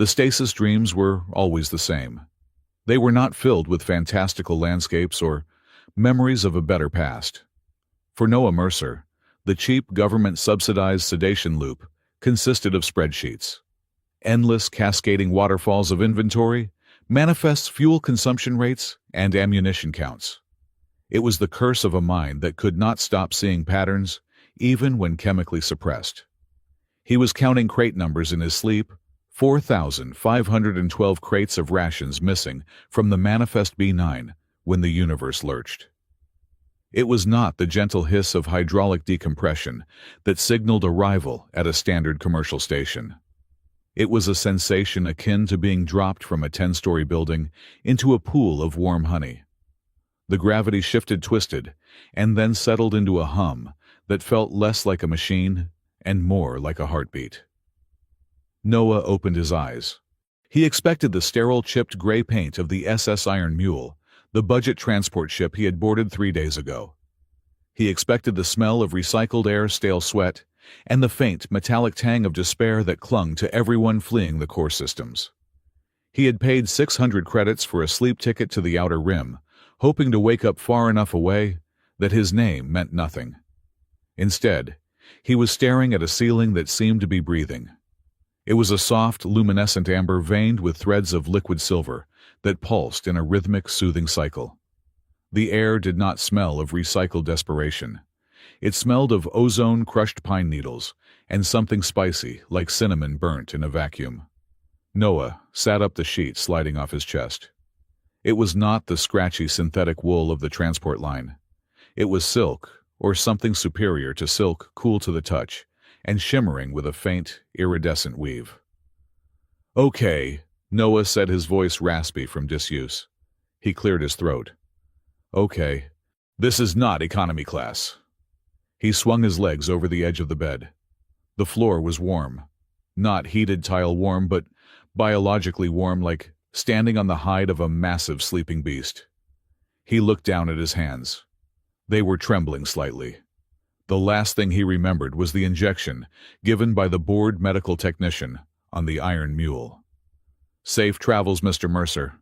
The stasis dreams were always the same. They were not filled with fantastical landscapes or memories of a better past. For Noah Mercer, the cheap government-subsidized sedation loop consisted of spreadsheets. Endless cascading waterfalls of inventory, manifests fuel consumption rates, and ammunition counts. It was the curse of a mind that could not stop seeing patterns, even when chemically suppressed. He was counting crate numbers in his sleep, 4,512 crates of rations missing from the manifest B9 when the universe lurched. It was not the gentle hiss of hydraulic decompression that signaled arrival at a standard commercial station. It was a sensation akin to being dropped from a 10-story building into a pool of warm honey. The gravity shifted, twisted, and then settled into a hum that felt less like a machine and more like a heartbeat. Noah opened his eyes. He expected the sterile chipped gray paint of the SS Iron Mule, the budget transport ship he had boarded 3 days ago. He expected the smell of recycled air, stale sweat, and the faint, metallic tang of despair that clung to everyone fleeing the core systems. He had paid 600 credits for a sleep ticket to the Outer Rim, hoping to wake up far enough away that his name meant nothing. Instead, he was staring at a ceiling that seemed to be breathing. It was a soft, luminescent amber veined with threads of liquid silver that pulsed in a rhythmic, soothing cycle. The air did not smell of recycled desperation. It smelled of ozone-crushed pine needles and something spicy like cinnamon burnt in a vacuum. Noah sat up, the sheet sliding off his chest. It was not the scratchy synthetic wool of the transport line. It was silk, or something superior to silk, cool to the touch, and shimmering with a faint, iridescent weave. "Okay," Noah said, his voice raspy from disuse. He cleared his throat. "Okay, this is not economy class." He swung his legs over the edge of the bed. The floor was warm. Not heated tile warm, but biologically warm, like standing on the hide of a massive sleeping beast. He looked down at his hands. They were trembling slightly. The last thing he remembered was the injection given by the bored medical technician on the Iron Mule. "Safe travels, Mr. Mercer.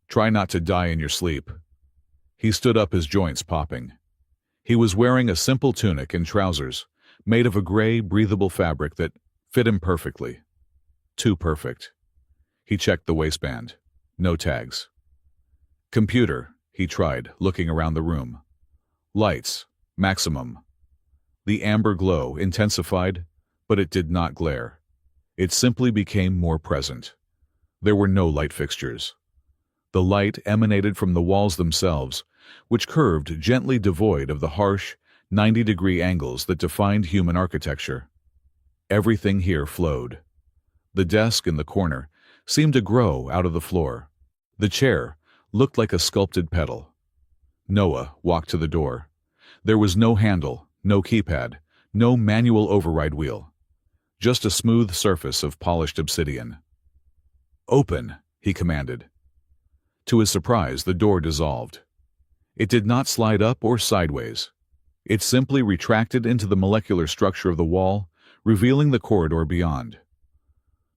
Try not to die in your sleep." He stood up, his joints popping. He was wearing a simple tunic and trousers, made of a gray, breathable fabric that fit him perfectly. Too perfect. He checked the waistband. No tags. "Computer," he tried, looking around the room. "Lights, maximum." The amber glow intensified, but it did not glare. It simply became more present. There were no light fixtures. The light emanated from the walls themselves, which curved gently, devoid of the harsh, 90-degree angles that defined human architecture. Everything here flowed. The desk in the corner seemed to grow out of the floor. The chair looked like a sculpted petal. Noah walked to the door. There was no handle, no keypad, no manual override wheel. Just a smooth surface of polished obsidian. "Open," he commanded. To his surprise, the door dissolved. It did not slide up or sideways. It simply retracted into the molecular structure of the wall, revealing the corridor beyond.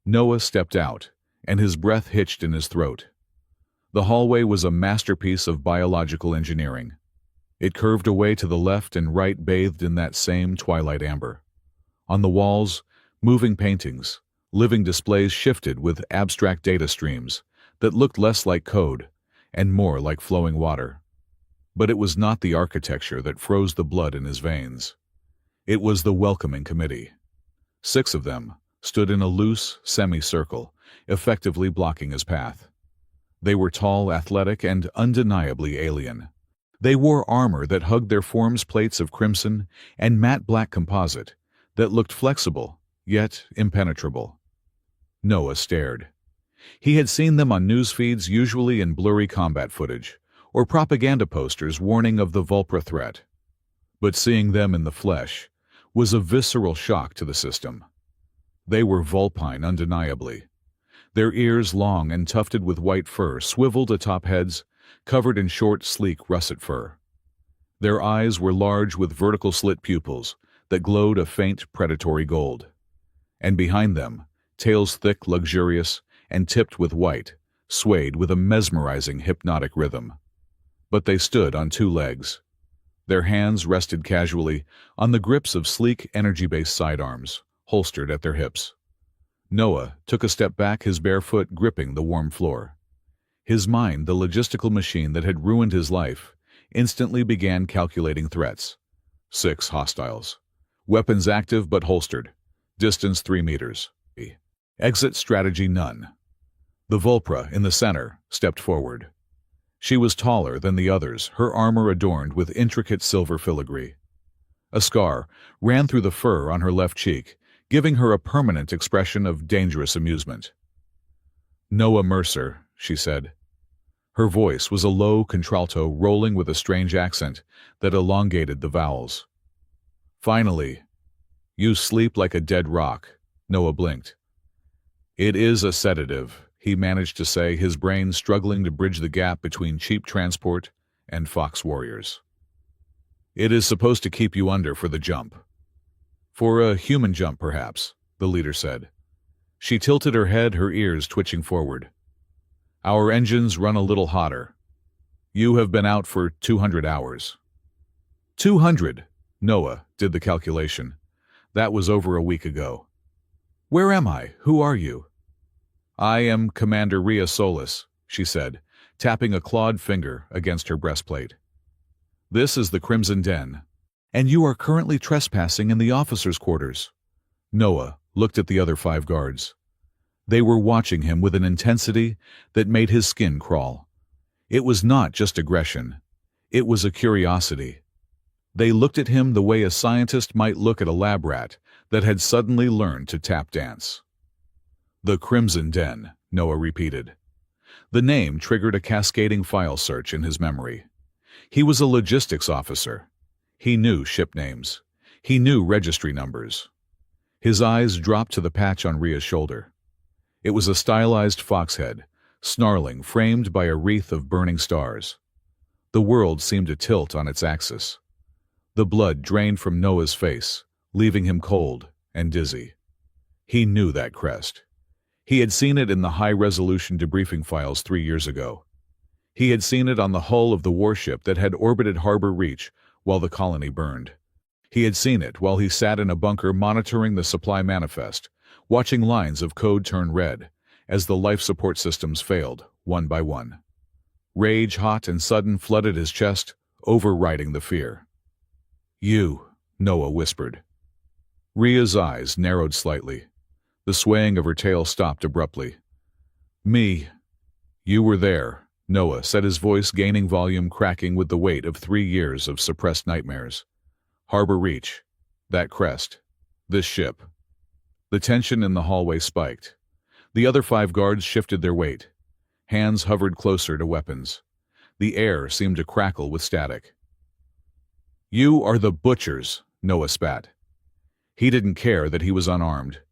Noah stepped out, and his breath hitched in his throat. The hallway was a masterpiece of biological engineering. It curved away to the left and right, bathed in that same twilight amber. On the walls, moving paintings, living displays shifted with abstract data streams that looked less like code and more like flowing water. But it was not the architecture that froze the blood in his veins. It was the welcoming committee. 6 of them stood in a loose semicircle, effectively blocking his path. They were tall, athletic, and undeniably alien. They wore armor that hugged their forms, plates of crimson and matte black composite that looked flexible, yet impenetrable. Noah stared. He had seen them on news feeds, usually in blurry combat footage, or propaganda posters warning of the Vulpra threat. But seeing them in the flesh was a visceral shock to the system. They were vulpine undeniably. Their ears, long and tufted with white fur, swiveled atop heads covered in short, sleek russet fur. Their eyes were large with vertical slit pupils that glowed a faint predatory gold. And behind them, tails thick, luxurious, and tipped with white, swayed with a mesmerizing hypnotic rhythm. But they stood on two legs. Their hands rested casually on the grips of sleek, energy-based sidearms, holstered at their hips. Noah took a step back, his bare foot gripping the warm floor. His mind, the logistical machine that had ruined his life, instantly began calculating threats. 6 hostiles. Weapons active but holstered. Distance 3 meters. Exit strategy none. The Vulpra in the center stepped forward. She was taller than the others, her armor adorned with intricate silver filigree. A scar ran through the fur on her left cheek, giving her a permanent expression of dangerous amusement. "Noah Mercer," she said. Her voice was a low contralto rolling with a strange accent that elongated the vowels. "Finally, you sleep like a dead rock," Noah blinked. "It is a sedative," he managed to say, his brain struggling to bridge the gap between cheap transport and fox warriors. "It is supposed to keep you under for the jump." "For a human jump, perhaps," the leader said. She tilted her head, her ears twitching forward. "Our engines run a little hotter. You have been out for 200 hours. 200, Noah did the calculation. That was over a week ago. "Where am I? Who are you?" "I am Commander Rhea Solis," she said, tapping a clawed finger against her breastplate. "This is the Crimson Den, and you are currently trespassing in the officers' quarters." Noah looked at the other 5 guards. They were watching him with an intensity that made his skin crawl. It was not just aggression. It was a curiosity. They looked at him the way a scientist might look at a lab rat that had suddenly learned to tap dance. "The Crimson Den," Noah repeated. The name triggered a cascading file search in his memory. He was a logistics officer. He knew ship names. He knew registry numbers. His eyes dropped to the patch on Rhea's shoulder. It was a stylized fox head, snarling, framed by a wreath of burning stars. The world seemed to tilt on its axis. The blood drained from Noah's face, leaving him cold and dizzy. He knew that crest. He had seen it in the high-resolution debriefing files 3 years ago. He had seen it on the hull of the warship that had orbited Harbor Reach while the colony burned. He had seen it while he sat in a bunker monitoring the supply manifest, watching lines of code turn red as the life support systems failed, one by one. Rage, hot and sudden, flooded his chest, overriding the fear. "You," Noah whispered. Rhea's eyes narrowed slightly. The swaying of her tail stopped abruptly. "Me." "You were there," Noah said, his voice gaining volume, cracking with the weight of 3 years of suppressed nightmares. "Harbor Reach. That crest. This ship." The tension in the hallway spiked. The other 5 guards shifted their weight. Hands hovered closer to weapons. The air seemed to crackle with static. "You are the butchers," Noah spat. He didn't care that he was unarmed.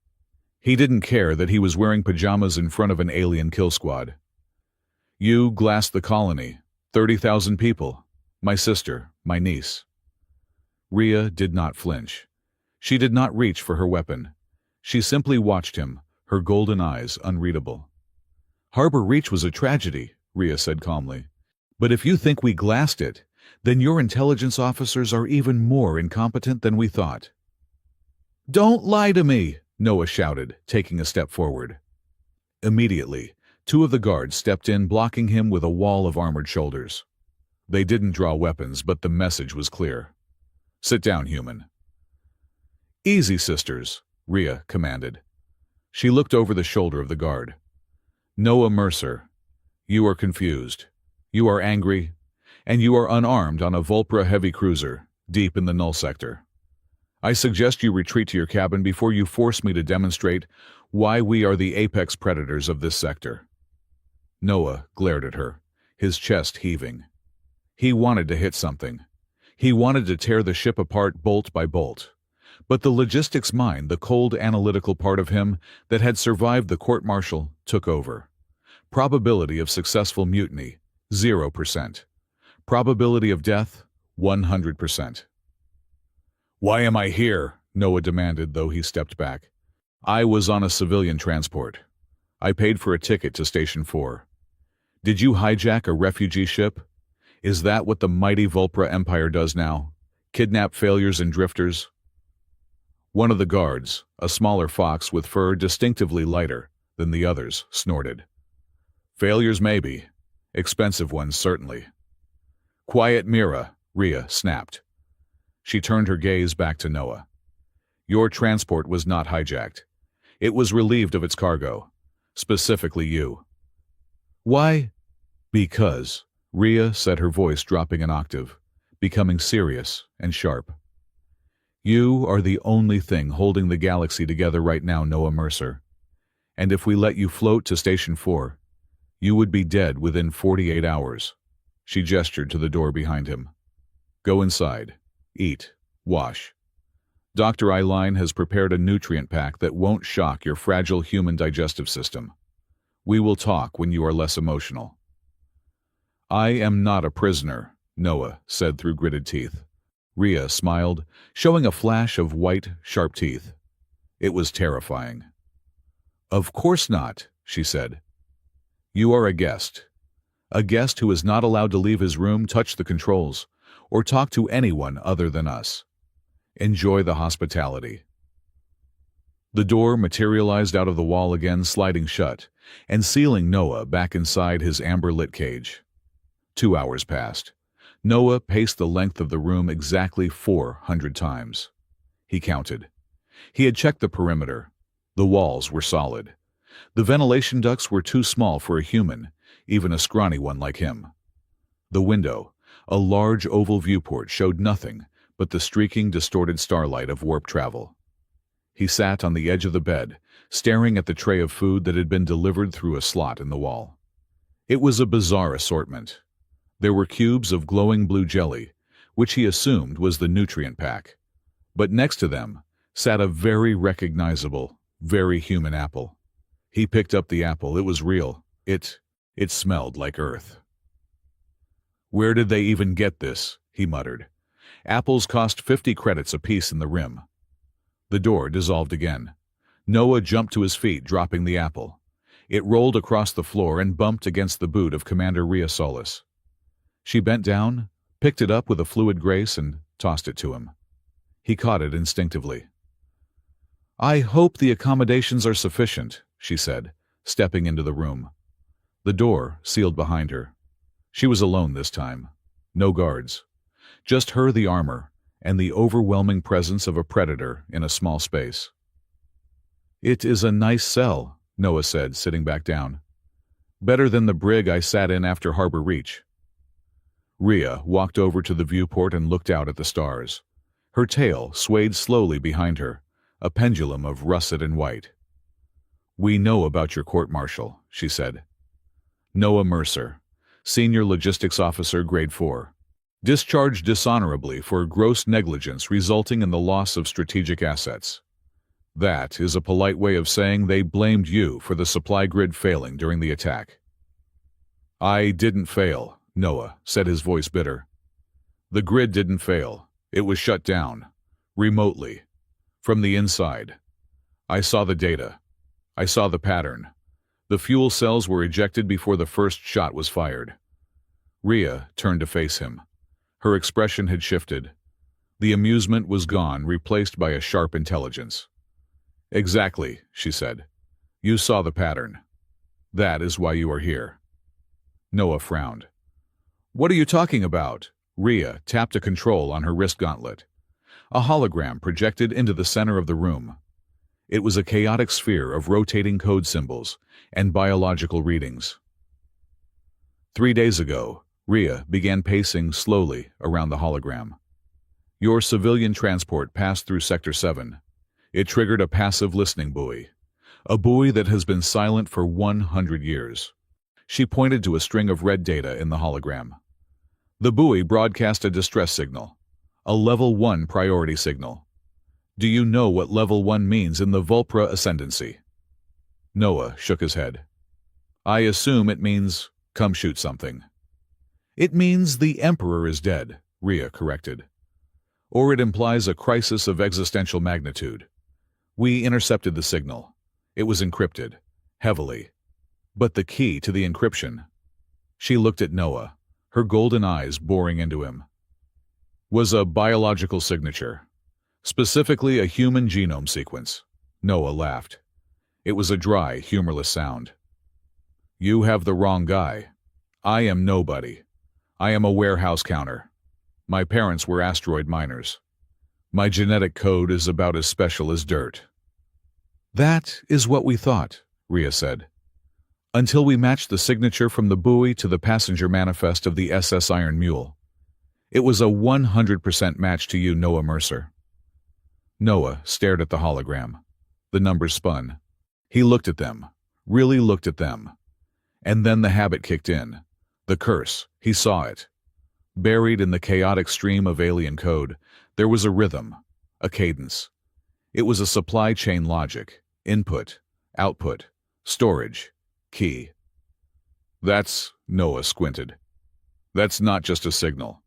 He didn't care that he was wearing pajamas in front of an alien kill squad. "You glassed the colony. 30,000 people. My sister, my niece." Rhea did not flinch. She did not reach for her weapon. She simply watched him, her golden eyes unreadable. "Harbor Reach was a tragedy," Rhea said calmly. "But if you think we glassed it, then your intelligence officers are even more incompetent than we thought." "Don't lie to me!" Noah shouted, taking a step forward. Immediately, 2 of the guards stepped in, blocking him with a wall of armored shoulders. They didn't draw weapons, but the message was clear. "Sit down, human." "Easy, sisters," Rhea commanded. She looked over the shoulder of the guard. "Noah Mercer, you are confused. You are angry, and you are unarmed on a Vulpra heavy cruiser, deep in the null sector. I suggest you retreat to your cabin before you force me to demonstrate why we are the apex predators of this sector." Noah glared at her, his chest heaving. He wanted to hit something. He wanted to tear the ship apart bolt by bolt. But the logistics mind, the cold analytical part of him that had survived the court-martial, took over. Probability of successful mutiny, 0%. Probability of death, 100%. "Why am I here?" Noah demanded, though he stepped back. "I was on a civilian transport. I paid for a ticket to Station 4. Did you hijack a refugee ship? Is that what the mighty Vulpra Empire does now? Kidnap failures and drifters? One of the guards, a smaller fox with fur distinctively lighter than the others, snorted. Failures maybe. Expensive ones certainly. Quiet, Mira, Rhea snapped. She turned her gaze back to Noah. Your transport was not hijacked. It was relieved of its cargo. Specifically you. Why? Because, Rhea said, her voice dropping an octave, becoming serious and sharp. You are the only thing holding the galaxy together right now, Noah Mercer. And if we let you float to Station 4, you would be dead within 48 hours. She gestured to the door behind him. Go inside. Eat. Wash. Dr. Eileen has prepared a nutrient pack that won't shock your fragile human digestive system. We will talk when you are less emotional. I am not a prisoner, Noah said through gritted teeth. Rhea smiled, showing a flash of white, sharp teeth. It was terrifying. Of course not, she said. You are a guest. A guest who is not allowed to leave his room, touch the controls, or talk to anyone other than us. Enjoy the hospitality. The door materialized out of the wall again, sliding shut, and sealing Noah back inside his amber-lit cage. 2 hours passed. Noah paced the length of the room exactly 400 times. He counted. He had checked the perimeter. The walls were solid. The ventilation ducts were too small for a human, even a scrawny one like him. The window, a large oval viewport, showed nothing but the streaking, distorted starlight of warp travel. He sat on the edge of the bed, staring at the tray of food that had been delivered through a slot in the wall. It was a bizarre assortment. There were cubes of glowing blue jelly, which he assumed was the nutrient pack. But next to them sat a very recognizable, very human apple. He picked up the apple. It was real. It smelled like Earth. Where did they even get this? He muttered. Apples cost 50 credits apiece in the rim. The door dissolved again. Noah jumped to his feet, dropping the apple. It rolled across the floor and bumped against the boot of Commander Rhea Solis. She bent down, picked it up with a fluid grace, and tossed it to him. He caught it instinctively. I hope the accommodations are sufficient, she said, stepping into the room. The door sealed behind her. She was alone this time. No guards. Just her, the armor, and the overwhelming presence of a predator in a small space. It is a nice cell, Noah said, sitting back down. Better than the brig I sat in after Harbor Reach. Rhea walked over to the viewport and looked out at the stars. Her tail swayed slowly behind her, a pendulum of russet and white. We know about your court-martial, she said. Noah Mercer, Senior Logistics Officer, Grade 4. Discharged dishonorably for gross negligence resulting in the loss of strategic assets. That is a polite way of saying they blamed you for the supply grid failing during the attack. I didn't fail, Noah said, his voice bitter. The grid didn't fail. It was shut down. Remotely. From the inside. I saw the data. I saw the pattern. The fuel cells were ejected before the first shot was fired. Rhea turned to face him. Her expression had shifted. The amusement was gone, replaced by a sharp intelligence. Exactly, she said. You saw the pattern. That is why you are here. Noah frowned. What are you talking about? Rhea tapped a control on her wrist gauntlet. A hologram projected into the center of the room. It was a chaotic sphere of rotating code symbols and biological readings. 3 days ago, Rhea began pacing slowly around the hologram. Your civilian transport passed through Sector 7. It triggered a passive listening buoy. A buoy that has been silent for 100 years. She pointed to a string of red data in the hologram. The buoy broadcast a distress signal. A Level 1 priority signal. Do you know what Level 1 means in the Vulpra Ascendancy? Noah shook his head. I assume it means, come shoot something. It means the Emperor is dead, Rhea corrected. Or it implies a crisis of existential magnitude. We intercepted the signal. It was encrypted. heavily. But the key to the encryption. She looked at Noah, her golden eyes boring into him. Was a biological signature. Specifically a human genome sequence. Noah laughed. It was a dry, humorless sound. You have the wrong guy. I am nobody. I am a warehouse counter. My parents were asteroid miners. My genetic code is about as special as dirt. That is what we thought, Rhea said. Until we matched the signature from the buoy to the passenger manifest of the SS Iron Mule. It was a 100% match to you, Noah Mercer. Noah stared at the hologram. The numbers spun. He looked at them, really looked at them. And then the habit kicked in. The curse, he saw it. Buried in the chaotic stream of alien code, there was a rhythm, a cadence. It was a supply chain logic, input, output, storage, key. That's, Noah squinted. That's not just a signal.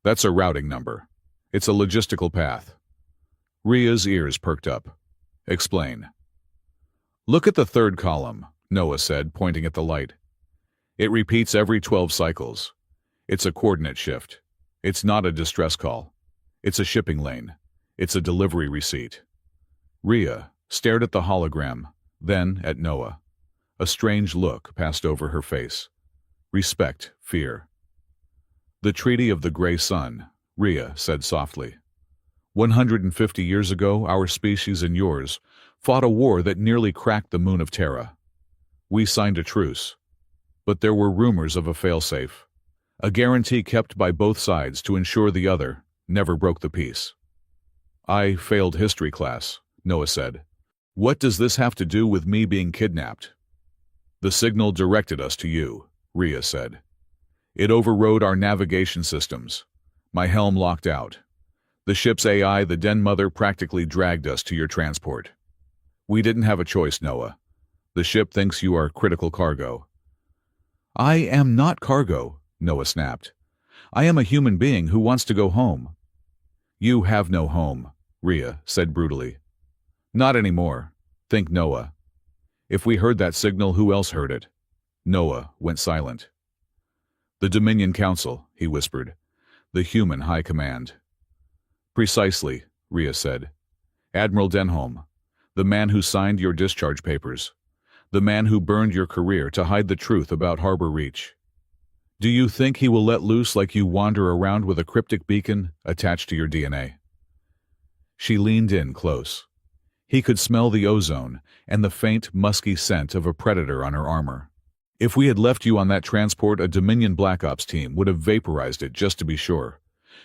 That's a routing number. It's a logistical path. Rhea's ears perked up. Explain. Look at the third column, Noah said, pointing at the light. It repeats every 12 cycles. It's a coordinate shift. It's not a distress call. It's a shipping lane. It's a delivery receipt. Rhea stared at the hologram, then at Noah. A strange look passed over her face. Respect, fear. The Treaty of the Gray Sun, Rhea said softly. 150 years ago, our species and yours fought a war that nearly cracked the moon of Terra. We signed a truce. But there were rumors of a failsafe, a guarantee kept by both sides to ensure the other never broke the peace. I failed history class, Noah said. What does this have to do with me being kidnapped? The signal directed us to you, Rhea said. It overrode our navigation systems. My helm locked out. The ship's AI, the Den Mother, practically dragged us to your transport. We didn't have a choice, Noah. The ship thinks you are critical cargo. I am not cargo, Noah snapped. I am a human being who wants to go home. You have no home, Rhea said brutally. Not anymore. Think Noah. If we heard that signal, who else heard it? Noah went silent. The Dominion Council, he whispered. The human high command. Precisely, Rhea said. Admiral Denholm, the man who signed your discharge papers. The man who burned your career to hide the truth about Harbor Reach. Do you think he will let loose like you wander around with a cryptic beacon attached to your DNA? She leaned in close. He could smell the ozone and the faint, musky scent of a predator on her armor. If we had left you on that transport, a Dominion Black Ops team would have vaporized it just to be sure.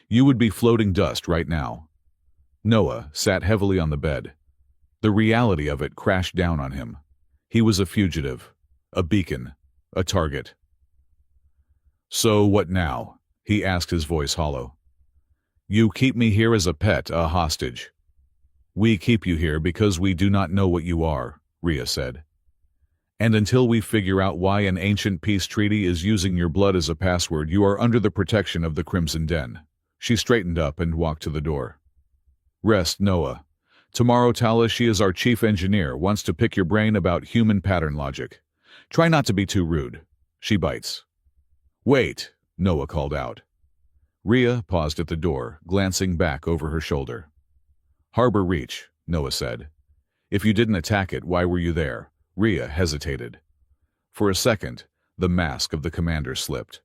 You would be floating dust right now. Noah sat heavily on the bed. The reality of it crashed down on him. He was a fugitive, a beacon, a target. So what now? He asked, his voice hollow. You keep me here as a pet, a hostage. We keep you here because we do not know what you are, Rhea said. And until we figure out why an ancient peace treaty is using your blood as a password, you are under the protection of the Crimson Den. She straightened up and walked to the door. Rest, Noah. Tomorrow, Talashi is our chief engineer, wants to pick your brain about human pattern logic. Try not to be too rude. She bites. Wait, Noah called out. Rhea paused at the door, glancing back over her shoulder. Harbor Reach, Noah said. If you didn't attack it, why were you there? Rhea hesitated. For a second, the mask of the commander slipped.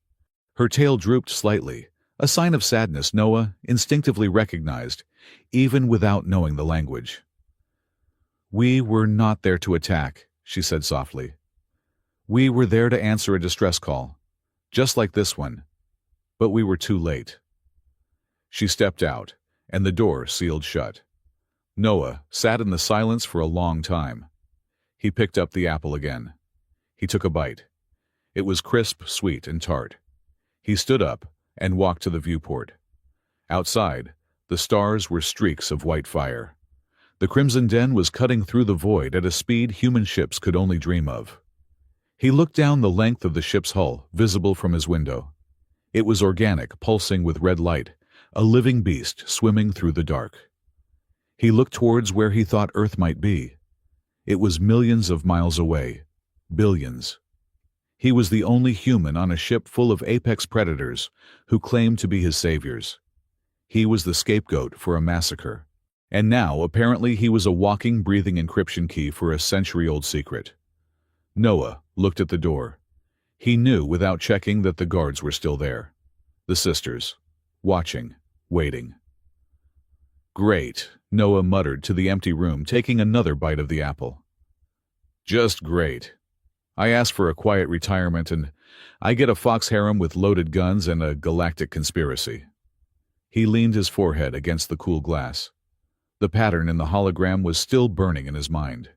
Her tail drooped slightly, a sign of sadness Noah instinctively recognized, even without knowing the language. We were not there to attack, she said softly. We were there to answer a distress call, just like this one, but we were too late. She stepped out, and the door sealed shut. Noah sat in the silence for a long time. He picked up the apple again. He took a bite. It was crisp, sweet, and tart. He stood up and walked to the viewport. Outside, the stars were streaks of white fire. The Crimson Den was cutting through the void at a speed human ships could only dream of. He looked down the length of the ship's hull, visible from his window. It was organic, pulsing with red light, a living beast swimming through the dark. He looked towards where he thought Earth might be. It was millions of miles away, Billions. He was the only human on a ship full of apex predators who claimed to be his saviors. He was the scapegoat for a massacre. And now, apparently, he was a walking, breathing encryption key for a century-old secret. Noah looked at the door. He knew without checking that the guards were still there. The sisters. Watching. Waiting. Great, Noah muttered to the empty room, taking another bite of the apple. Just great. I asked for a quiet retirement and I get a fox harem with loaded guns and a galactic conspiracy. He leaned his forehead against the cool glass. The pattern in the hologram was still burning in his mind.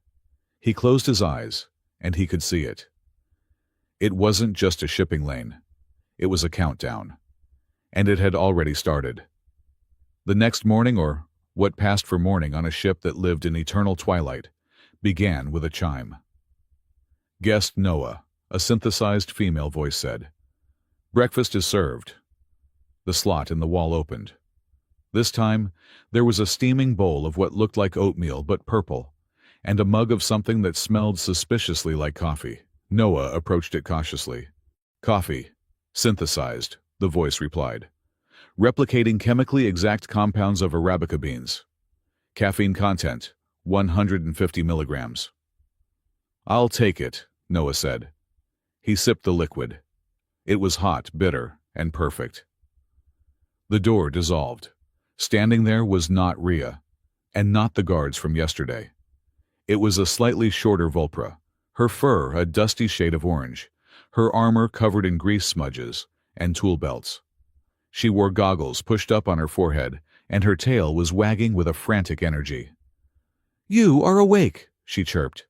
He closed his eyes, and he could see it. It wasn't just a shipping lane. It was a countdown. And it had already started. The next morning, or what passed for morning on a ship that lived in eternal twilight, began with a chime. Guest Noah, a synthesized female voice said. Breakfast is served. The slot in the wall opened. This time, there was a steaming bowl of what looked like oatmeal but purple, and a mug of something that smelled suspiciously like coffee. Noah approached it cautiously. Coffee. Synthesized, the voice replied. Replicating chemically exact compounds of Arabica beans. Caffeine content, 150 milligrams. I'll take it, Noah said. He sipped the liquid. It was hot, bitter, and perfect. The door dissolved. Standing there was not Rhea, and not the guards from yesterday. It was a slightly shorter Vulpra, her fur a dusty shade of orange, her armor covered in grease smudges and tool belts. She wore goggles pushed up on her forehead, and her tail was wagging with a frantic energy. You are awake, she chirped.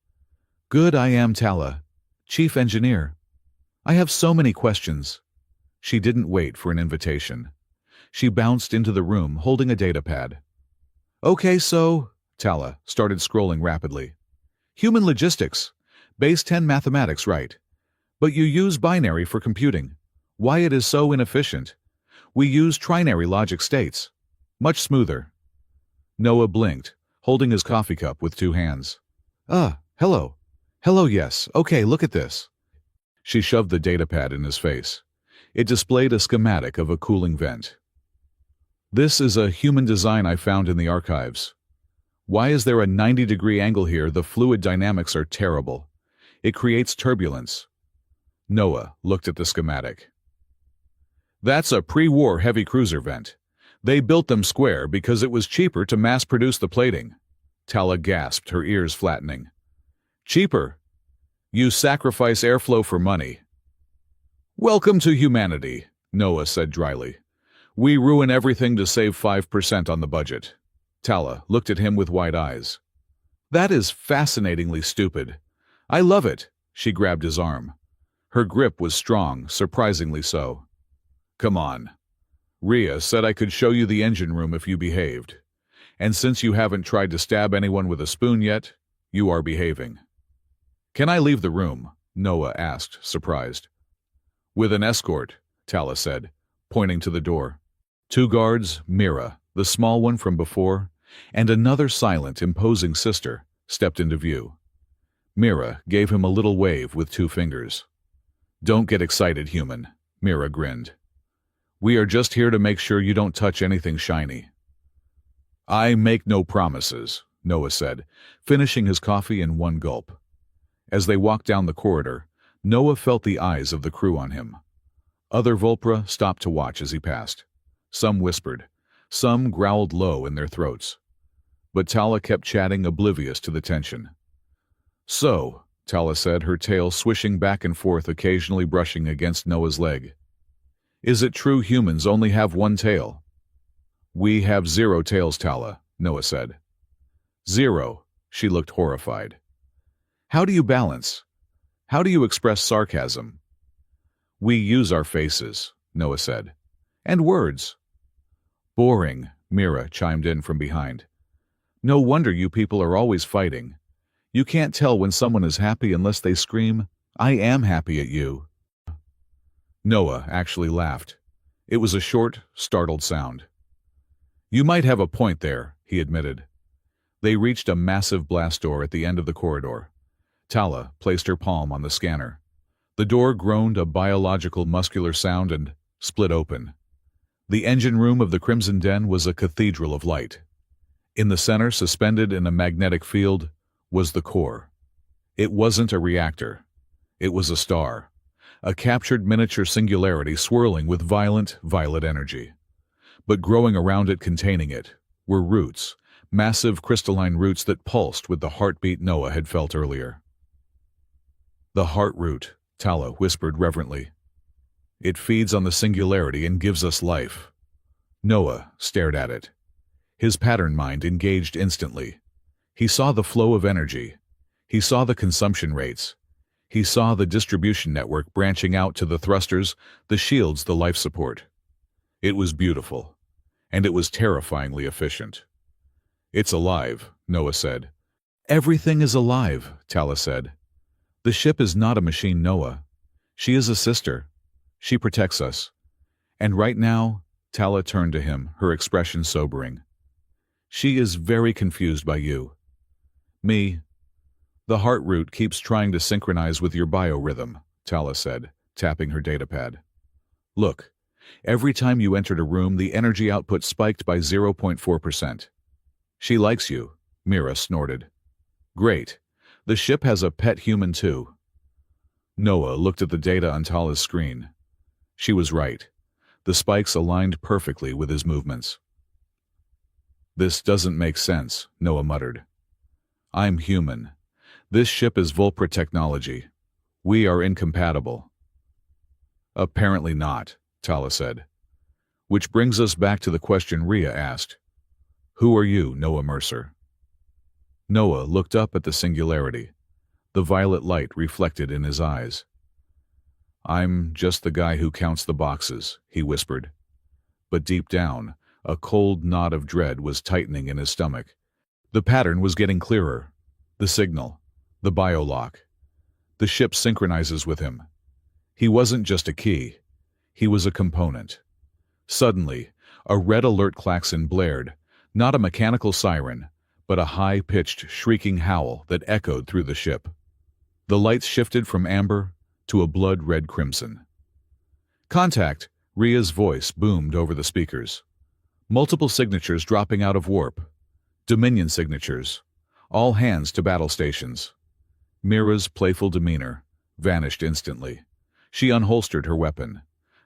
Good, I am Tala, chief engineer. I have so many questions. She didn't wait for an invitation. She bounced into the room holding a datapad. Okay, so, Tala started scrolling rapidly. Human logistics. Base 10 mathematics, right. But you use binary for computing. Why it is so inefficient. We use trinary logic states. Much smoother. Noah blinked, holding his coffee cup with two hands. Hello. Hello, yes. Okay, look at this. She shoved the datapad in his face. It displayed a schematic of a cooling vent. This is a human design I found in the archives. Why is there a 90-degree angle here? The fluid dynamics are terrible. It creates turbulence. Noah looked at the schematic. That's a pre-war heavy cruiser vent. They built them square because it was cheaper to mass-produce the plating. Tala gasped, her ears flattening. Cheaper? You sacrifice airflow for money. Welcome to humanity, Noah said dryly. We ruin everything to save 5% on the budget. Tala looked at him with wide eyes. That is fascinatingly stupid. I love it. She grabbed his arm. Her grip was strong, surprisingly so. Come on. Rhea said I could show you the engine room if you behaved. And since you haven't tried to stab anyone with a spoon yet, you are behaving. Can I leave the room? Noah asked, surprised. With an escort, Tala said, pointing to the door. 2 guards, Mira, the small one from before, and another silent, imposing sister, stepped into view. Mira gave him a little wave with 2 fingers. Don't get excited, human, Mira grinned. We are just here to make sure you don't touch anything shiny. I make no promises, Noah said, finishing his coffee in one gulp. As they walked down the corridor, Noah felt the eyes of the crew on him. Other Vulpra stopped to watch as he passed. Some whispered. Some growled low in their throats. But Tala kept chatting, oblivious to the tension. So, Tala said, her tail swishing back and forth, occasionally brushing against Noah's leg. Is it true humans only have 1 tail? We have 0 tails, Tala, Noah said. 0, she looked horrified. How do you balance? How do you express sarcasm? We use our faces, Noah said. And words. Boring, Mira chimed in from behind. No wonder you people are always fighting. You can't tell when someone is happy unless they scream, I am happy at you. Noah actually laughed. It was a short, startled sound. You might have a point there, he admitted. They reached a massive blast door at the end of the corridor. Tala placed her palm on the scanner. The door groaned a biological muscular sound and split open. The engine room of the Crimson Den was a cathedral of light. In the center, suspended in a magnetic field, was the core. It wasn't a reactor. It was a star, a captured miniature singularity swirling with violent, violet energy. But growing around it, containing it, were roots, massive crystalline roots that pulsed with the heartbeat Noah had felt earlier. The heart root, Tala whispered reverently. It feeds on the singularity and gives us life. Noah stared at it. His pattern mind engaged instantly. He saw the flow of energy. He saw the consumption rates. He saw the distribution network branching out to the thrusters, the shields, the life support. It was beautiful, and it was terrifyingly efficient. It's alive, Noah said. Everything is alive, Tala said. The ship is not a machine, Noah. She is a sister. She protects us. And right now, Tala turned to him, her expression sobering. She is very confused by you. Me. The heart root keeps trying to synchronize with your biorhythm, Tala said, tapping her datapad. Look, every time you entered a room, the energy output spiked by 0.4%. She likes you, Mira snorted. Great. The ship has a pet human too. Noah looked at the data on Tala's screen. She was right. The spikes aligned perfectly with his movements. This doesn't make sense, Noah muttered. I'm human. This ship is Volpra technology. We are incompatible. Apparently not, Tala said. Which brings us back to the question Rhea asked. Who are you, Noah Mercer? Noah looked up at the singularity. The violet light reflected in his eyes. I'm just the guy who counts the boxes, he whispered. But deep down, a cold knot of dread was tightening in his stomach. The pattern was getting clearer. The signal. The biolock. The ship synchronizes with him. He wasn't just a key. He was a component. Suddenly, a red alert klaxon blared, not a mechanical siren, but a high-pitched, shrieking howl that echoed through the ship. The lights shifted from amber to a blood-red crimson. Contact, Rhea's voice boomed over the speakers. Multiple signatures dropping out of warp. Dominion signatures. All hands to battle stations. Mira's playful demeanor vanished instantly. She unholstered her weapon.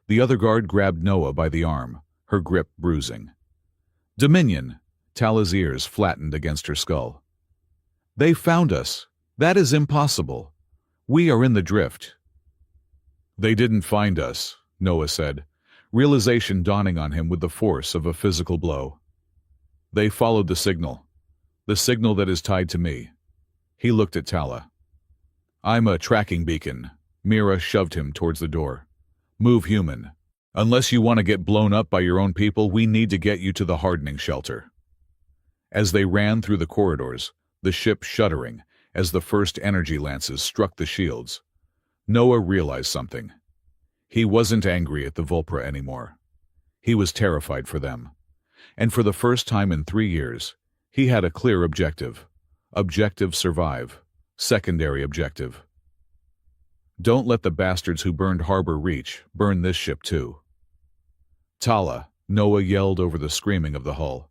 The other guard grabbed Noah by the arm, her grip bruising. Dominion! Tala's ears flattened against her skull. They found us. That is impossible. We are in the drift. They didn't find us, Noah said, realization dawning on him with the force of a physical blow. They followed the signal that is tied to me. He looked at Tala. I'm a tracking beacon. Mira shoved him towards the door. Move, human. Unless you want to get blown up by your own people, we need to get you to the hardening shelter. As they ran through the corridors, the ship shuddering as the first energy lances struck the shields, Noah realized something. He wasn't angry at the Volpra anymore. He was terrified for them. And for the first time in 3 years, he had a clear objective. Objective survive. Secondary objective. Don't let the bastards who burned Harbor Reach burn this ship too. Tala, Noah yelled over the screaming of the hull.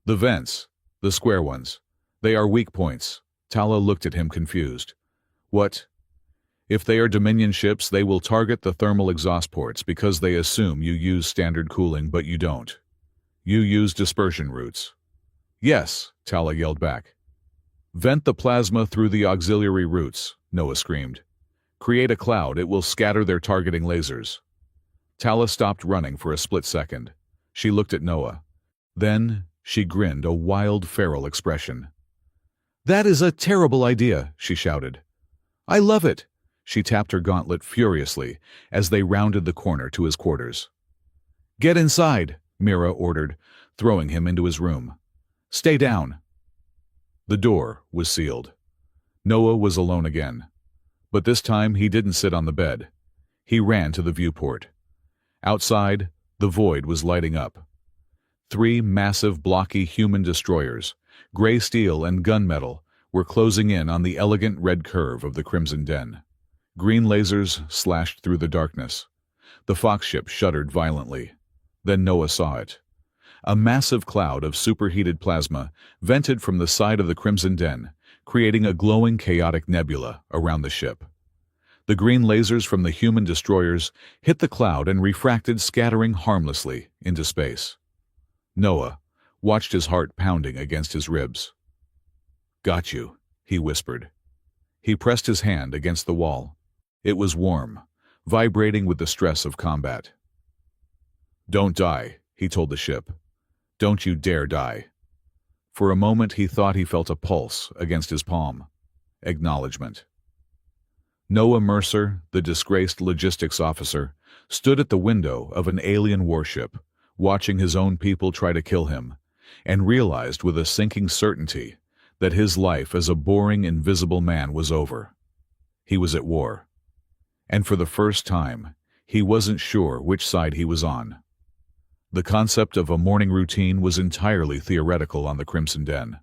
The vents. The square ones. They are weak points. Tala looked at him confused. What? If they are Dominion ships, they will target the thermal exhaust ports because they assume you use standard cooling, but you don't. You use dispersion routes. Yes, Tala yelled back. Vent the plasma through the auxiliary routes, Noah screamed. Create a cloud, it will scatter their targeting lasers. Tala stopped running for a split second. She looked at Noah. Then she grinned a wild, feral expression. That is a terrible idea, she shouted. I love it. She tapped her gauntlet furiously as they rounded the corner to his quarters. Get inside, Mira ordered, throwing him into his room. Stay down. The door was sealed. Noah was alone again. But this time he didn't sit on the bed. He ran to the viewport. Outside, the void was lighting up. 3 massive blocky human destroyers, gray steel and gunmetal, were closing in on the elegant red curve of the Crimson Den. Green lasers slashed through the darkness. The Fox ship shuddered violently. Then Noah saw it. A massive cloud of superheated plasma vented from the side of the Crimson Den, creating a glowing chaotic nebula around the ship. The green lasers from the human destroyers hit the cloud and refracted, scattering harmlessly into space. Noah watched, his heart pounding against his ribs. "Got you," he whispered. He pressed his hand against the wall. It was warm, vibrating with the stress of combat. "Don't die," he told the ship. "Don't you dare die." For a moment he thought he felt a pulse against his palm. Acknowledgement. Noah Mercer, the disgraced logistics officer, stood at the window of an alien warship, watching his own people try to kill him, and realized with a sinking certainty that his life as a boring, invisible man was over. He was at war. And for the first time, he wasn't sure which side he was on. The concept of a morning routine was entirely theoretical on the Crimson Den.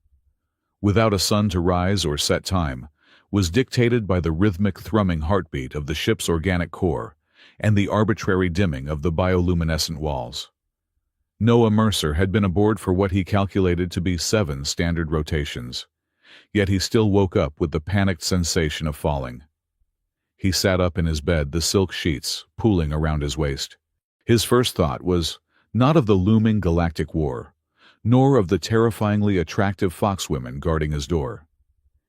Without a sun to rise or set time, was dictated by the rhythmic thrumming heartbeat of the ship's organic core and the arbitrary dimming of the bioluminescent walls. Noah Mercer had been aboard for what he calculated to be 7 standard rotations, yet he still woke up with the panicked sensation of falling. He sat up in his bed, the silk sheets pooling around his waist. His first thought was not of the looming galactic war, nor of the terrifyingly attractive foxwomen guarding his door.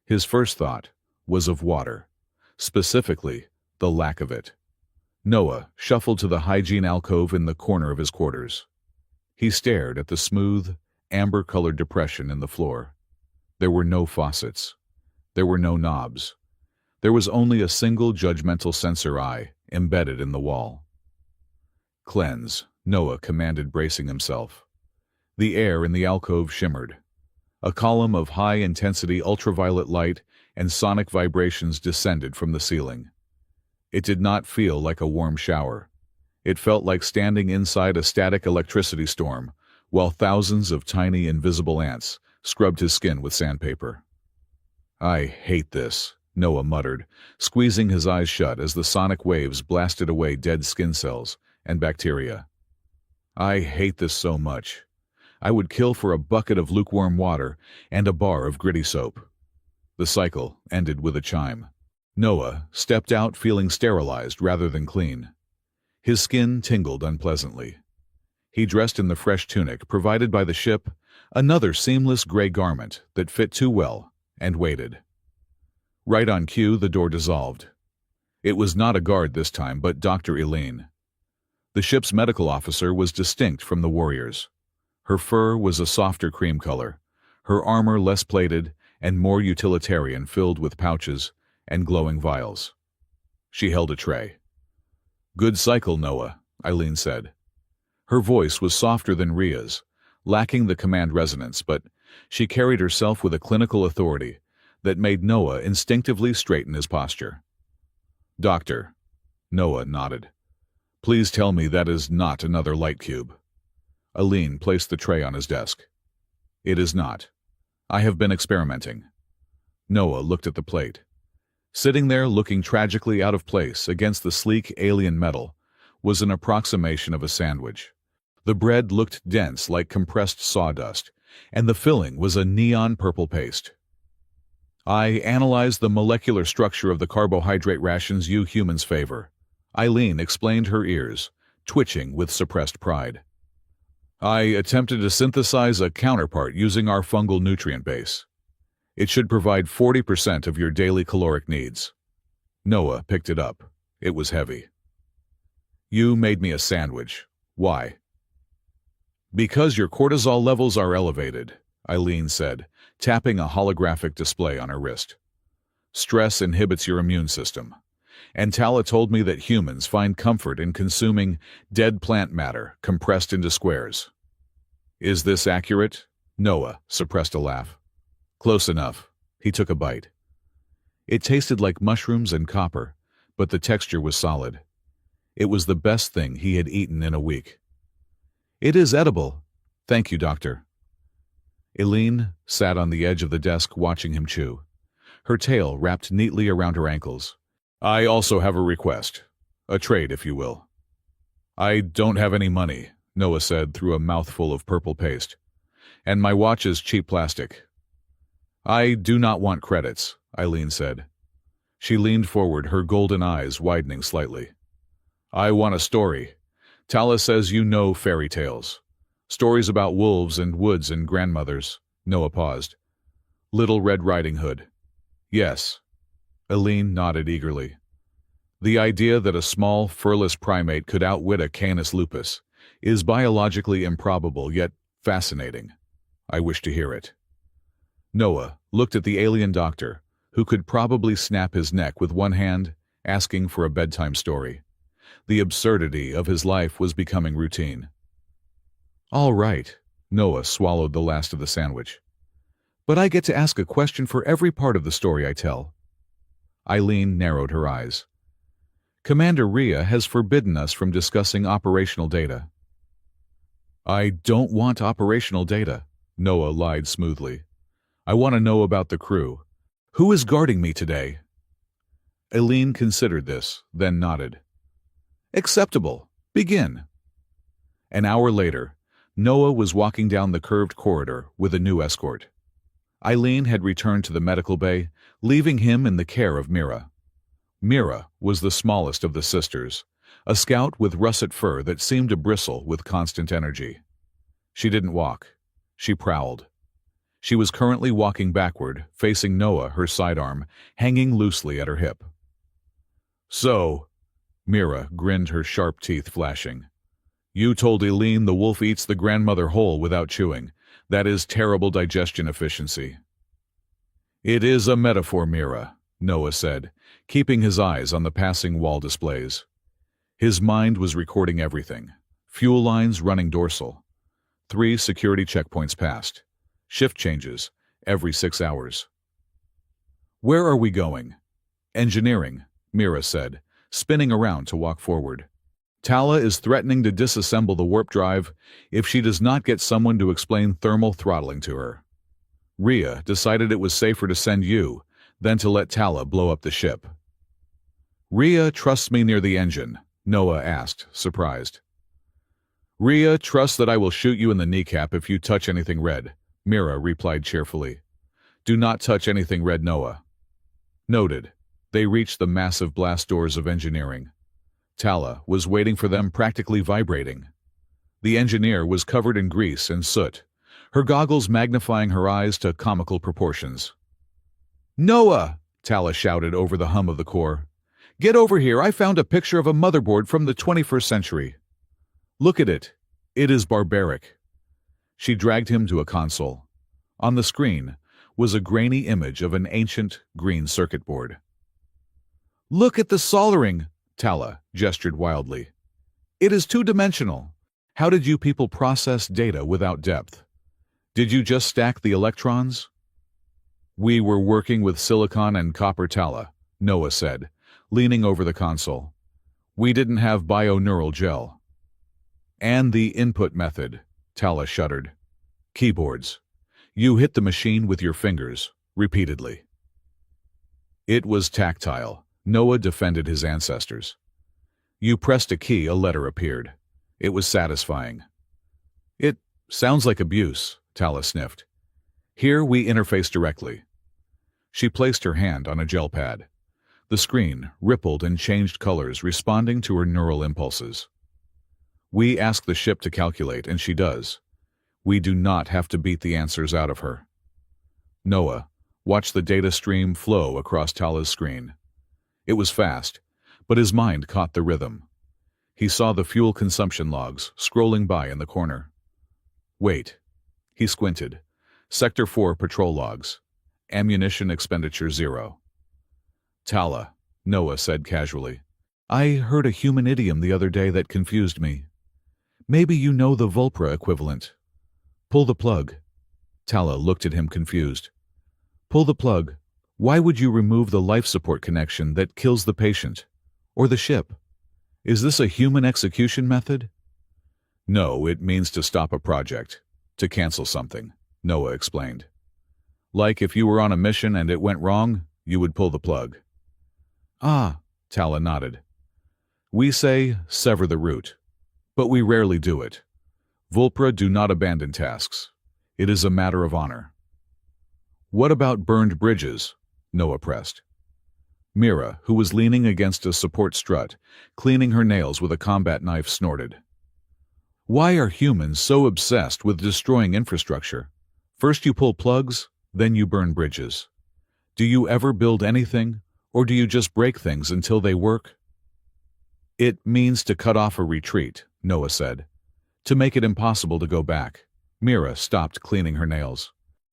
His first thought was of water, specifically the lack of it. Noah shuffled to the hygiene alcove in the corner of his quarters. He stared at the smooth, amber-colored depression in the floor. There were no faucets. There were no knobs. There was only a single judgmental sensor eye embedded in the wall. "Cleanse," Noah commanded, bracing himself. The air in the alcove shimmered. A column of high-intensity ultraviolet light and sonic vibrations descended from the ceiling. It did not feel like a warm shower. It felt like standing inside a static electricity storm, while thousands of tiny invisible ants scrubbed his skin with sandpaper. "I hate this," Noah muttered, squeezing his eyes shut as the sonic waves blasted away dead skin cells and bacteria. "I hate this so much. I would kill for a bucket of lukewarm water and a bar of gritty soap." The cycle ended with a chime. Noah stepped out feeling sterilized rather than clean. His skin tingled unpleasantly. He dressed in the fresh tunic provided by the ship, another seamless gray garment that fit too well, and waited. Right on cue, the door dissolved. It was not a guard this time, but Dr. Eileen. The ship's medical officer was distinct from the warriors. Her fur was a softer cream color, her armor less plated and more utilitarian, filled with pouches and glowing vials. She held a tray. "Good cycle, Noah," Eileen said. Her voice was softer than Ria's, lacking the command resonance, but she carried herself with a clinical authority that made Noah instinctively straighten his posture. "Doctor," Noah nodded. "Please tell me that is not another light cube." Eileen placed the tray on his desk. "It is not. I have been experimenting." Noah looked at the plate. Sitting there, looking tragically out of place against the sleek alien metal, was an approximation of a sandwich. The bread looked dense like compressed sawdust, and the filling was a neon purple paste. "I analyzed the molecular structure of the carbohydrate rations you humans favor," Eileen explained, her ears twitching with suppressed pride. "I attempted to synthesize a counterpart using our fungal nutrient base. It should provide 40% of your daily caloric needs." Noah picked it up. It was heavy. "You made me a sandwich. Why?" "Because your cortisol levels are elevated," Eileen said, tapping a holographic display on her wrist. "Stress inhibits your immune system. And Tala told me that humans find comfort in consuming dead plant matter compressed into squares." "Is this accurate?" Noah suppressed a laugh. "Close enough." He took a bite. It tasted like mushrooms and copper, but the texture was solid. It was the best thing he had eaten in a week. "It is edible. Thank you, doctor." Eileen sat on the edge of the desk watching him chew. her tail wrapped neatly around her ankles. "I also have a request. A trade, if you will." "I don't have any money," Noah said through a mouthful of purple paste. "And my watch is cheap plastic." "I do not want credits," Eileen said. She leaned forward, her golden eyes widening slightly. "I want a story. Tala says you know fairy tales. Stories about wolves and woods and grandmothers." Noah paused. "Little Red Riding Hood." "Yes." Eileen nodded eagerly. "The idea that a small, furless primate could outwit a Canis lupus is biologically improbable yet fascinating. I wish to hear it." Noah looked at the alien doctor, who could probably snap his neck with one hand, asking for a bedtime story. The absurdity of his life was becoming routine. "All right," Noah swallowed the last of the sandwich. "But I get to ask a question for every part of the story I tell." Eileen narrowed her eyes. "Commander Rhea has forbidden us from discussing operational data." "I don't want operational data," Noah lied smoothly. "I want to know about the crew. Who is guarding me today?" Eileen considered this, then nodded. "Acceptable. Begin." An hour later, Noah was walking down the curved corridor with a new escort. Eileen had returned to the medical bay, leaving him in the care of Mira. Mira was the smallest of the sisters, a scout with russet fur that seemed to bristle with constant energy. She didn't walk. She prowled. She was currently walking backward, facing Noah, her sidearm hanging loosely at her hip. "So," Mira grinned, her sharp teeth flashing, "you told Eileen the wolf eats the grandmother whole without chewing. That is terrible digestion efficiency." "It is a metaphor, Mira," Noah said, keeping his eyes on the passing wall displays. His mind was recording everything. Fuel lines running dorsal. 3 security checkpoints passed. Shift changes every 6 hours. "Where are we going?" "Engineering," Mira said, spinning around to walk forward. "Tala is threatening to disassemble the warp drive if she does not get someone to explain thermal throttling to her. Rhea decided it was safer to send you than to let Tala blow up the ship." "Rhea trusts me near the engine?" Noah asked, surprised. "Rhea trusts that I will shoot you in the kneecap if you touch anything red," Mira replied cheerfully. "Do not touch anything red, Noah." Noted. They reached the massive blast doors of engineering. Tala was waiting for them, practically vibrating. The engineer was covered in grease and soot, her goggles magnifying her eyes to comical proportions. "Noah!" Tala shouted over the hum of the core. "Get over here, I found a picture of a motherboard from the 21st century. Look at it. It is barbaric." She dragged him to a console. On the screen was a grainy image of an ancient green circuit board. "Look at the soldering!" Tala gestured wildly. "It is two-dimensional. How did you people process data without depth? Did you just stack the electrons?" "We were working with silicon and copper, Tala," Noah said, leaning over the console. "We didn't have bioneural gel." "And the input method," Tala shuddered. "Keyboards. You hit the machine with your fingers, repeatedly." "It was tactile," Noah defended his ancestors. "You pressed a key, a letter appeared. It was satisfying." "It sounds like abuse," Tala sniffed. "Here we interface directly." She placed her hand on a gel pad. The screen rippled and changed colors, responding to her neural impulses. "We ask the ship to calculate, and she does. We do not have to beat the answers out of her." Noah watched the data stream flow across Tala's screen. It was fast, but his mind caught the rhythm. He saw the fuel consumption logs scrolling by in the corner. "Wait." He squinted. "Sector 4 patrol logs. Ammunition expenditure 0. "Tala," Noah said casually. "I heard a human idiom the other day that confused me. Maybe you know the Vulpra equivalent. Pull the plug." Tala looked at him confused. "Pull the plug. Why would you remove the life support connection that kills the patient? Or the ship? Is this a human execution method?" "No, it means to stop a project. To cancel something," Noah explained. "Like if you were on a mission and it went wrong, you would pull the plug. Ah, Tala nodded. We say, sever the root. But we rarely do it. Vulpra do not abandon tasks. It is a matter of honor. What about burned bridges? Noah pressed. Mira, who was leaning against a support strut, cleaning her nails with a combat knife, snorted. Why are humans so obsessed with destroying infrastructure? First you pull plugs, then you burn bridges. Do you ever build anything, or do you just break things until they work? It means to cut off a retreat, Noah said. To make it impossible to go back. Mira stopped cleaning her nails.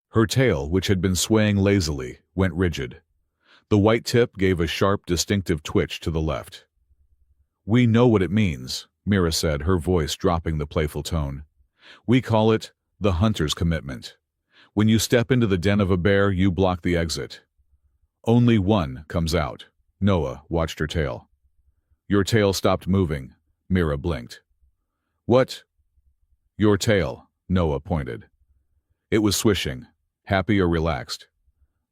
Her tail, which had been swaying lazily, went rigid. The white tip gave a sharp, distinctive twitch to the left. We know what it means, Mira said, her voice dropping the playful tone. We call it the hunter's commitment. When you step into the den of a bear, you block the exit. Only one comes out. Noah watched her tail. Your tail stopped moving. Mira blinked. What? Your tail, Noah pointed. It was swishing, happy or relaxed.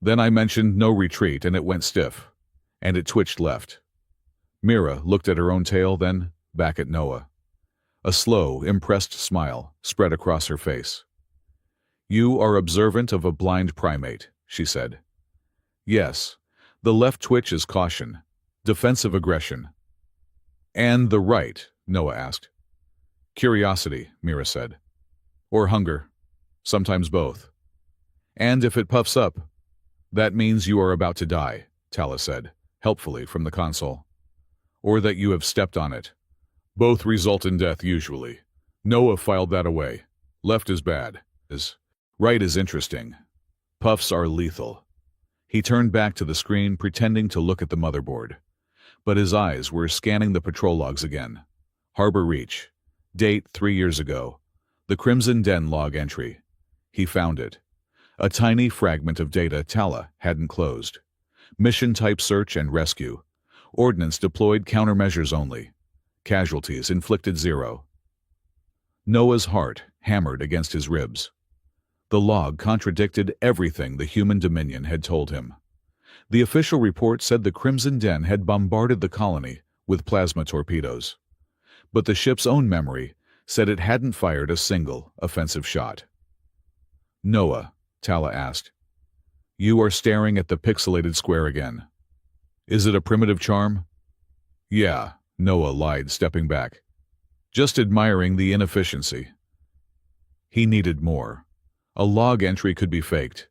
Then I mentioned no retreat and it went stiff, and it twitched left. Mira looked at her own tail, then back at Noah. A slow, impressed smile spread across her face. You are observant of a blind primate, she said. Yes, the left twitch is caution, defensive aggression. And the right, Noah asked. Curiosity, Mira said. Or hunger, sometimes both. And if it puffs up, that means you are about to die, Tala said, helpfully from the console. Or that you have stepped on it. Both result in death usually. Noah filed that away. Left is bad. Right is interesting. Puffs are lethal. He turned back to the screen, pretending to look at the motherboard. But his eyes were scanning the patrol logs again. Harbor Reach. Date 3 years ago. The Crimson Den log entry. He found it. A tiny fragment of data Tala hadn't closed. Mission type search and rescue. Ordnance deployed, countermeasures only. Casualties inflicted 0. Noah's heart hammered against his ribs. The log contradicted everything the human Dominion had told him. The official report said the Crimson Den had bombarded the colony with plasma torpedoes. But the ship's own memory said it hadn't fired a single offensive shot. Noah, Tala asked. You are staring at the pixelated square again. Is it a primitive charm? Yeah, Noah lied, stepping back. Just admiring the inefficiency. He needed more. A log entry could be faked,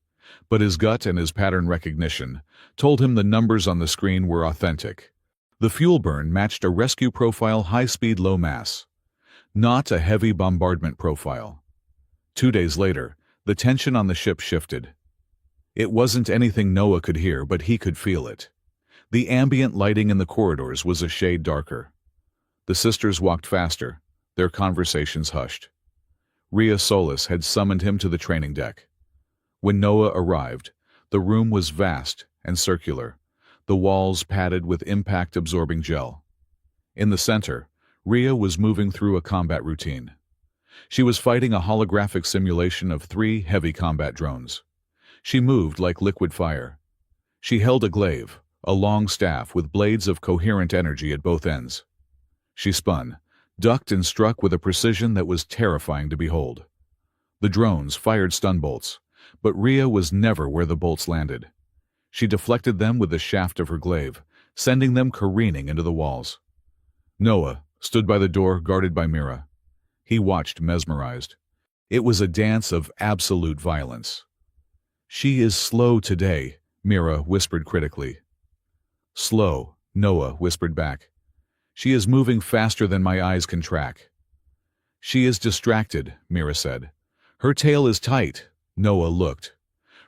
but his gut and his pattern recognition told him the numbers on the screen were authentic. The fuel burn matched a rescue profile, high-speed, low mass. Not a heavy bombardment profile. 2 days later, the tension on the ship shifted. It wasn't anything Noah could hear, but he could feel it. The ambient lighting in the corridors was a shade darker. The sisters walked faster, their conversations hushed. Rhea Solis had summoned him to the training deck. When Noah arrived, the room was vast and circular, the walls padded with impact-absorbing gel. In the center, Rhea was moving through a combat routine. She was fighting a holographic simulation of 3 heavy combat drones. She moved like liquid fire. She held a glaive, a long staff with blades of coherent energy at both ends. She spun, ducked and struck with a precision that was terrifying to behold. The drones fired stun bolts, but Rhea was never where the bolts landed. She deflected them with the shaft of her glaive, sending them careening into the walls. Noah stood by the door, guarded by Mira. He watched, mesmerized. It was a dance of absolute violence. She is slow today, Mira whispered critically. Slow, Noah whispered back. She is moving faster than my eyes can track. She is distracted, Mira said. Her tail is tight. Noah looked.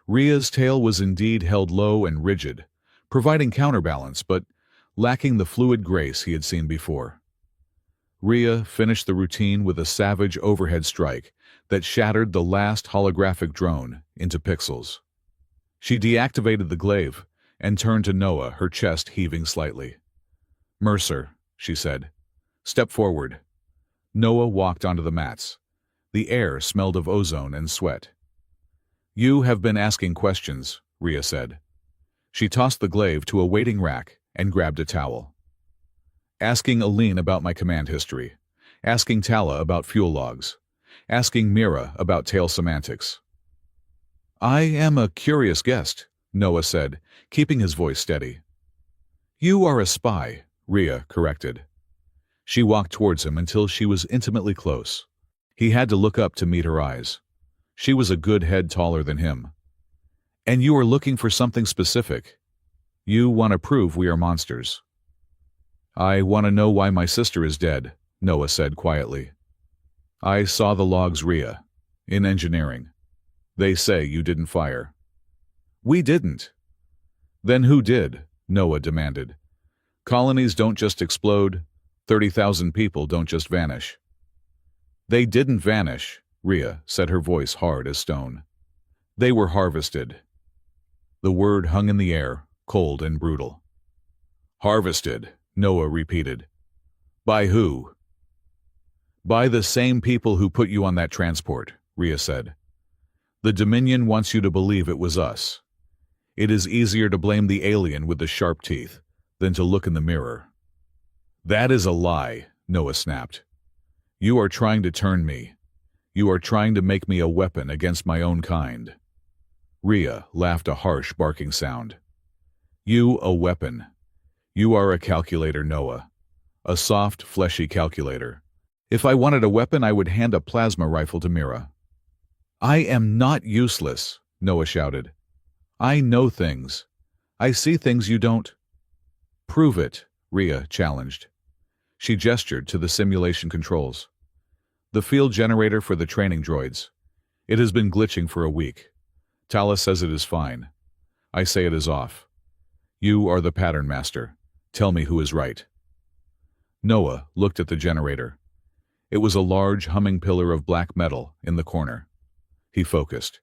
Rhea's tail was indeed held low and rigid, providing counterbalance, but lacking the fluid grace he had seen before. Rhea finished the routine with a savage overhead strike that shattered the last holographic drone into pixels. She deactivated the glaive and turned to Noah, her chest heaving slightly. Mercer, she said. Step forward. Noah walked onto the mats. The air smelled of ozone and sweat. You have been asking questions, Rhea said. She tossed the glaive to a waiting rack and grabbed a towel. Asking Aline about my command history. Asking Tala about fuel logs. Asking Mira about tail semantics. "I am a curious guest," Noah said, keeping his voice steady. "You are a spy," Rhea corrected. She walked towards him until she was intimately close. He had to look up to meet her eyes. She was a good head taller than him. "And you are looking for something specific. You want to prove we are monsters." "I want to know why my sister is dead," Noah said quietly. "I saw the logs, Rhea. In engineering. They say you didn't fire." "We didn't." "Then who did?" Noah demanded. "Colonies don't just explode. 30,000 people don't just vanish." "They didn't vanish," Rhea said, her voice hard as stone. "They were harvested." The word hung in the air, cold and brutal. "Harvested," Noah repeated. "By who?" "By the same people who put you on that transport," Rhea said. "The Dominion wants you to believe it was us. It is easier to blame the alien with the sharp teeth than to look in the mirror." "That is a lie," Noah snapped. "You are trying to turn me. You are trying to make me a weapon against my own kind." Rhea laughed a harsh barking sound. "You a weapon. You are a calculator, Noah. A soft, fleshy calculator. If I wanted a weapon, I would hand a plasma rifle to Mira." "I am not useless," Noah shouted. "I know things. I see things you don't." "Prove it," Rhea challenged. She gestured to the simulation controls. "The field generator for the training droids. It has been glitching for a week. Tala says it is fine. I say it is off. You are the pattern master. Tell me who is right." Noah looked at the generator. It was a large, humming pillar of black metal in the corner. He focused.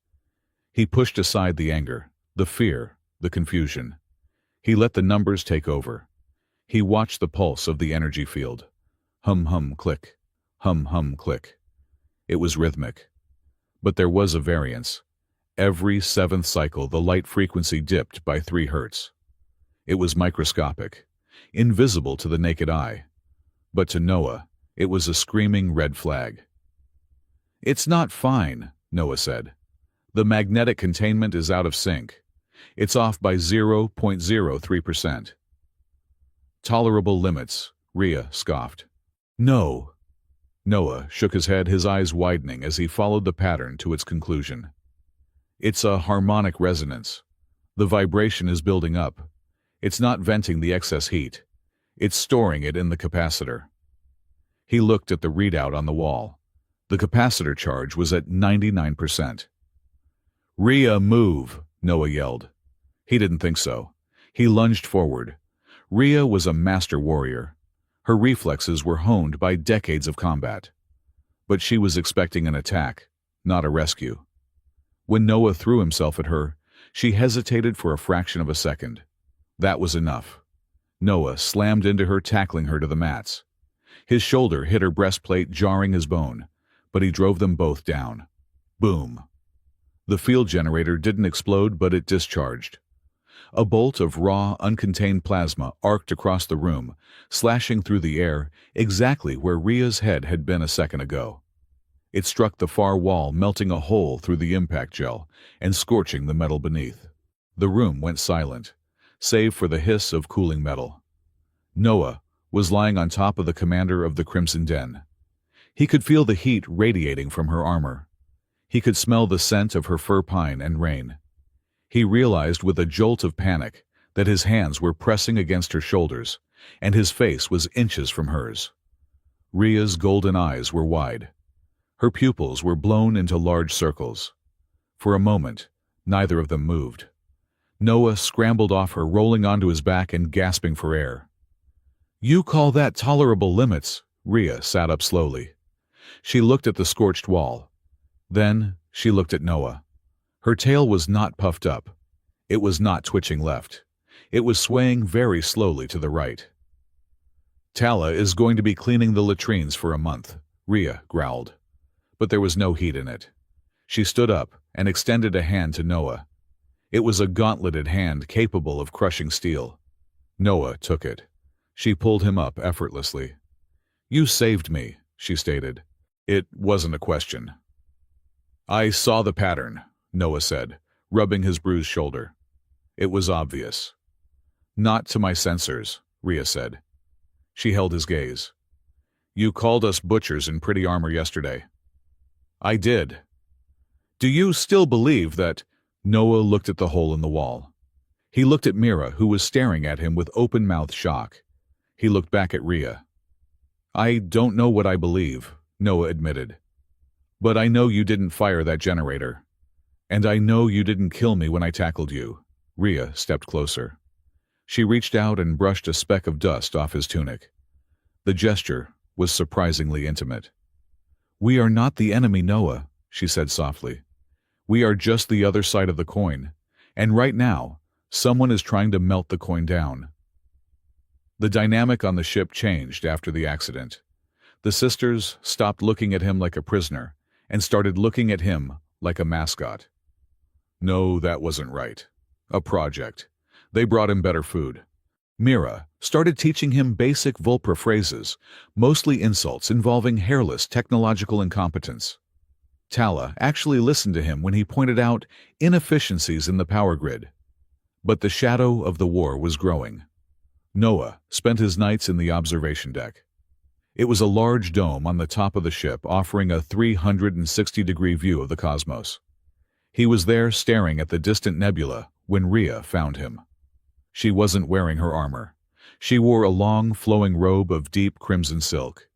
He pushed aside the anger, the fear, the confusion. He let the numbers take over. He watched the pulse of the energy field. Hum, hum, click. Hum, hum, click. It was rhythmic. But there was a variance. Every 7th cycle, the light frequency dipped by 3 Hz. It was microscopic, invisible to the naked eye. But to Noah, it was a screaming red flag. "It's not fine," Noah said. "The magnetic containment is out of sync. It's off by 0.03%. "Tolerable limits," Rhea scoffed. "No." Noah shook his head, his eyes widening as he followed the pattern to its conclusion. "It's a harmonic resonance. The vibration is building up. It's not venting the excess heat. It's storing it in the capacitor." He looked at the readout on the wall. The capacitor charge was at 99%. "Rhea, move," Noah yelled. He didn't think so. He lunged forward. Rhea was a master warrior. Her reflexes were honed by decades of combat. But she was expecting an attack, not a rescue. When Noah threw himself at her, she hesitated for a fraction of a second. That was enough. Noah slammed into her, tackling her to the mats. His shoulder hit her breastplate, jarring his bone, but he drove them both down. Boom. The field generator didn't explode, but it discharged. A bolt of raw, uncontained plasma arced across the room, slashing through the air exactly where Rhea's head had been a second ago. It struck the far wall, melting a hole through the impact gel and scorching the metal beneath. The room went silent, save for the hiss of cooling metal. Noah was lying on top of the commander of the Crimson Den. He could feel the heat radiating from her armor. He could smell the scent of her fur pine and rain. He realized with a jolt of panic that his hands were pressing against her shoulders, and his face was inches from hers. Rhea's golden eyes were wide. Her pupils were blown into large circles. For a moment, neither of them moved. Noah scrambled off her, rolling onto his back and gasping for air. "You call that tolerable limits?" Rhea sat up slowly. She looked at the scorched wall. Then she looked at Noah. Her tail was not puffed up. It was not twitching left. It was swaying very slowly to the right. "Tala is going to be cleaning the latrines for a month," Rhea growled. But there was no heat in it. She stood up and extended a hand to Noah. It was a gauntleted hand capable of crushing steel. Noah took it. She pulled him up effortlessly. "You saved me," she stated. It wasn't a question. "I saw the pattern," Noah said, rubbing his bruised shoulder. "It was obvious." "Not to my sensors," Rhea said. She held his gaze. "You called us butchers in pretty armor yesterday." "I did." "Do you still believe that—" Noah looked at the hole in the wall. He looked at Mira, who was staring at him with open-mouthed shock. He looked back at Rhea. "I don't know what I believe," Noah admitted. "But I know you didn't fire that generator. And I know you didn't kill me when I tackled you." Rhea stepped closer. She reached out and brushed a speck of dust off his tunic. The gesture was surprisingly intimate. "We are not the enemy, Noah," she said softly. "We are just the other side of the coin, and right now, someone is trying to melt the coin down." The dynamic on the ship changed after the accident. The sisters stopped looking at him like a prisoner and started looking at him like a mascot. No, that wasn't right. A project. They brought him better food. Mira started teaching him basic Vulpra phrases, mostly insults involving hairless technological incompetence. Tala actually listened to him when he pointed out inefficiencies in the power grid. But the shadow of the war was growing. Noah spent his nights in the observation deck. It was a large dome on the top of the ship offering a 360-degree view of the cosmos. He was there staring at the distant nebula when Rhea found him. She wasn't wearing her armor. She wore a long, flowing robe of deep crimson silk.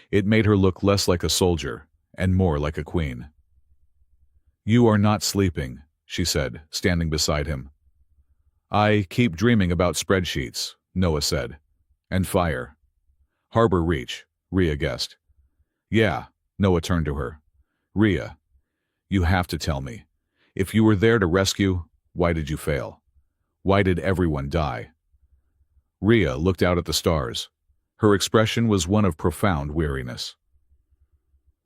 It made her look less like a soldier and more like a queen. "You are not sleeping," she said, standing beside him. "I keep dreaming about spreadsheets," Noah said. "And fire." "Harbor Reach," Rhea guessed. "Yeah," Noah turned to her. "Rhea, you have to tell me. If you were there to rescue, why did you fail? Why did everyone die?" Rhea looked out at the stars. Her expression was one of profound weariness.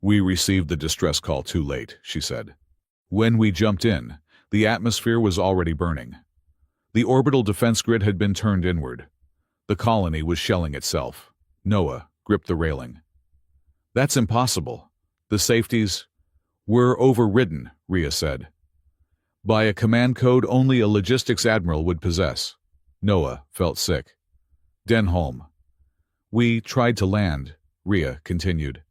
"We received the distress call too late," she said. "When we jumped in, the atmosphere was already burning. The orbital defense grid had been turned inward. The colony was shelling itself." Noah gripped the railing. "That's impossible. The safeties—" "Were overridden," Rhea said. "By a command code only a logistics admiral would possess." Noah felt sick. "Denholm." "We tried to land," Rhea continued.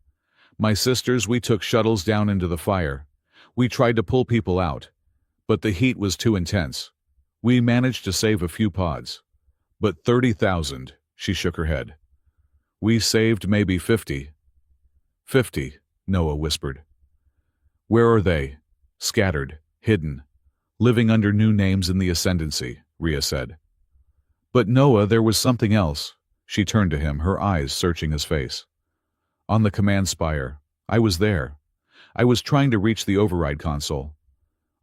"My sisters, we took shuttles down into the fire. We tried to pull people out. But the heat was too intense. We managed to save a few pods. But 30,000, she shook her head. "We saved maybe 50. 50, Noah whispered. "Where are they?" "Scattered, hidden, living under new names in the Ascendancy," Rhea said. "But Noah, there was something else." She turned to him, her eyes searching his face. "On the command spire. I was there. I was trying to reach the override console.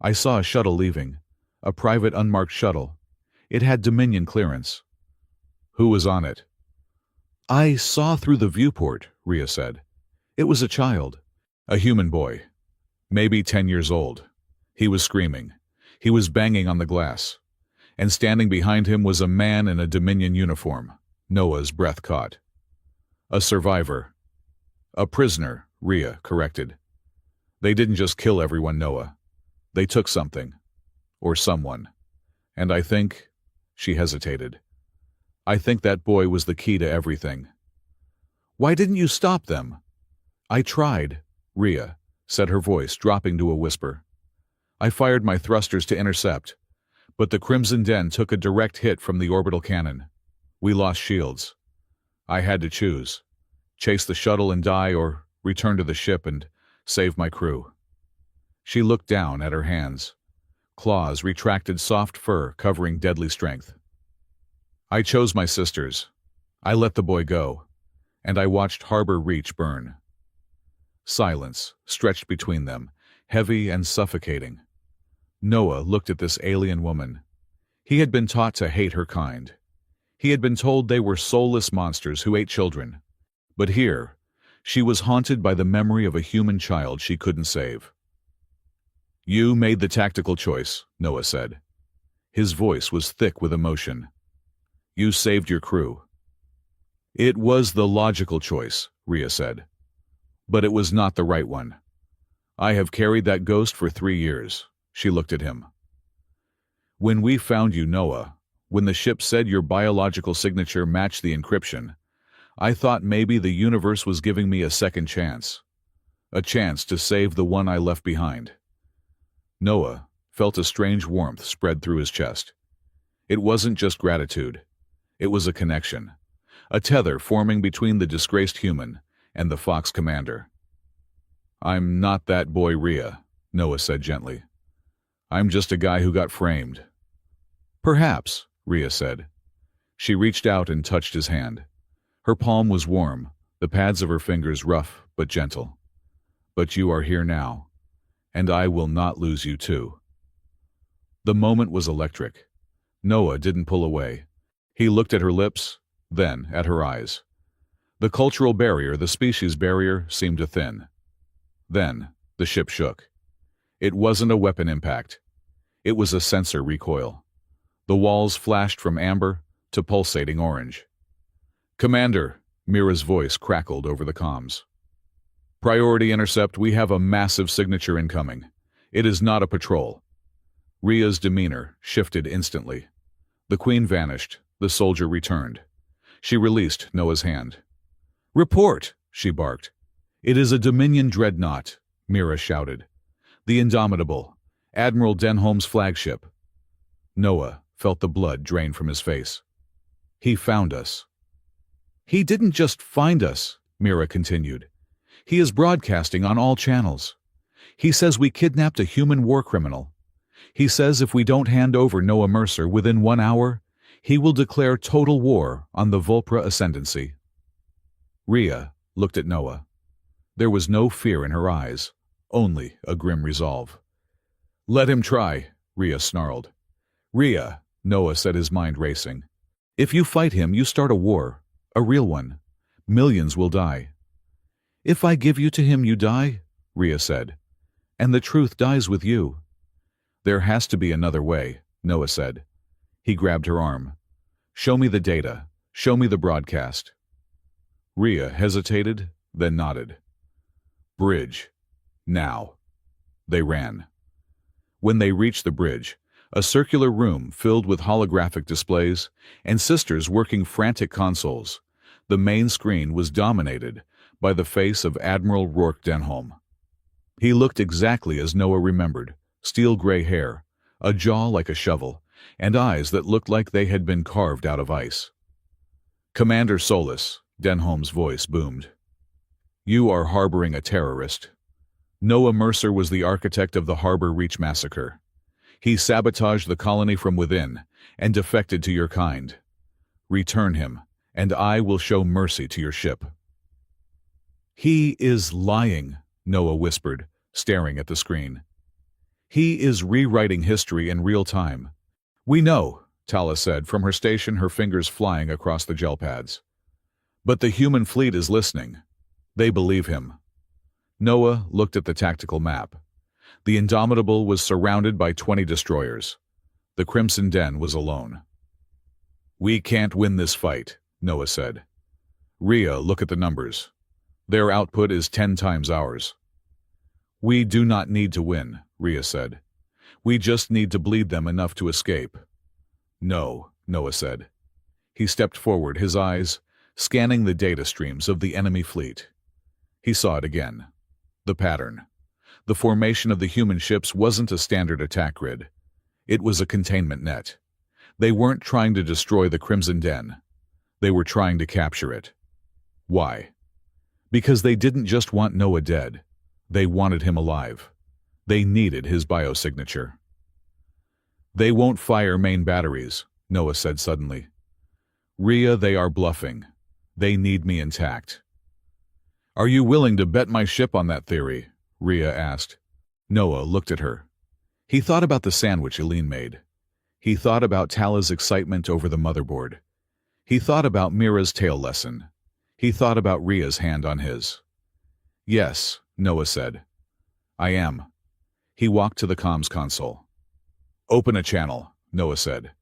I saw a shuttle leaving. A private unmarked shuttle. It had Dominion clearance." "Who was on it?" "I saw through the viewport," Rhea said. "It was a child. A human boy. Maybe 10 years old. He was screaming. He was banging on the glass. And standing behind him was a man in a Dominion uniform." Noah's breath caught. "A survivor." "A prisoner," Rhea corrected. "They didn't just kill everyone, Noah. They took something. Or someone. And I think—" She hesitated. "I think that boy was the key to everything." "Why didn't you stop them?" "I tried," Rhea said, her voice dropping to a whisper. "I fired my thrusters to intercept, but the Crimson Den took a direct hit from the orbital cannon. We lost shields. I had to choose. Chase the shuttle and die, or return to the ship and save my crew." She looked down at her hands. Claws retracted soft fur covering deadly strength. "I chose my sisters. I let the boy go. And I watched Harbor Reach burn." Silence stretched between them, heavy and suffocating. Noah looked at this alien woman. He had been taught to hate her kind. He had been told they were soulless monsters who ate children. But here, she was haunted by the memory of a human child she couldn't save. "You made the tactical choice," Noah said. His voice was thick with emotion. You saved your crew. It was the logical choice, Rhea said. But it was not the right one. I have carried that ghost for 3 years. She looked at him. When we found you, Noah, when the ship said your biological signature matched the encryption, I thought maybe the universe was giving me a second chance. A chance to save the one I left behind. Noah felt a strange warmth spread through his chest. It wasn't just gratitude. It was a connection. A tether forming between the disgraced human and the Fox commander. I'm not that boy Rhea, Noah said gently. I'm just a guy who got framed. Perhaps, Rhea said. She reached out and touched his hand. Her palm was warm, the pads of her fingers rough but gentle. But you are here now, and I will not lose you too. The moment was electric. Noah didn't pull away. He looked at her lips, then at her eyes. The cultural barrier, the species barrier, seemed to thin. Then the ship shook. It wasn't a weapon impact. It was a sensor recoil. The walls flashed from amber to pulsating orange. Commander, Mira's voice crackled over the comms. Priority intercept, we have a massive signature incoming. It is not a patrol. Rhea's demeanor shifted instantly. The queen vanished. The soldier returned. She released Noah's hand. Report, she barked. It is a Dominion dreadnought, Mira shouted. The Indomitable, Admiral Denholm's flagship. Noah felt the blood drain from his face. He found us. He didn't just find us, Mira continued. He is broadcasting on all channels. He says we kidnapped a human war criminal. He says if we don't hand over Noah Mercer within 1 hour, he will declare total war on the Vulpra ascendancy. Rhea looked at Noah. There was no fear in her eyes, only a grim resolve. Let him try, Rhea snarled. Rhea, Noah said, his mind racing. If you fight him, you start a war, a real one. Millions will die. If I give you to him, you die, Rhea said. And the truth dies with you. There has to be another way, Noah said. He grabbed her arm. Show me the data. Show me the broadcast. Rhea hesitated, then nodded. Bridge. Now. They ran. When they reached the bridge, a circular room filled with holographic displays and sisters working frantic consoles, the main screen was dominated by the face of Admiral Rourke Denholm. He looked exactly as Noah remembered, steel-gray hair, a jaw like a shovel, and eyes that looked like they had been carved out of ice. Commander Solis, Denholm's voice boomed. You are harboring a terrorist. Noah Mercer was the architect of the Harbor Reach massacre. He sabotaged the colony from within and defected to your kind. Return him, and I will show mercy to your ship. He is lying, Noah whispered, staring at the screen. He is rewriting history in real time. We know, Tala said from her station, her fingers flying across the gel pads. But the human fleet is listening. They believe him. Noah looked at the tactical map. The Indomitable was surrounded by 20 destroyers. The Crimson Den was alone. We can't win this fight, Noah said. Rhea, look at the numbers. Their output is 10 times ours. We do not need to win, Rhea said. We just need to bleed them enough to escape. No, Noah said. He stepped forward, his eyes scanning the data streams of the enemy fleet. He saw it again. The pattern. The formation of the human ships wasn't a standard attack grid. It was a containment net. They weren't trying to destroy the Crimson Den. They were trying to capture it. Why? Because they didn't just want Noah dead. They wanted him alive. They needed his biosignature. They won't fire main batteries, Noah said suddenly. Rhea, they are bluffing. They need me intact. Are you willing to bet my ship on that theory? Rhea asked. Noah looked at her. He thought about the sandwich Eileen made. He thought about Tala's excitement over the motherboard. He thought about Mira's tail lesson. He thought about Rhea's hand on his. Yes, Noah said. I am. He walked to the comms console. Open a channel, Noah said.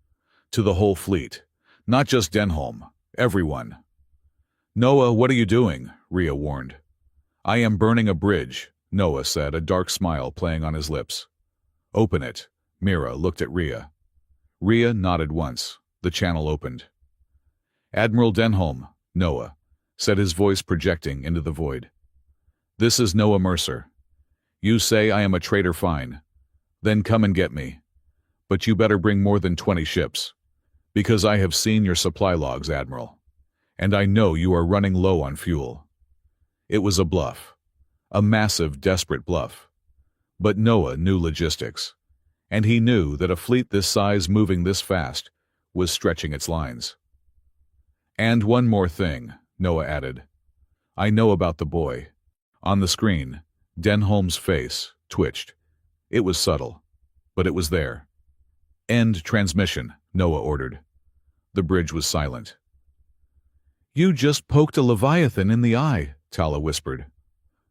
To the whole fleet. Not just Denholm. Everyone. Noah, what are you doing? Rhea warned. I am burning a bridge, Noah said, a dark smile playing on his lips. Open it. Mira looked at Rhea. Rhea nodded once. The channel opened. Admiral Denholm, Noah, said, his voice projecting into the void. This is Noah Mercer. You say I am a traitor, fine. Then come and get me. But you better bring more than 20 ships. Because I have seen your supply logs, Admiral. And I know you are running low on fuel. It was a bluff. A massive, desperate bluff. But Noah knew logistics. And he knew that a fleet this size moving this fast was stretching its lines. And one more thing, Noah added. I know about the boy. On the screen, Denholm's face twitched. It was subtle, but it was there. End transmission, Noah ordered. The bridge was silent. You just poked a Leviathan in the eye, Tala whispered.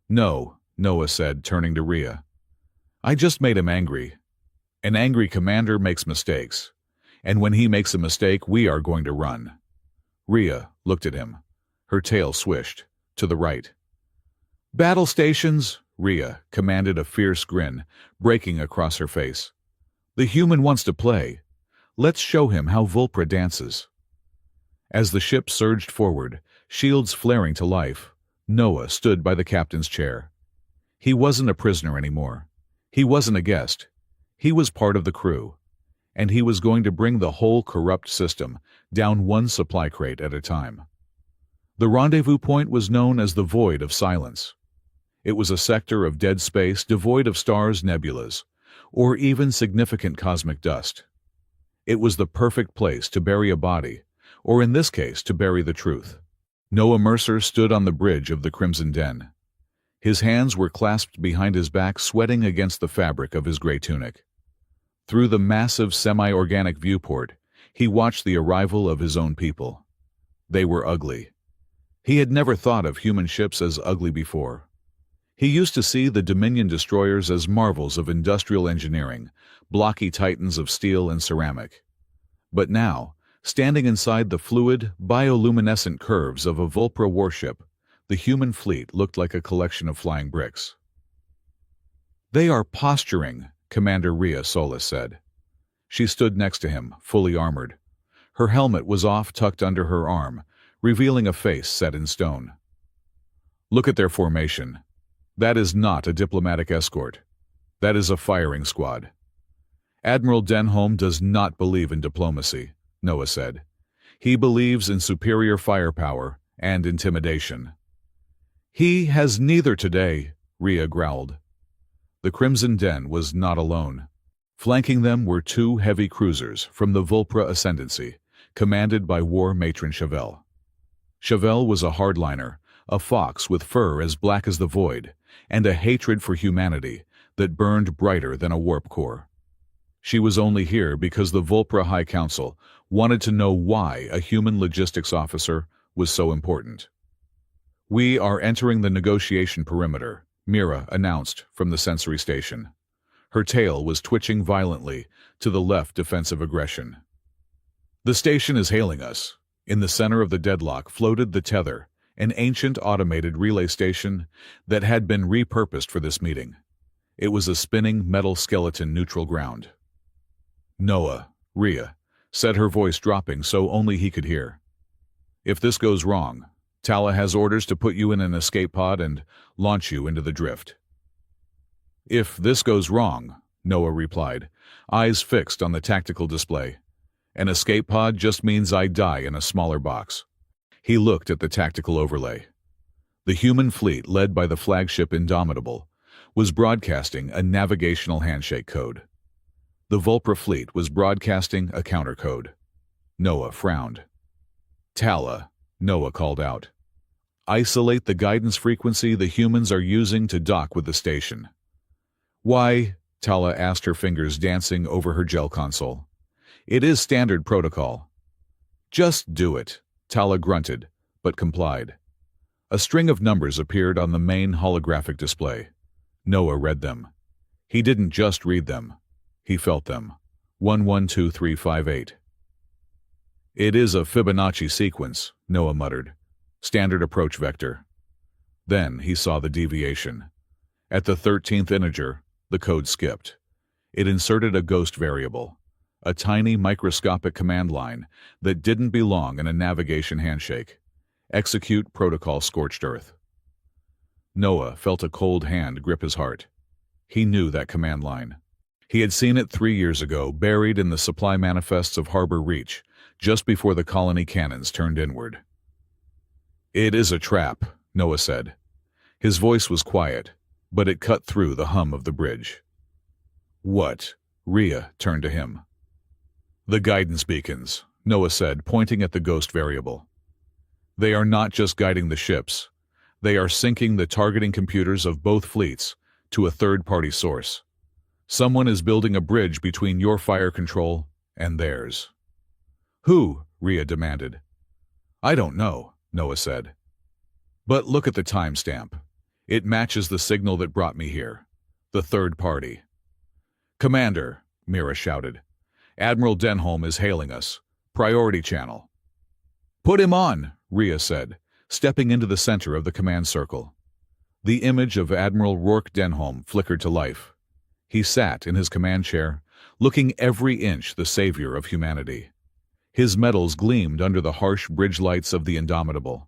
No, Noah said, turning to Rhea. I just made him angry. An angry commander makes mistakes. And when he makes a mistake, we are going to run. Rhea looked at him. Her tail swished. To the right. Battle stations, Rhea commanded, a fierce grin breaking across her face. The human wants to play. Let's show him how Vulpra dances. As the ship surged forward, shields flaring to life, Noah stood by the captain's chair. He wasn't a prisoner anymore. He wasn't a guest. He was part of the crew. And he was going to bring the whole corrupt system down one supply crate at a time. The rendezvous point was known as the Void of Silence. It was a sector of dead space devoid of stars, nebulas, or even significant cosmic dust. It was the perfect place to bury a body, or in this case, to bury the truth. Noah Mercer stood on the bridge of the Crimson Den. His hands were clasped behind his back, sweating against the fabric of his gray tunic. Through the massive semi-organic viewport, he watched the arrival of his own people. They were ugly. He had never thought of human ships as ugly before. He used to see the Dominion destroyers as marvels of industrial engineering, blocky titans of steel and ceramic. But now, standing inside the fluid, bioluminescent curves of a Vulpra warship, the human fleet looked like a collection of flying bricks. They are posturing, Commander Rhea Solis said. She stood next to him, fully armored. Her helmet was off, tucked under her arm, revealing a face set in stone. Look at their formation. That is not a diplomatic escort. That is a firing squad. Admiral Denholm does not believe in diplomacy, Noah said. He believes in superior firepower and intimidation. He has neither today, Rhea growled. The Crimson Den was not alone. Flanking them were two heavy cruisers from the Vulpra Ascendancy, commanded by War Matron Chevelle. Chevelle was a hardliner, a fox with fur as black as the void, and a hatred for humanity that burned brighter than a warp core. She was only here because the Vulpra High Council wanted to know why a human logistics officer was so important. We are entering the negotiation perimeter, Mira announced from the sensory station. Her tail was twitching violently to the left defensive aggression. The station is hailing us. In the center of the deadlock floated the Tether, an ancient automated relay station that had been repurposed for this meeting. It was a spinning metal skeleton neutral ground. Noah, Rhea, said, her voice dropping so only he could hear. If this goes wrong, Tala has orders to put you in an escape pod and launch you into the drift. If this goes wrong, Noah replied, eyes fixed on the tactical display. An escape pod just means I die in a smaller box. He looked at the tactical overlay. The human fleet, led by the flagship Indomitable, was broadcasting a navigational handshake code. The Vulpra fleet was broadcasting a countercode. Noah frowned. Tala, Noah called out. Isolate the guidance frequency the humans are using to dock with the station. Why? Tala asked, her fingers dancing over her gel console. It is standard protocol. Just do it, Tala grunted, but complied. A string of numbers appeared on the main holographic display. Noah read them. He didn't just read them. He felt them. 112358. It is a Fibonacci sequence, Noah muttered. Standard approach vector. Then he saw the deviation. At the 13th integer, the code skipped. It inserted a ghost variable, a tiny microscopic command line that didn't belong in a navigation handshake. Execute protocol scorched earth. Noah felt a cold hand grip his heart. He knew that command line. He had seen it 3 years ago, buried in the supply manifests of Harbor Reach, just before the colony cannons turned inward. It is a trap, Noah said. His voice was quiet, but it cut through the hum of the bridge. What? Rhea turned to him. The guidance beacons, Noah said, pointing at the ghost variable. They are not just guiding the ships. They are syncing the targeting computers of both fleets to a third-party source. Someone is building a bridge between your fire control and theirs. Who? Rhea demanded. I don't know, Noah said. But look at the timestamp. It matches the signal that brought me here. The third party. Commander, Mira shouted. Admiral Denholm is hailing us. Priority channel. Put him on, Rhea said, stepping into the center of the command circle. The image of Admiral Rourke Denholm flickered to life. He sat in his command chair, looking every inch the savior of humanity. His medals gleamed under the harsh bridge lights of the Indomitable.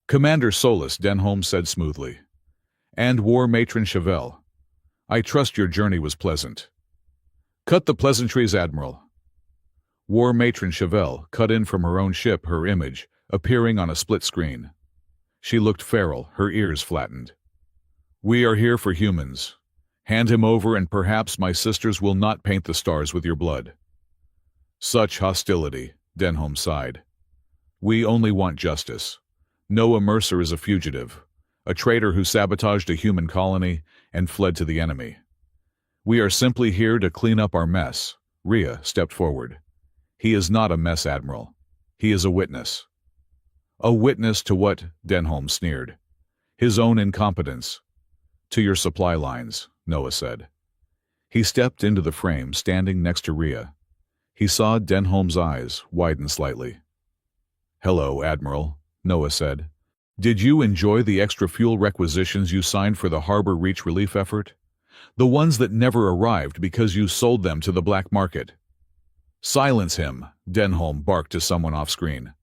Commander Solus, Denholm said smoothly. And War Matron Chevelle. I trust your journey was pleasant. Cut the pleasantries, Admiral. War Matron Chevelle cut in from her own ship, her image appearing on a split screen. She looked feral, her ears flattened. We are here for humans. Hand him over and perhaps my sisters will not paint the stars with your blood. Such hostility, Denholm sighed. We only want justice. Noah Mercer is a fugitive, a traitor who sabotaged a human colony and fled to the enemy. We are simply here to clean up our mess. Rhea stepped forward. He is not a mess, Admiral. He is a witness. A witness to what? Denholm sneered. His own incompetence. To your supply lines, Noah said. He stepped into the frame, standing next to Rhea. He saw Denholm's eyes widen slightly. Hello, Admiral, Noah said. Did you enjoy the extra fuel requisitions you signed for the Harbor Reach relief effort? The ones that never arrived because you sold them to the black market. Silence him, Denholm barked to someone off-screen.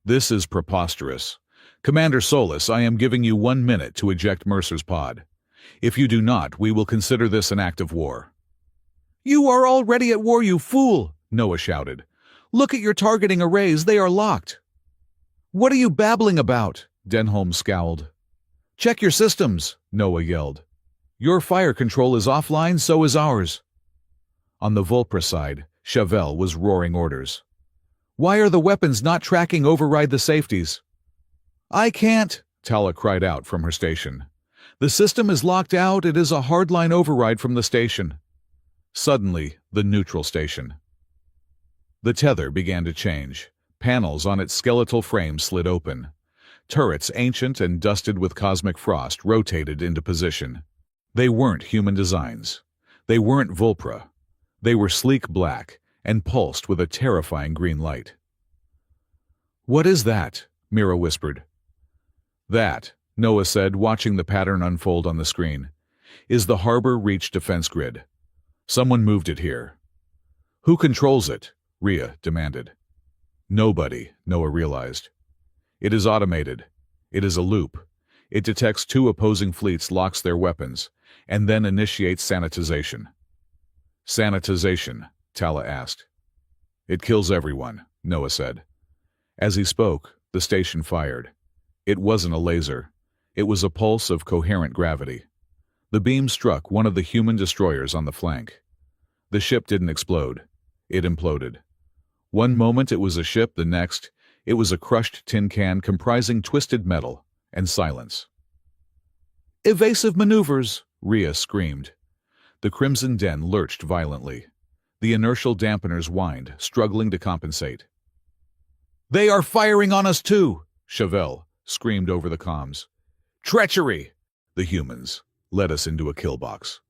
This is preposterous. Commander Solus, I am giving you 1 minute to eject Mercer's pod. If you do not, we will consider this an act of war. You are already at war, you fool, Noah shouted. Look at your targeting arrays, they are locked. What are you babbling about? Denholm scowled. Check your systems, Noah yelled. Your fire control is offline, so is ours. On the Vulpra side, Chevelle was roaring orders. Why are the weapons not tracking? Override the safeties. I can't, Tala cried out from her station. The system is locked out. It is a hardline override from the station. Suddenly, the neutral station. The tether began to change. Panels on its skeletal frame slid open. Turrets, ancient and dusted with cosmic frost, rotated into position. They weren't human designs. They weren't Vulpra. They were sleek black and pulsed with a terrifying green light. What is that? Mira whispered. That, Noah said, watching the pattern unfold on the screen, is the Harbor Reach defense grid. Someone moved it here. Who controls it? Rhea demanded. Nobody, Noah realized. It is automated. It is a loop. It detects 2 opposing fleets, locks their weapons, and then initiates sanitization. Sanitization, Tala asked. It kills everyone, Noah said. As he spoke, the station fired. It wasn't a laser. It was a pulse of coherent gravity. The beam struck one of the human destroyers on the flank. The ship didn't explode. It imploded. One moment it was a ship, the next, it was a crushed tin can comprising twisted metal and silence. Evasive maneuvers, Rhea screamed. The Crimson Den lurched violently. The inertial dampeners whined, struggling to compensate. They are firing on us too, Chevelle screamed over the comms. Treachery! The humans led us into a kill box.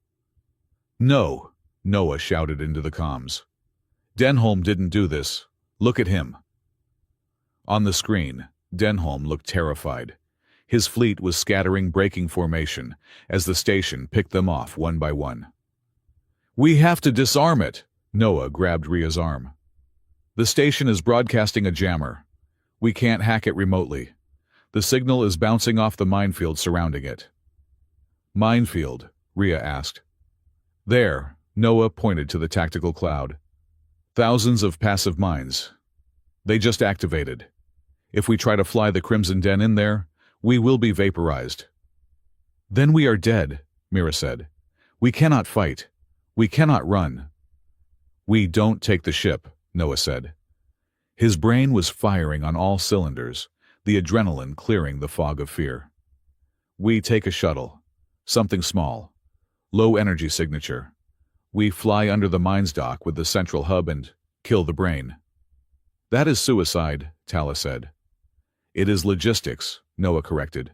No, Noah shouted into the comms. Denholm didn't do this. Look at him. On the screen, Denholm looked terrified. His fleet was scattering braking formation as the station picked them off one by one. We have to disarm it. Noah grabbed Rhea's arm. The station is broadcasting a jammer. We can't hack it remotely. The signal is bouncing off the minefield surrounding it. Minefield? Rhea asked. There, Noah pointed to the tactical cloud. Thousands of passive mines. They just activated. If we try to fly the Crimson Den in there, we will be vaporized. Then we are dead, Mira said. We cannot fight. We cannot run. We don't take the ship, Noah said. His brain was firing on all cylinders, the adrenaline clearing the fog of fear. We take a shuttle. Something small. Low energy signature. We fly under the mines dock with the central hub and kill the brain. That is suicide, Tala said. It is logistics, Noah corrected.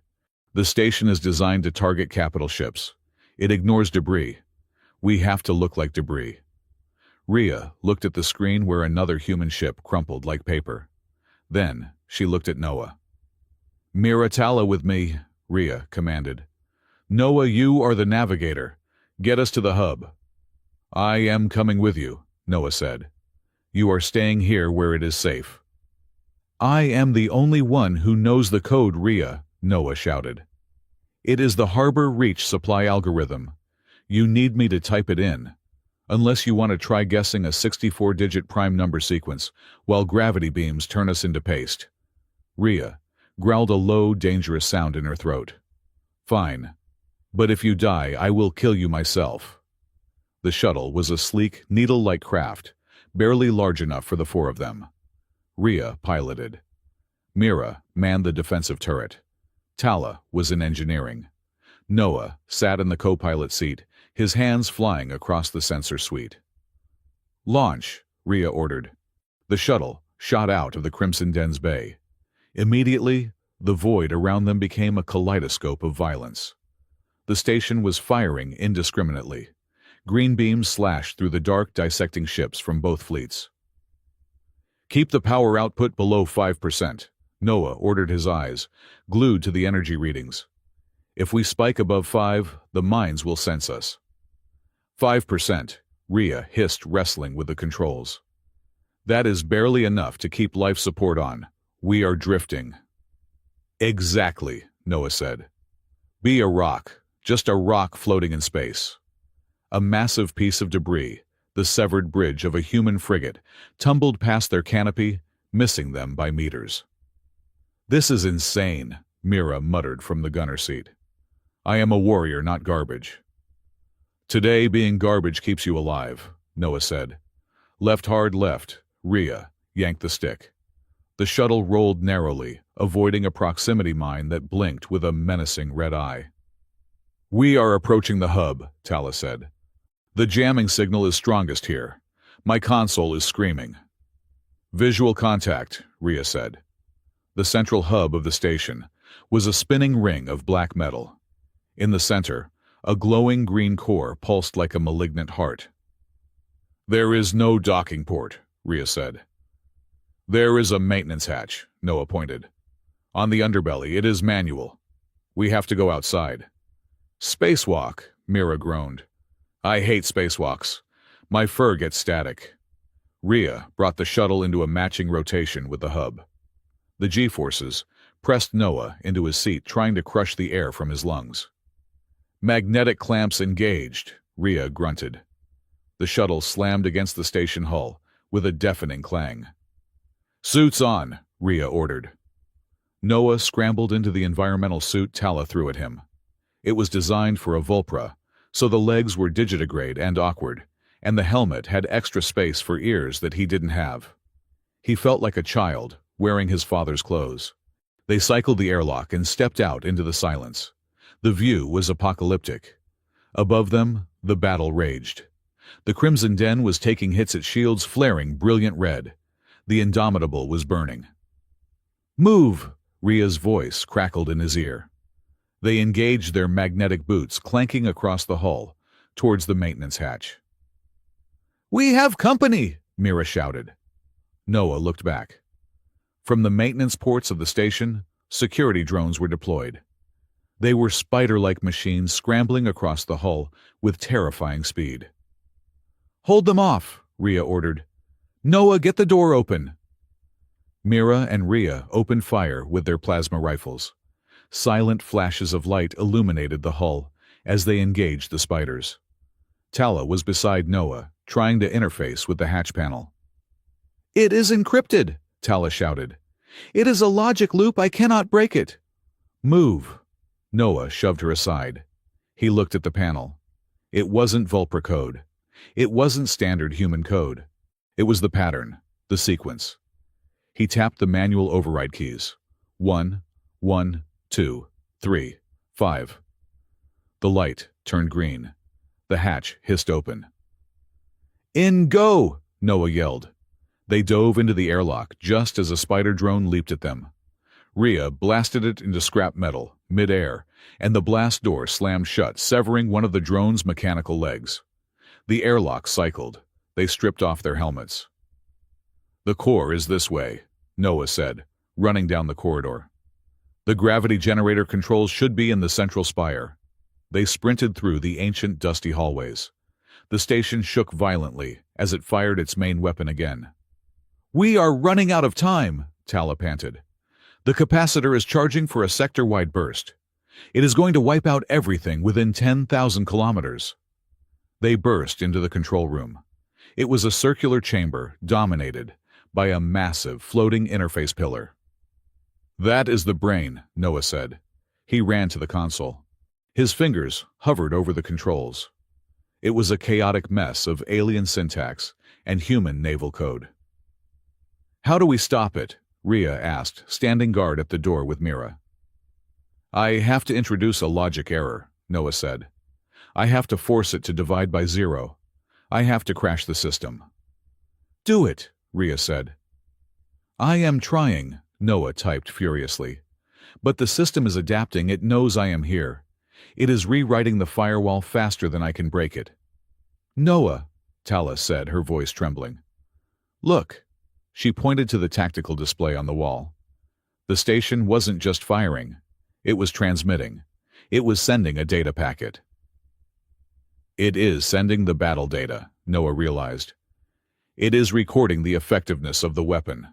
The station is designed to target capital ships. It ignores debris. We have to look like debris. Rhea looked at the screen where another human ship crumpled like paper. Then she looked at Noah. Mira Tala with me, Rhea commanded. Noah, you are the navigator. Get us to the hub. I am coming with you, Noah said. You are staying here where it is safe. I am the only one who knows the code, Rhea, Noah shouted. It is the harbor reach supply algorithm. You need me to type it in. Unless you want to try guessing a 64-digit prime number sequence while gravity beams turn us into paste. Rhea growled a low, dangerous sound in her throat. Fine. But if you die, I will kill you myself. The shuttle was a sleek, needle-like craft, barely large enough for the four of them. Rhea piloted. Mira manned the defensive turret. Tala was in engineering. Noah sat in the co-pilot seat, his hands flying across the sensor suite. Launch, Rhea ordered. The shuttle shot out of the Crimson Den's bay. Immediately, the void around them became a kaleidoscope of violence. The station was firing indiscriminately. Green beams slashed through the dark, dissecting ships from both fleets. Keep the power output below 5%, Noah ordered, his eyes glued to the energy readings. If we spike above 5, the mines will sense us. 5%, Rhea hissed, wrestling with the controls. That is barely enough to keep life support on. We are drifting. Exactly, Noah said. Be a rock, just a rock floating in space. A massive piece of debris, the severed bridge of a human frigate, tumbled past their canopy, missing them by meters. This is insane, Mira muttered from the gunner seat. I am a warrior, not garbage. Today, being garbage keeps you alive, Noah said. Left hard left, Rhea yanked the stick. The shuttle rolled narrowly, avoiding a proximity mine that blinked with a menacing red eye. We are approaching the hub, Tala said. The jamming signal is strongest here. My console is screaming. Visual contact, Rhea said. The central hub of the station was a spinning ring of black metal. In the center, a glowing green core pulsed like a malignant heart. There is no docking port, Rhea said. There is a maintenance hatch, Noah pointed. On the underbelly, it is manual. We have to go outside. Spacewalk, Mira groaned. I hate spacewalks. My fur gets static. Rhea brought the shuttle into a matching rotation with the hub. The G-forces pressed Noah into his seat, trying to crush the air from his lungs. Magnetic clamps engaged, Rhea grunted. The shuttle slammed against the station hull with a deafening clang. Suits on, Rhea ordered. Noah scrambled into the environmental suit Tala threw at him. It was designed for a Vulpra, so the legs were digitigrade and awkward, and the helmet had extra space for ears that he didn't have. He felt like a child, wearing his father's clothes. They cycled the airlock and stepped out into the silence. The view was apocalyptic. Above them, the battle raged. The Crimson Den was taking hits at shields flaring brilliant red. The Indomitable was burning. Move! Rhea's voice crackled in his ear. They engaged their magnetic boots, clanking across the hull, towards the maintenance hatch. We have company, Mira shouted. Noah looked back. From the maintenance ports of the station, security drones were deployed. They were spider-like machines scrambling across the hull with terrifying speed. "Hold them off," Rhea ordered. "Noah, get the door open." Mira and Rhea opened fire with their plasma rifles. Silent flashes of light illuminated the hull as they engaged the spiders. Tala was beside Noah, trying to interface with the hatch panel. "It is encrypted," Tala shouted. "It is a logic loop. I cannot break it." "Move." Noah shoved her aside. He looked at the panel. It wasn't Vulpra code. It wasn't standard human code. It was the pattern, the sequence. He tapped the manual override keys. 1, 1, 2, 3, 5. The light turned green. The hatch hissed open. "In, go!" Noah yelled. They dove into the airlock just as a spider drone leaped at them. Rhea blasted it into scrap metal, mid-air, and the blast door slammed shut, severing one of the drone's mechanical legs. The airlock cycled. They stripped off their helmets. "The core is this way," Noah said, running down the corridor. "The gravity generator controls should be in the central spire." They sprinted through the ancient, dusty hallways. The station shook violently as it fired its main weapon again. "We are running out of time," Tala panted. "The capacitor is charging for a sector-wide burst. It is going to wipe out everything within 10,000 kilometers." They burst into the control room. It was a circular chamber dominated by a massive floating interface pillar. "That is the brain," Noah said. He ran to the console. His fingers hovered over the controls. It was a chaotic mess of alien syntax and human naval code. "How do we stop it?" Rhea asked, standing guard at the door with Mira. "I have to introduce a logic error," Noah said. "I have to force it to divide by 0. I have to crash the system." "Do it," Rhea said. "I am trying," Noah typed furiously. "But the system is adapting. It knows I am here. It is rewriting the firewall faster than I can break it." "Noah," Tala said, her voice trembling. "Look." She pointed to the tactical display on the wall. The station wasn't just firing. It was transmitting. It was sending a data packet. It is sending the battle data, Noah realized. It is recording the effectiveness of the weapon.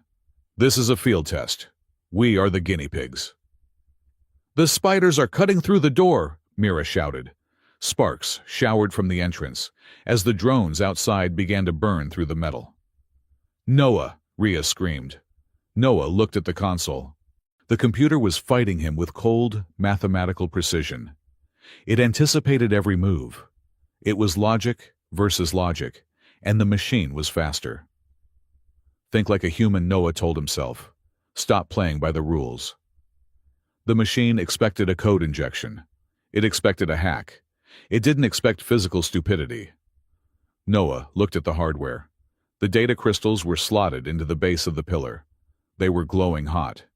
This is a field test. We are the guinea pigs. "The spiders are cutting through the door," Mira shouted. Sparks showered from the entrance as the drones outside began to burn through the metal. "Noah!" Rhea screamed. Noah looked at the console. The computer was fighting him with cold, mathematical precision. It anticipated every move. It was logic versus logic, and the machine was faster. "Think like a human," Noah told himself. "Stop playing by the rules." The machine expected a code injection. It expected a hack. It didn't expect physical stupidity. Noah looked at the hardware. The data crystals were slotted into the base of the pillar. They were glowing hot.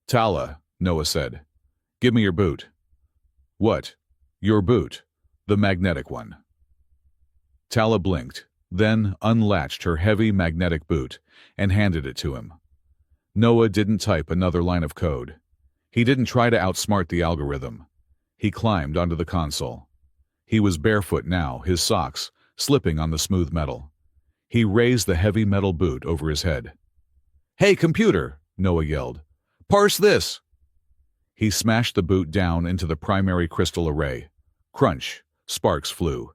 "Tala," Noah said. "Give me your boot." "What?" "Your boot. The magnetic one." Tala blinked, then unlatched her heavy magnetic boot and handed it to him. Noah didn't type another line of code. He didn't try to outsmart the algorithm. He climbed onto the console. He was barefoot now, his socks slipping on the smooth metal. He raised the heavy metal boot over his head. "Hey, computer!" Noah yelled. "Parse this!" He smashed the boot down into the primary crystal array. Crunch! Sparks flew.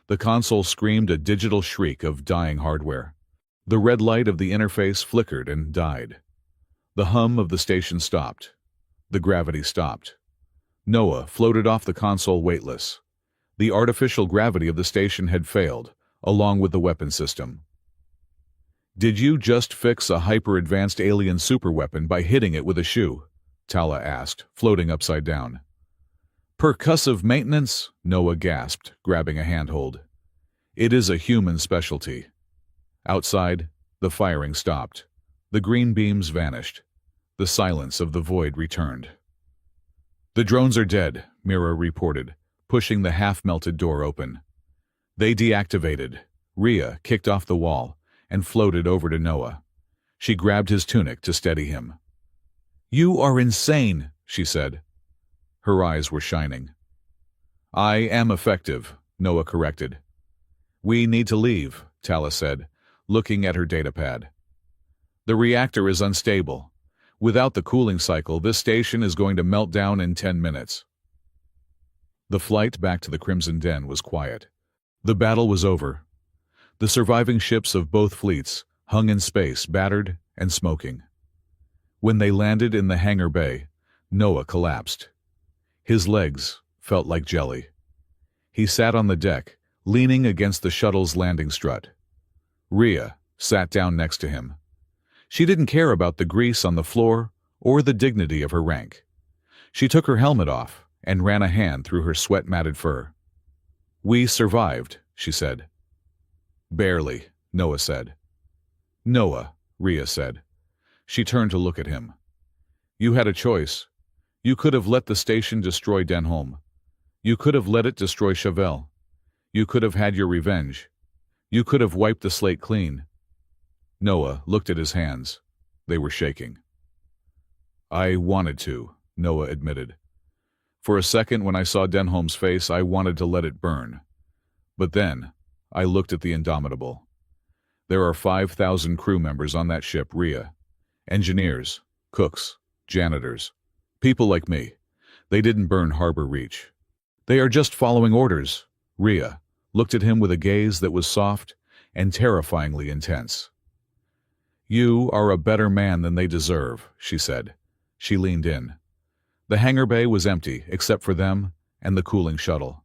The console screamed a digital shriek of dying hardware. The red light of the interface flickered and died. The hum of the station stopped. The gravity stopped. Noah floated off the console weightless. The artificial gravity of the station had failed, along with the weapon system. "Did you just fix a hyper-advanced alien superweapon by hitting it with a shoe?" Tala asked, floating upside down. "Percussive maintenance?" Noah gasped, grabbing a handhold. "It is a human specialty." Outside, the firing stopped. The green beams vanished. The silence of the void returned. "The drones are dead," Mira reported, pushing the half-melted door open. They deactivated. Rhea kicked off the wall, and floated over to Noah. She grabbed his tunic to steady him. "You are insane," she said. Her eyes were shining. "I am effective," Noah corrected. "We need to leave," Tala said, looking at her datapad. "The reactor is unstable. Without the cooling cycle, this station is going to melt down in 10 minutes. The flight back to the Crimson Den was quiet. The battle was over. The surviving ships of both fleets hung in space, battered and smoking. When they landed in the hangar bay, Noah collapsed. His legs felt like jelly. He sat on the deck, leaning against the shuttle's landing strut. Rhea sat down next to him. She didn't care about the grease on the floor or the dignity of her rank. She took her helmet off and ran a hand through her sweat-matted fur. "We survived," she said. "Barely," Noah said. "Noah," Rhea said. She turned to look at him. "You had a choice. You could have let the station destroy Denholm. You could have let it destroy Chevelle. You could have had your revenge. You could have wiped the slate clean." Noah looked at his hands. They were shaking. "I wanted to," Noah admitted. "For a second when I saw Denholm's face, I wanted to let it burn. But then, I looked at the Indomitable. There are 5,000 crew members on that ship, Rhea. Engineers, cooks, janitors. People like me. They didn't burn Harbor Reach. They are just following orders." Rhea looked at him with a gaze that was soft and terrifyingly intense. "You are a better man than they deserve," she said. She leaned in. The hangar bay was empty, except for them and the cooling shuttle.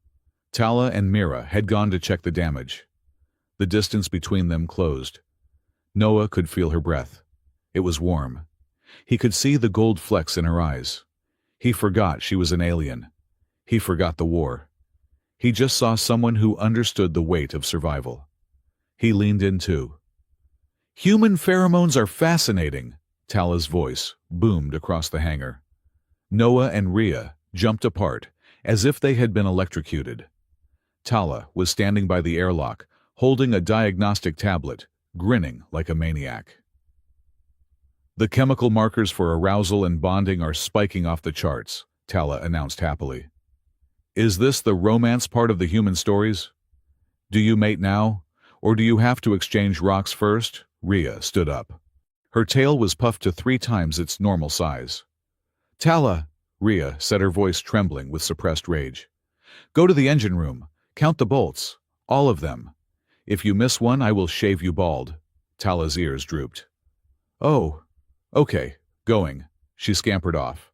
Tala and Mira had gone to check the damage. The distance between them closed. Noah could feel her breath. It was warm. He could see the gold flecks in her eyes. He forgot she was an alien. He forgot the war. He just saw someone who understood the weight of survival. He leaned in too. "Human pheromones are fascinating," Tala's voice boomed across the hangar. Noah and Rhea jumped apart, as if they had been electrocuted. Tala was standing by the airlock, holding a diagnostic tablet, grinning like a maniac. "The chemical markers for arousal and bonding are spiking off the charts," Tala announced happily. "Is this the romance part of the human stories? Do you mate now, or do you have to exchange rocks first?" Rhea stood up. Her tail was puffed to 3 times its normal size. "Tala," Rhea said, her voice trembling with suppressed rage. "Go to the engine room. Count the bolts. All of them. If you miss one, I will shave you bald." Tala's ears drooped. "Oh, okay, going." She scampered off.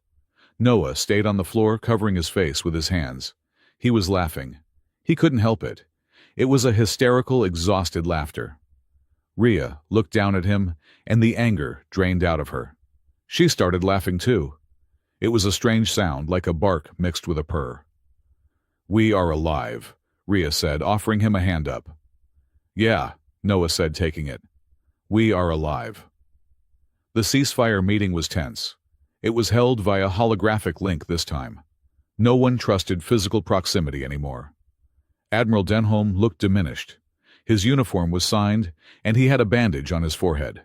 Noah stayed on the floor, covering his face with his hands. He was laughing. He couldn't help it. It was a hysterical, exhausted laughter. Rhea looked down at him, and the anger drained out of her. She started laughing too. It was a strange sound, like a bark mixed with a purr. "We are alive," Rhea said, offering him a hand up. "Yeah," Noah said, taking it. "We are alive." The ceasefire meeting was tense. It was held via holographic link this time. No one trusted physical proximity anymore. Admiral Denholm looked diminished. His uniform was signed, and he had a bandage on his forehead.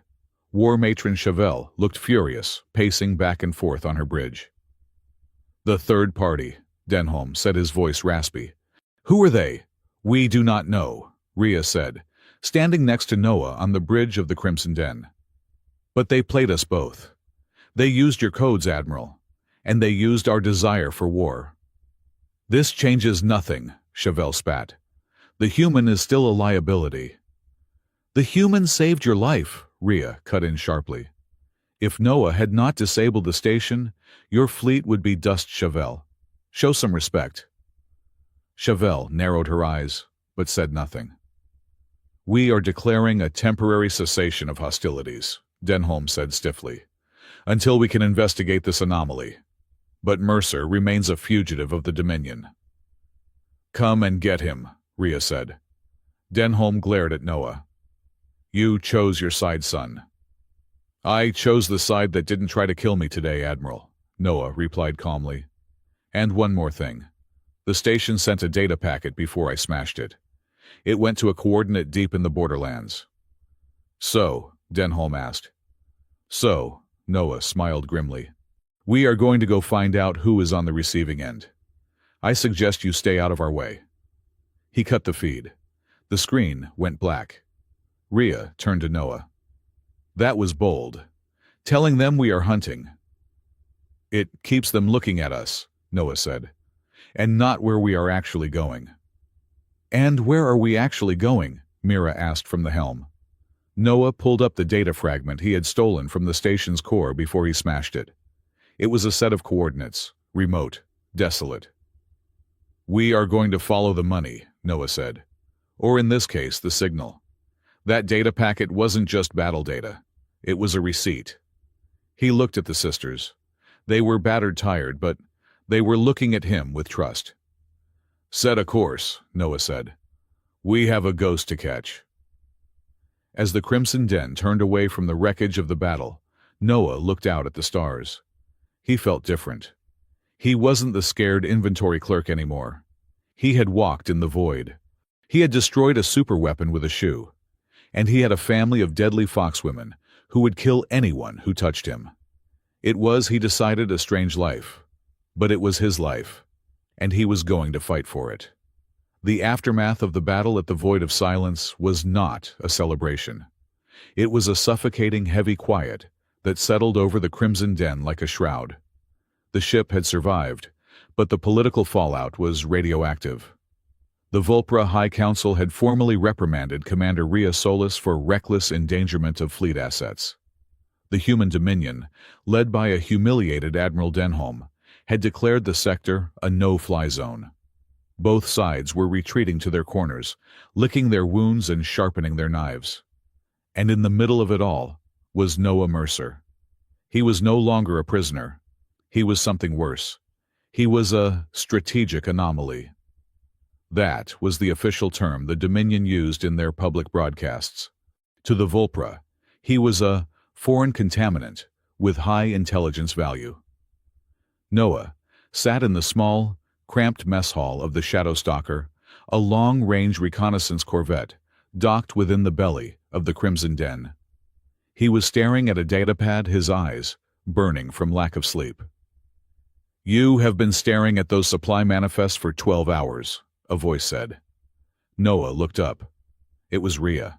War Matron Chevelle looked furious, pacing back and forth on her bridge. "The third party," Denholm said, his voice raspy. "Who are they?" "We do not know," Rhea said, standing next to Noah on the bridge of the Crimson Den. "But they played us both. They used your codes, Admiral, and they used our desire for war." "This changes nothing," Chevelle spat. "The human is still a liability." "The human saved your life," Rhea cut in sharply. "If Noah had not disabled the station, your fleet would be dust, Chevelle. Show some respect." Chevelle narrowed her eyes, but said nothing. "We are declaring a temporary cessation of hostilities," Denholm said stiffly, "until we can investigate this anomaly. But Mercer remains a fugitive of the Dominion." "Come and get him," Rhea said. Denholm glared at Noah. "You chose your side, son." "I chose the side that didn't try to kill me today, Admiral," Noah replied calmly. "And one more thing. The station sent a data packet before I smashed it. It went to a coordinate deep in the borderlands." So, Denholm asked. So, Noah smiled grimly. We are going to go find out who is on the receiving end. I suggest you stay out of our way. He cut the feed. The screen went black. Rhea turned to Noah. That was bold. Telling them we are hunting. It keeps them looking at us, Noah said, and not where we are actually going. And where are we actually going? Mira asked from the helm. Noah pulled up the data fragment he had stolen from the station's core before he smashed it. It was a set of coordinates, remote, desolate. We are going to follow the money, Noah said. Or in this case, the signal. That data packet wasn't just battle data. It was a receipt. He looked at the sisters. They were battered tired, but they were looking at him with trust. Set a course, Noah said. We have a ghost to catch. As the Crimson Den turned away from the wreckage of the battle, Noah looked out at the stars. He felt different. He wasn't the scared inventory clerk anymore. He had walked in the void. He had destroyed a superweapon with a shoe. And he had a family of deadly foxwomen who would kill anyone who touched him. It was, he decided, a strange life. But it was his life. And he was going to fight for it. The aftermath of the battle at the Void of Silence was not a celebration. It was a suffocating heavy quiet that settled over the Crimson Den like a shroud. The ship had survived, but the political fallout was radioactive. The Volpra High Council had formally reprimanded Commander Rhea Solis for reckless endangerment of fleet assets. The Human Dominion, led by a humiliated Admiral Denholm, had declared the sector a no-fly zone. Both sides were retreating to their corners, licking their wounds and sharpening their knives. And in the middle of it all was Noah Mercer. He was no longer a prisoner. He was something worse. He was a strategic anomaly. That was the official term the Dominion used in their public broadcasts. To the Volpra, he was a foreign contaminant with high intelligence value. Noah sat in the small, cramped mess hall of the Shadowstalker, a long-range reconnaissance corvette docked within the belly of the Crimson Den. He was staring at a datapad, his eyes burning from lack of sleep. You have been staring at those supply manifests for 12 hours, a voice said. Noah looked up. It was Rhea.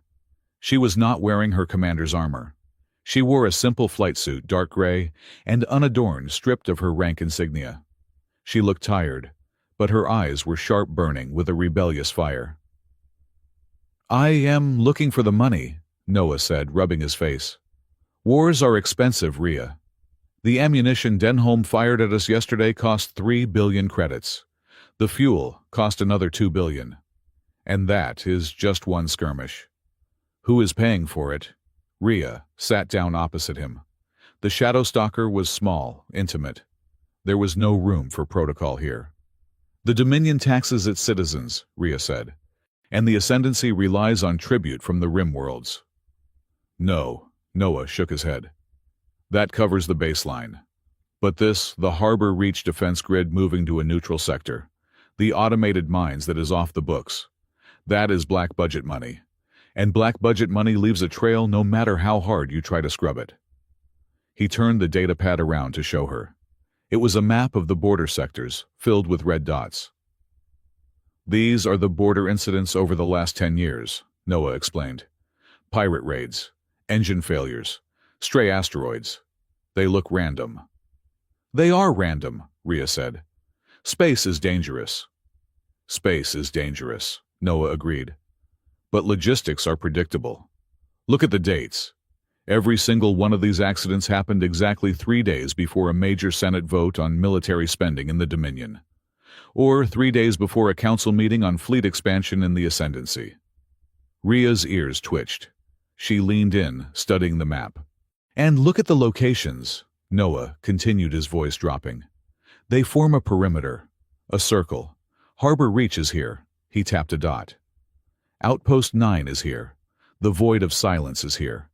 She was not wearing her commander's armor. She wore a simple flight suit, dark gray, and unadorned, stripped of her rank insignia. She looked tired, but her eyes were sharp, burning with a rebellious fire. I am looking for the money, Noah said, rubbing his face. Wars are expensive, Rhea. The ammunition Denholm fired at us yesterday cost 3 billion credits. The fuel cost another 2 billion. And that is just one skirmish. Who is paying for it? Rhea sat down opposite him. The Shadowstalker was small, intimate. There was no room for protocol here. The Dominion taxes its citizens, Rhea said, and the Ascendancy relies on tribute from the Rim worlds. No, Noah shook his head. That covers the baseline. But this, the Harbor Reach defense grid moving to a neutral sector, the automated mines that is off the books, that is black budget money. And black budget money leaves a trail no matter how hard you try to scrub it. He turned the datapad around to show her. It was a map of the border sectors, filled with red dots. These are the border incidents over the last 10 years, Noah explained. Pirate raids, engine failures, stray asteroids. They look random. They are random, Rhea said. Space is dangerous. Space is dangerous, Noah agreed. But logistics are predictable. Look at the dates. Every single one of these accidents happened exactly 3 days before a major Senate vote on military spending in the Dominion, or 3 days before a council meeting on fleet expansion in the Ascendancy. Rhea's ears twitched. She leaned in, studying the map. And look at the locations, Noah continued, his voice dropping. They form a perimeter, a circle. Harbor Reach is here. He tapped a dot. Outpost 9 is here. The Void of Silence is here.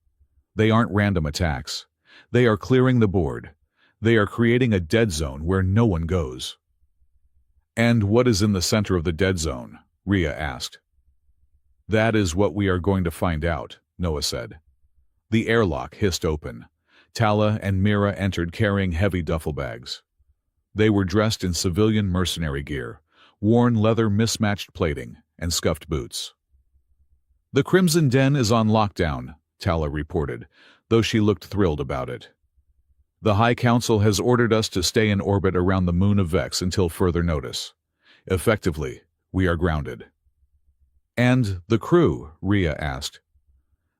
They aren't random attacks. They are clearing the board. They are creating a dead zone where no one goes. And what is in the center of the dead zone? Rhea asked. That is what we are going to find out, Noah said. The airlock hissed open. Tala and Mira entered carrying heavy duffel bags. They were dressed in civilian mercenary gear, worn leather mismatched plating, and scuffed boots. "The Crimson Den is on lockdown," Tala reported, though she looked thrilled about it. "The High Council has ordered us to stay in orbit around the moon of Vex until further notice. Effectively, we are grounded." "And the crew?" Rhea asked.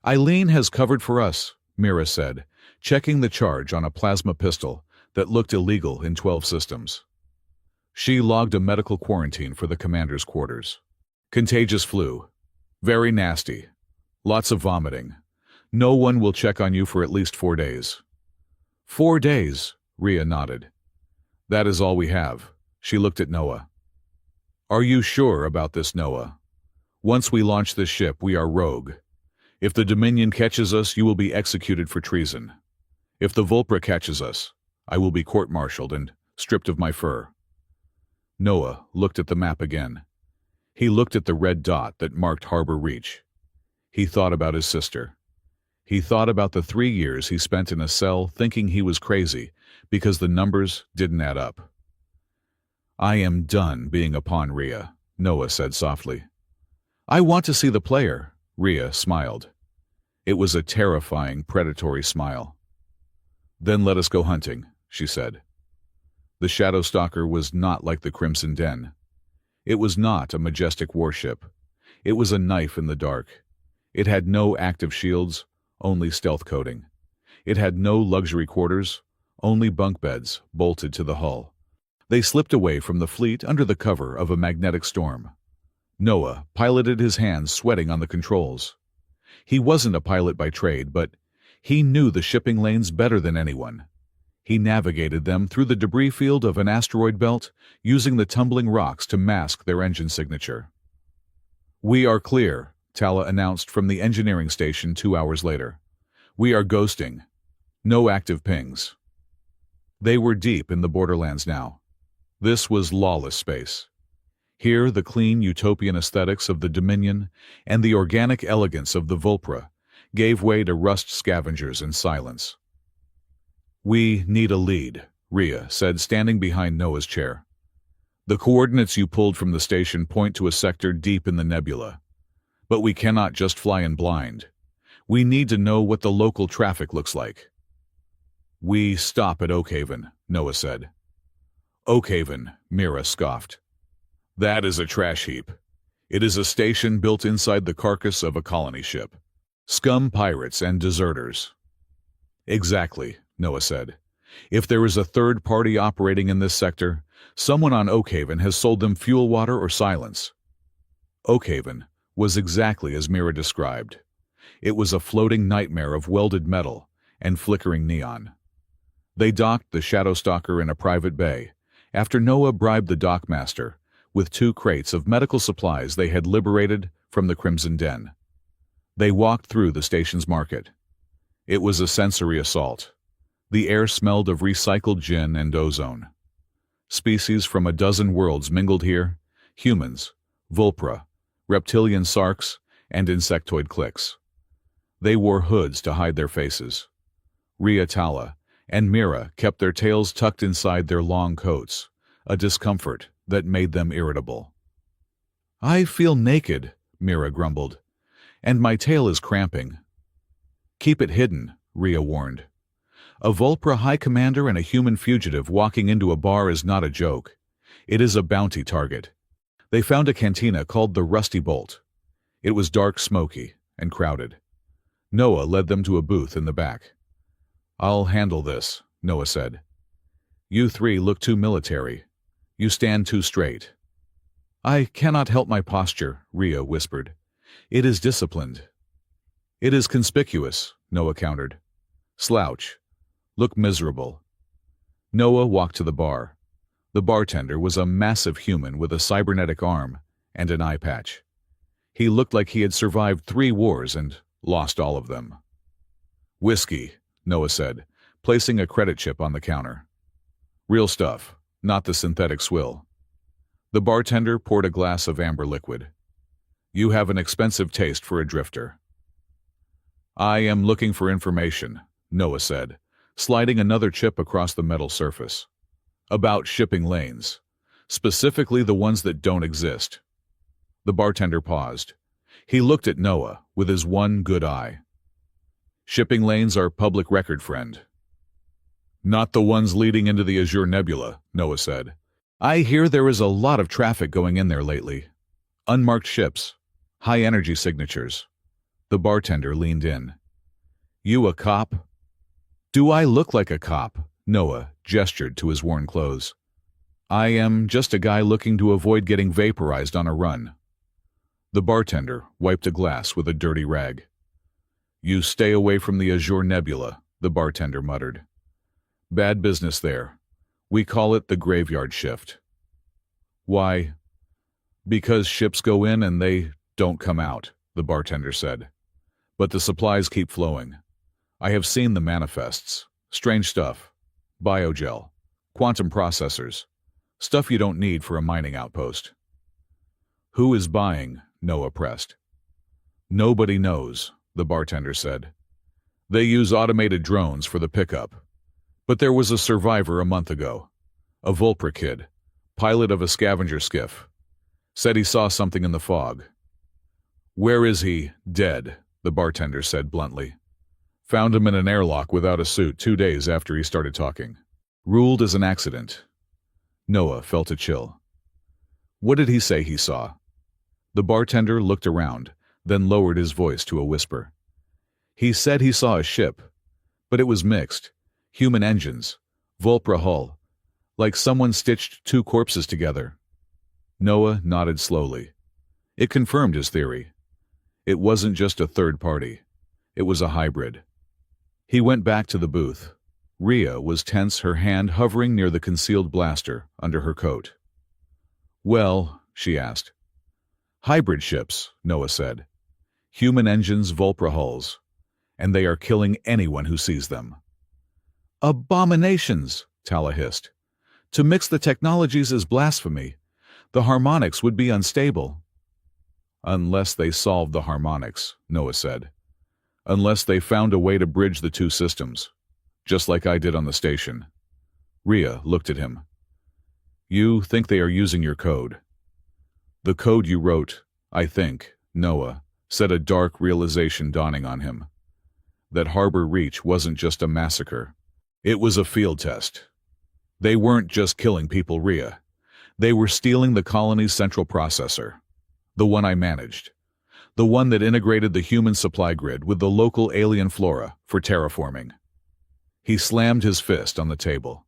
"Eileen has covered for us," Mira said, checking the charge on a plasma pistol that looked illegal in 12 systems. She logged a medical quarantine for the commander's quarters. "Contagious flu. Very nasty. Lots of vomiting. No one will check on you for at least 4 days." "4 days," Rhea nodded. "That is all we have." She looked at Noah. "Are you sure about this, Noah? Once we launch this ship, we are rogue. If the Dominion catches us, you will be executed for treason. If the Vulpra catches us, I will be court-martialed and stripped of my fur." Noah looked at the map again. He looked at the red dot that marked Harbor Reach. He thought about his sister. He thought about the 3 years he spent in a cell thinking he was crazy because the numbers didn't add up. "I am done being a pawn, Rhea," Noah said softly. "I want to see the player," Rhea smiled. It was a terrifying, predatory smile. "Then let us go hunting," she said. The Shadow Stalker was not like the Crimson Den. It was not a majestic warship. It was a knife in the dark. It had no active shields, only stealth coating. It had no luxury quarters, only bunk beds bolted to the hull. They slipped away from the fleet under the cover of a magnetic storm. Noah piloted, his hands sweating on the controls. He wasn't a pilot by trade, but he knew the shipping lanes better than anyone. He navigated them through the debris field of an asteroid belt, using the tumbling rocks to mask their engine signature. "We are clear," Tala announced from the engineering station 2 hours later. "We are ghosting. No active pings." They were deep in the borderlands now. This was lawless space. Here the clean utopian aesthetics of the Dominion and the organic elegance of the Vulpra gave way to rust scavengers and silence. "We need a lead," Rhea said, standing behind Noah's chair. "The coordinates you pulled from the station point to a sector deep in the nebula. But we cannot just fly in blind. We need to know what the local traffic looks like." "We stop at Oakhaven," Noah said. "Oakhaven," Mira scoffed. "That is a trash heap. It is a station built inside the carcass of a colony ship. Scum pirates and deserters." "Exactly," Noah said. "If there is a third party operating in this sector, someone on Oakhaven has sold them fuel, water, or silence." Oakhaven was exactly as Mira described. It was a floating nightmare of welded metal and flickering neon. They docked the Shadow Stalker in a private bay, after Noah bribed the dockmaster with 2 crates of medical supplies they had liberated from the Crimson Den. They walked through the station's market. It was a sensory assault. The air smelled of recycled gin and ozone. Species from a dozen worlds mingled here: humans, Vulpra, reptilian sarks, and insectoid cliques. They wore hoods to hide their faces. Rhea, Tala, and Mira kept their tails tucked inside their long coats, a discomfort that made them irritable. "I feel naked," Mira grumbled, "and my tail is cramping." "Keep it hidden," Rhea warned. "A Vulpra high commander and a human fugitive walking into a bar is not a joke. It is a bounty target." They found a cantina called the Rusty Bolt. It was dark, smoky, and crowded. Noah led them to a booth in the back. "I'll handle this," Noah said. "You 3 look too military. You stand too straight." "I cannot help my posture," Rhea whispered. "It is disciplined." "It is conspicuous," Noah countered. "Slouch. Look miserable." Noah walked to the bar. The bartender was a massive human with a cybernetic arm and an eye patch. He looked like he had survived 3 wars and lost all of them. "Whiskey," Noah said, placing a credit chip on the counter. "Real stuff, not the synthetic swill." The bartender poured a glass of amber liquid. "You have an expensive taste for a drifter." I am looking for information, Noah said, sliding another chip across the metal surface. About shipping lanes, specifically the ones that don't exist. The bartender paused. He looked at Noah with his one good eye. Shipping lanes are public record, friend. Not the ones leading into the Azure Nebula, Noah said. I hear there is a lot of traffic going in there lately. Unmarked ships, high-energy signatures. The bartender leaned in. You a cop? Do I look like a cop? Noah gestured to his worn clothes. I am just a guy looking to avoid getting vaporized on a run. The bartender wiped a glass with a dirty rag. You stay away from the Azure Nebula, the bartender muttered. Bad business there. We call it the graveyard shift. Why? Because ships go in and they don't come out, the bartender said. But the supplies keep flowing. I have seen the manifests. Strange stuff. Biogel. Quantum processors. Stuff you don't need for a mining outpost. Who is buying? Noah pressed. Nobody knows, the bartender said. They use automated drones for the pickup. But there was a survivor a month ago. A Volpra kid, pilot of a scavenger skiff. Said he saw something in the fog. Where is he? Dead, the bartender said bluntly. Found him in an airlock without a suit 2 days after he started talking. Ruled as an accident. Noah felt a chill. What did he say he saw? The bartender looked around, then lowered his voice to a whisper. He said he saw a ship, but it was mixed. Human engines, Volpra hull, like someone stitched 2 corpses together. Noah nodded slowly. It confirmed his theory. It wasn't just a third party. It was a hybrid. He went back to the booth. Rhea was tense, her hand hovering near the concealed blaster under her coat. Well, she asked. Hybrid ships, Noah said. Human engines, Volpra hulls. And they are killing anyone who sees them. Abominations, Tala hissed. To mix the technologies is blasphemy. The harmonics would be unstable. Unless they solved the harmonics, Noah said. Unless they found a way to bridge the 2 systems, just like I did on the station. Rhea looked at him. You think they are using your code. The code you wrote, I think, Noah, said, a dark realization dawning on him. That Harbor Reach wasn't just a massacre. It was a field test. They weren't just killing people, Rhea. They were stealing the colony's central processor. The one I managed. The one that integrated the human supply grid with the local alien flora for terraforming. He slammed his fist on the table.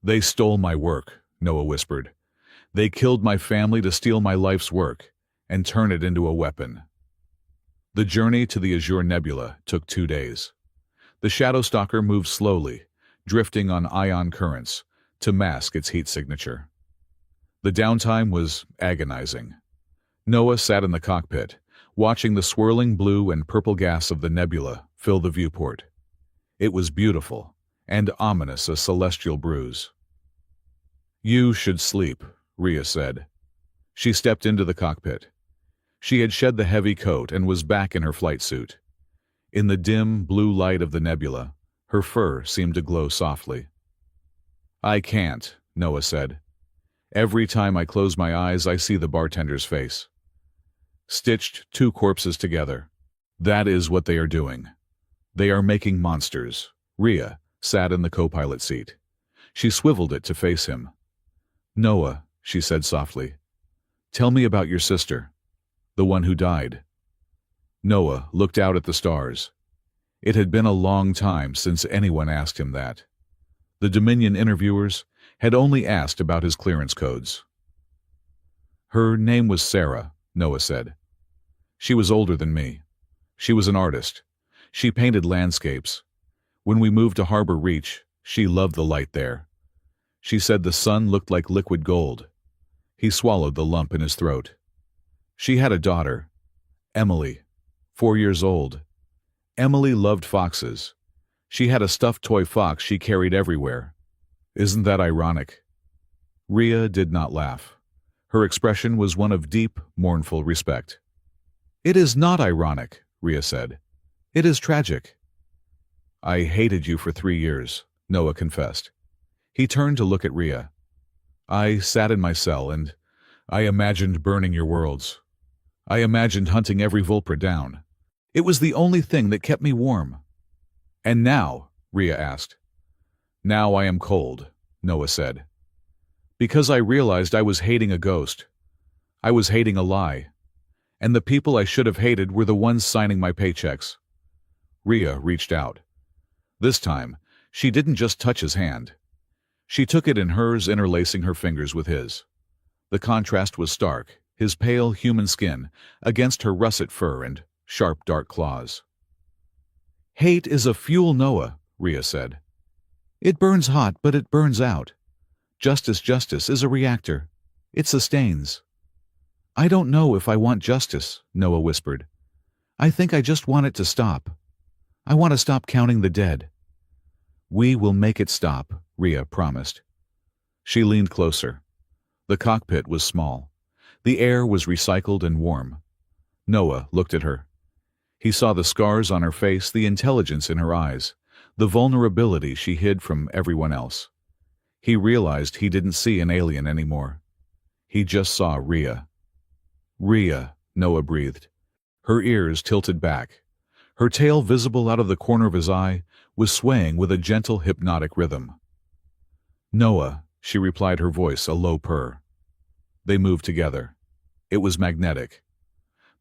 They stole my work, Noah whispered. They killed my family to steal my life's work and turn it into a weapon. The journey to the Azure Nebula took 2 days. The Shadow Stalker moved slowly, drifting on ion currents to mask its heat signature. The downtime was agonizing. Noah sat in the cockpit, watching the swirling blue and purple gas of the nebula fill the viewport. It was beautiful and ominous, a celestial bruise. You should sleep, Rhea said. She stepped into the cockpit. She had shed the heavy coat and was back in her flight suit. In the dim blue light of the nebula, her fur seemed to glow softly. I can't, Noah said. Every time I close my eyes, I see the bartender's face. Stitched 2 corpses together. That is what they are doing. They are making monsters. Rhea sat in the co-pilot seat. She swiveled it to face him. Noah, she said softly, tell me about your sister, the one who died. Noah looked out at the stars. It had been a long time since anyone asked him that. The Dominion interviewers had only asked about his clearance codes. Her name was Sarah, Noah said. She was older than me. She was an artist. She painted landscapes. When we moved to Harbor Reach, she loved the light there. She said the sun looked like liquid gold. He swallowed the lump in his throat. She had a daughter, Emily, 4 years old. Emily loved foxes. She had a stuffed toy fox she carried everywhere. Isn't that ironic? Rhea did not laugh. Her expression was one of deep, mournful respect. It is not ironic, Rhea said. It is tragic. I hated you for 3 years, Noah confessed. He turned to look at Rhea. I sat in my cell and I imagined burning your worlds. I imagined hunting every Vulpra down. It was the only thing that kept me warm. And now, Rhea asked. Now I am cold, Noah said. Because I realized I was hating a ghost. I was hating a lie. And the people I should have hated were the ones signing my paychecks. Rhea reached out. This time, she didn't just touch his hand. She took it in hers, interlacing her fingers with his. The contrast was stark, his pale human skin against her russet fur and sharp dark claws. Hate is a fuel, Noah, Rhea said. It burns hot, but it burns out. Justice is a reactor. It sustains. I don't know if I want justice, Noah whispered. I think I just want it to stop. I want to stop counting the dead. We will make it stop, Rhea promised. She leaned closer. The cockpit was small. The air was recycled and warm. Noah looked at her. He saw the scars on her face, the intelligence in her eyes, the vulnerability she hid from everyone else. He realized he didn't see an alien anymore. He just saw Rhea. Rhea, Noah breathed. Her ears tilted back. Her tail, visible out of the corner of his eye, was swaying with a gentle, hypnotic rhythm. Noah, she replied, her voice a low purr. They moved together. It was magnetic.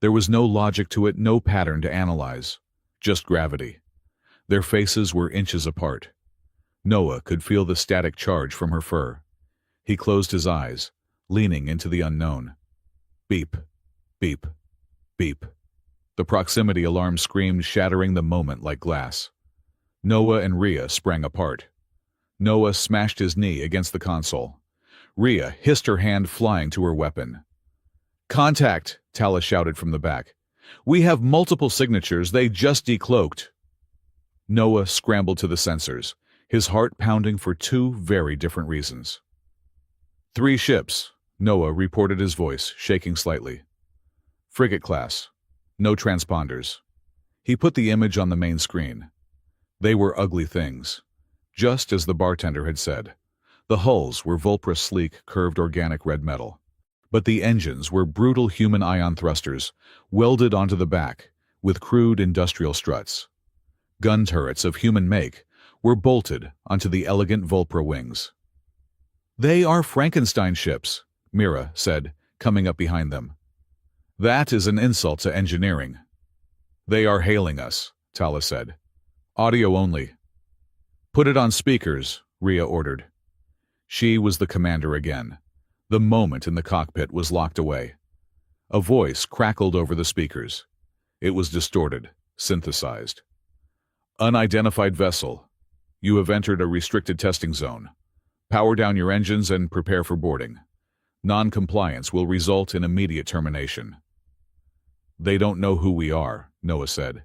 There was no logic to it, no pattern to analyze, just gravity. Their faces were inches apart. Noah could feel the static charge from her fur. He closed his eyes, leaning into the unknown. Beep, beep, beep. The proximity alarm screamed, shattering the moment like glass. Noah and Rhea sprang apart. Noah smashed his knee against the console. Rhea hissed, her hand flying to her weapon. Contact, Tala shouted from the back. We have multiple signatures, they just decloaked. Noah scrambled to the sensors, his heart pounding for two very different reasons. 3 ships, Noah reported, his voice shaking slightly. Frigate class. No transponders. He put the image on the main screen. They were ugly things, just as the bartender had said. The hulls were Vulpra sleek, curved organic red metal. But the engines were brutal human ion thrusters, welded onto the back, with crude industrial struts. Gun turrets of human make were bolted onto the elegant Vulpra wings. They are Frankenstein ships, Mira said, coming up behind them. That is an insult to engineering. They are hailing us, Tala said. Audio only. Put it on speakers, Rhea ordered. She was the commander again. The moment in the cockpit was locked away. A voice crackled over the speakers. It was distorted, synthesized. Unidentified vessel. You have entered a restricted testing zone. Power down your engines and prepare for boarding. Non-compliance will result in immediate termination. They don't know who we are, Noah said.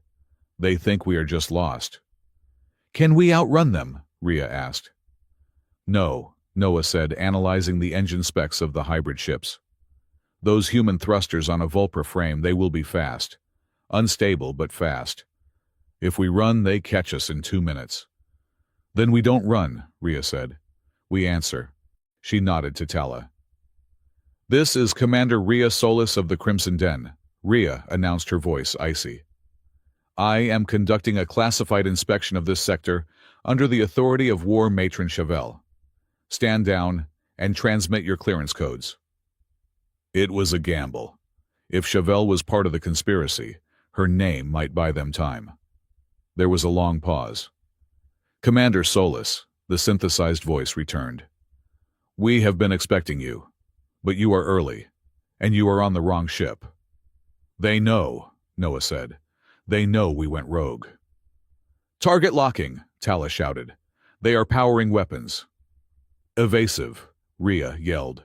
They think we are just lost. Can we outrun them? Rhea asked. No, Noah said, analyzing the engine specs of the hybrid ships. Those human thrusters on a Vulpra frame, they will be fast. Unstable, but fast. If we run, they catch us in 2 minutes. Then we don't run, Rhea said. We answer. She nodded to Tala. This is Commander Rhea Solis of the Crimson Den, Rhea announced, her voice icy. I am conducting a classified inspection of this sector under the authority of War Matron Chevelle. Stand down and transmit your clearance codes. It was a gamble. If Chevelle was part of the conspiracy, her name might buy them time. There was a long pause. Commander Solis, the synthesized voice returned. We have been expecting you, but you are early, and you are on the wrong ship. They know, Noah said. They know we went rogue. Target locking, Tala shouted. They are powering weapons. Evasive, Rhea yelled.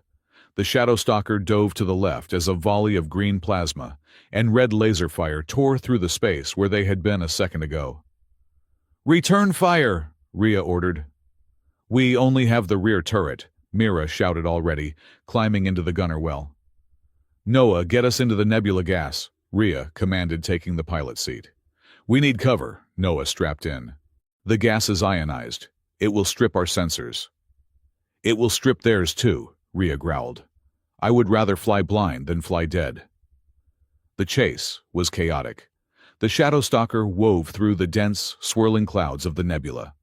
The Shadow Stalker dove to the left as a volley of green plasma and red laser fire tore through the space where they had been a second ago. Return fire, Rhea ordered. We only have the rear turret, Mira shouted already, climbing into the gunner well. Noah, get us into the nebula gas, Rhea commanded, taking the pilot seat. We need cover, Noah strapped in. The gas is ionized. It will strip our sensors. It will strip theirs too, Rhea growled. I would rather fly blind than fly dead. The chase was chaotic. The shadow stalker wove through the dense, swirling clouds of the nebula.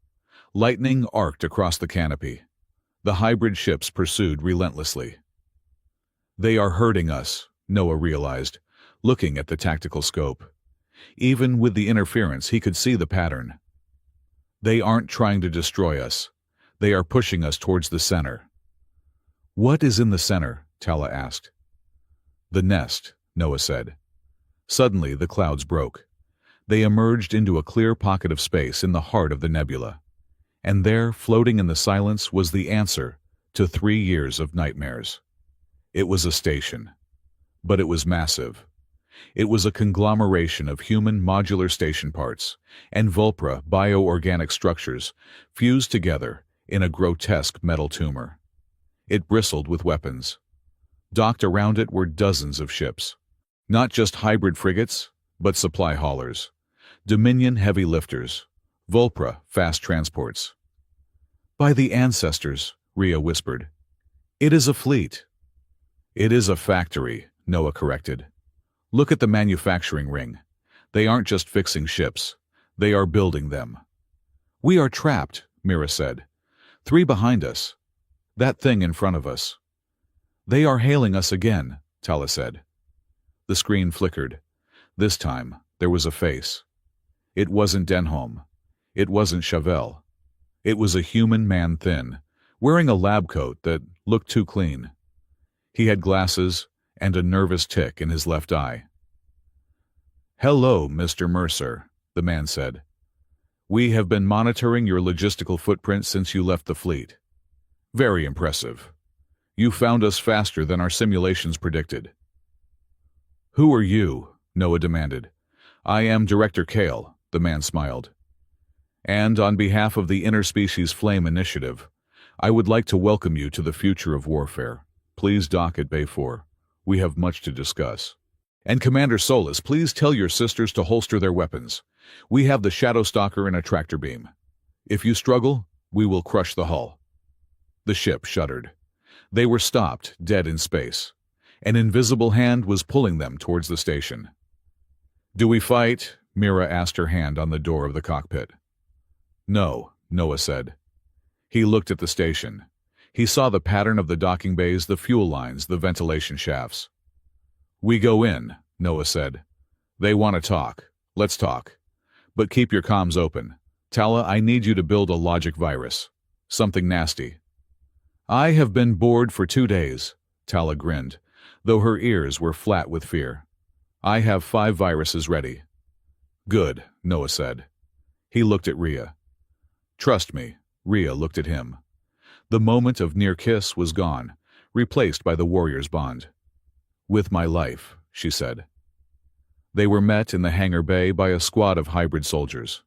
Lightning arced across the canopy. The hybrid ships pursued relentlessly. They are hurting us, Noah realized, looking at the tactical scope. Even with the interference, he could see the pattern. They aren't trying to destroy us. They are pushing us towards the center. What is in the center? Tala asked. The nest, Noah said. Suddenly, the clouds broke. They emerged into a clear pocket of space in the heart of the nebula. And there, floating in the silence, was the answer to 3 years of nightmares. It was a station. But it was massive. It was a conglomeration of human modular station parts and Vulpra bioorganic structures fused together in a grotesque metal tumor. It bristled with weapons. Docked around it were dozens of ships. Not just hybrid frigates, but supply haulers. Dominion heavy lifters. Vulpra fast transports. By the ancestors, Rhea whispered. It is a fleet. It is a factory, Noah corrected. Look at the manufacturing ring. They aren't just fixing ships. They are building them. We are trapped, Mira said. 3 behind us. That thing in front of us. They are hailing us again, Tala said. The screen flickered. This time, there was a face. It wasn't Denholm. It wasn't Chauvel. It was a human man thin, wearing a lab coat that looked too clean. He had glasses and a nervous tick in his left eye. Hello, Mr. Mercer, the man said. We have been monitoring your logistical footprint since you left the fleet. Very impressive. You found us faster than our simulations predicted. Who are you? Noah demanded. I am Director Kale, the man smiled. And on behalf of the Interspecies Flame Initiative, I would like to welcome you to the future of warfare. Please dock at Bay 4. We have much to discuss. And Commander Solis, please tell your sisters to holster their weapons. We have the Shadow Stalker and a tractor beam. If you struggle, we will crush the hull. The ship shuddered. They were stopped, dead in space. An invisible hand was pulling them towards the station. Do we fight? Mira asked, her hand on the door of the cockpit. No, Noah said. He looked at the station. He saw the pattern of the docking bays, the fuel lines, the ventilation shafts. We go in, Noah said. They want to talk. Let's talk. But keep your comms open. Tala, I need you to build a logic virus. Something nasty. I have been bored for 2 days, Tala grinned, though her ears were flat with fear. I have 5 viruses ready. Good, Noah said. He looked at Rhea. Trust me, Rhea looked at him. The moment of near kiss was gone, replaced by the warrior's bond. With my life, she said. They were met in the hangar bay by a squad of hybrid soldiers.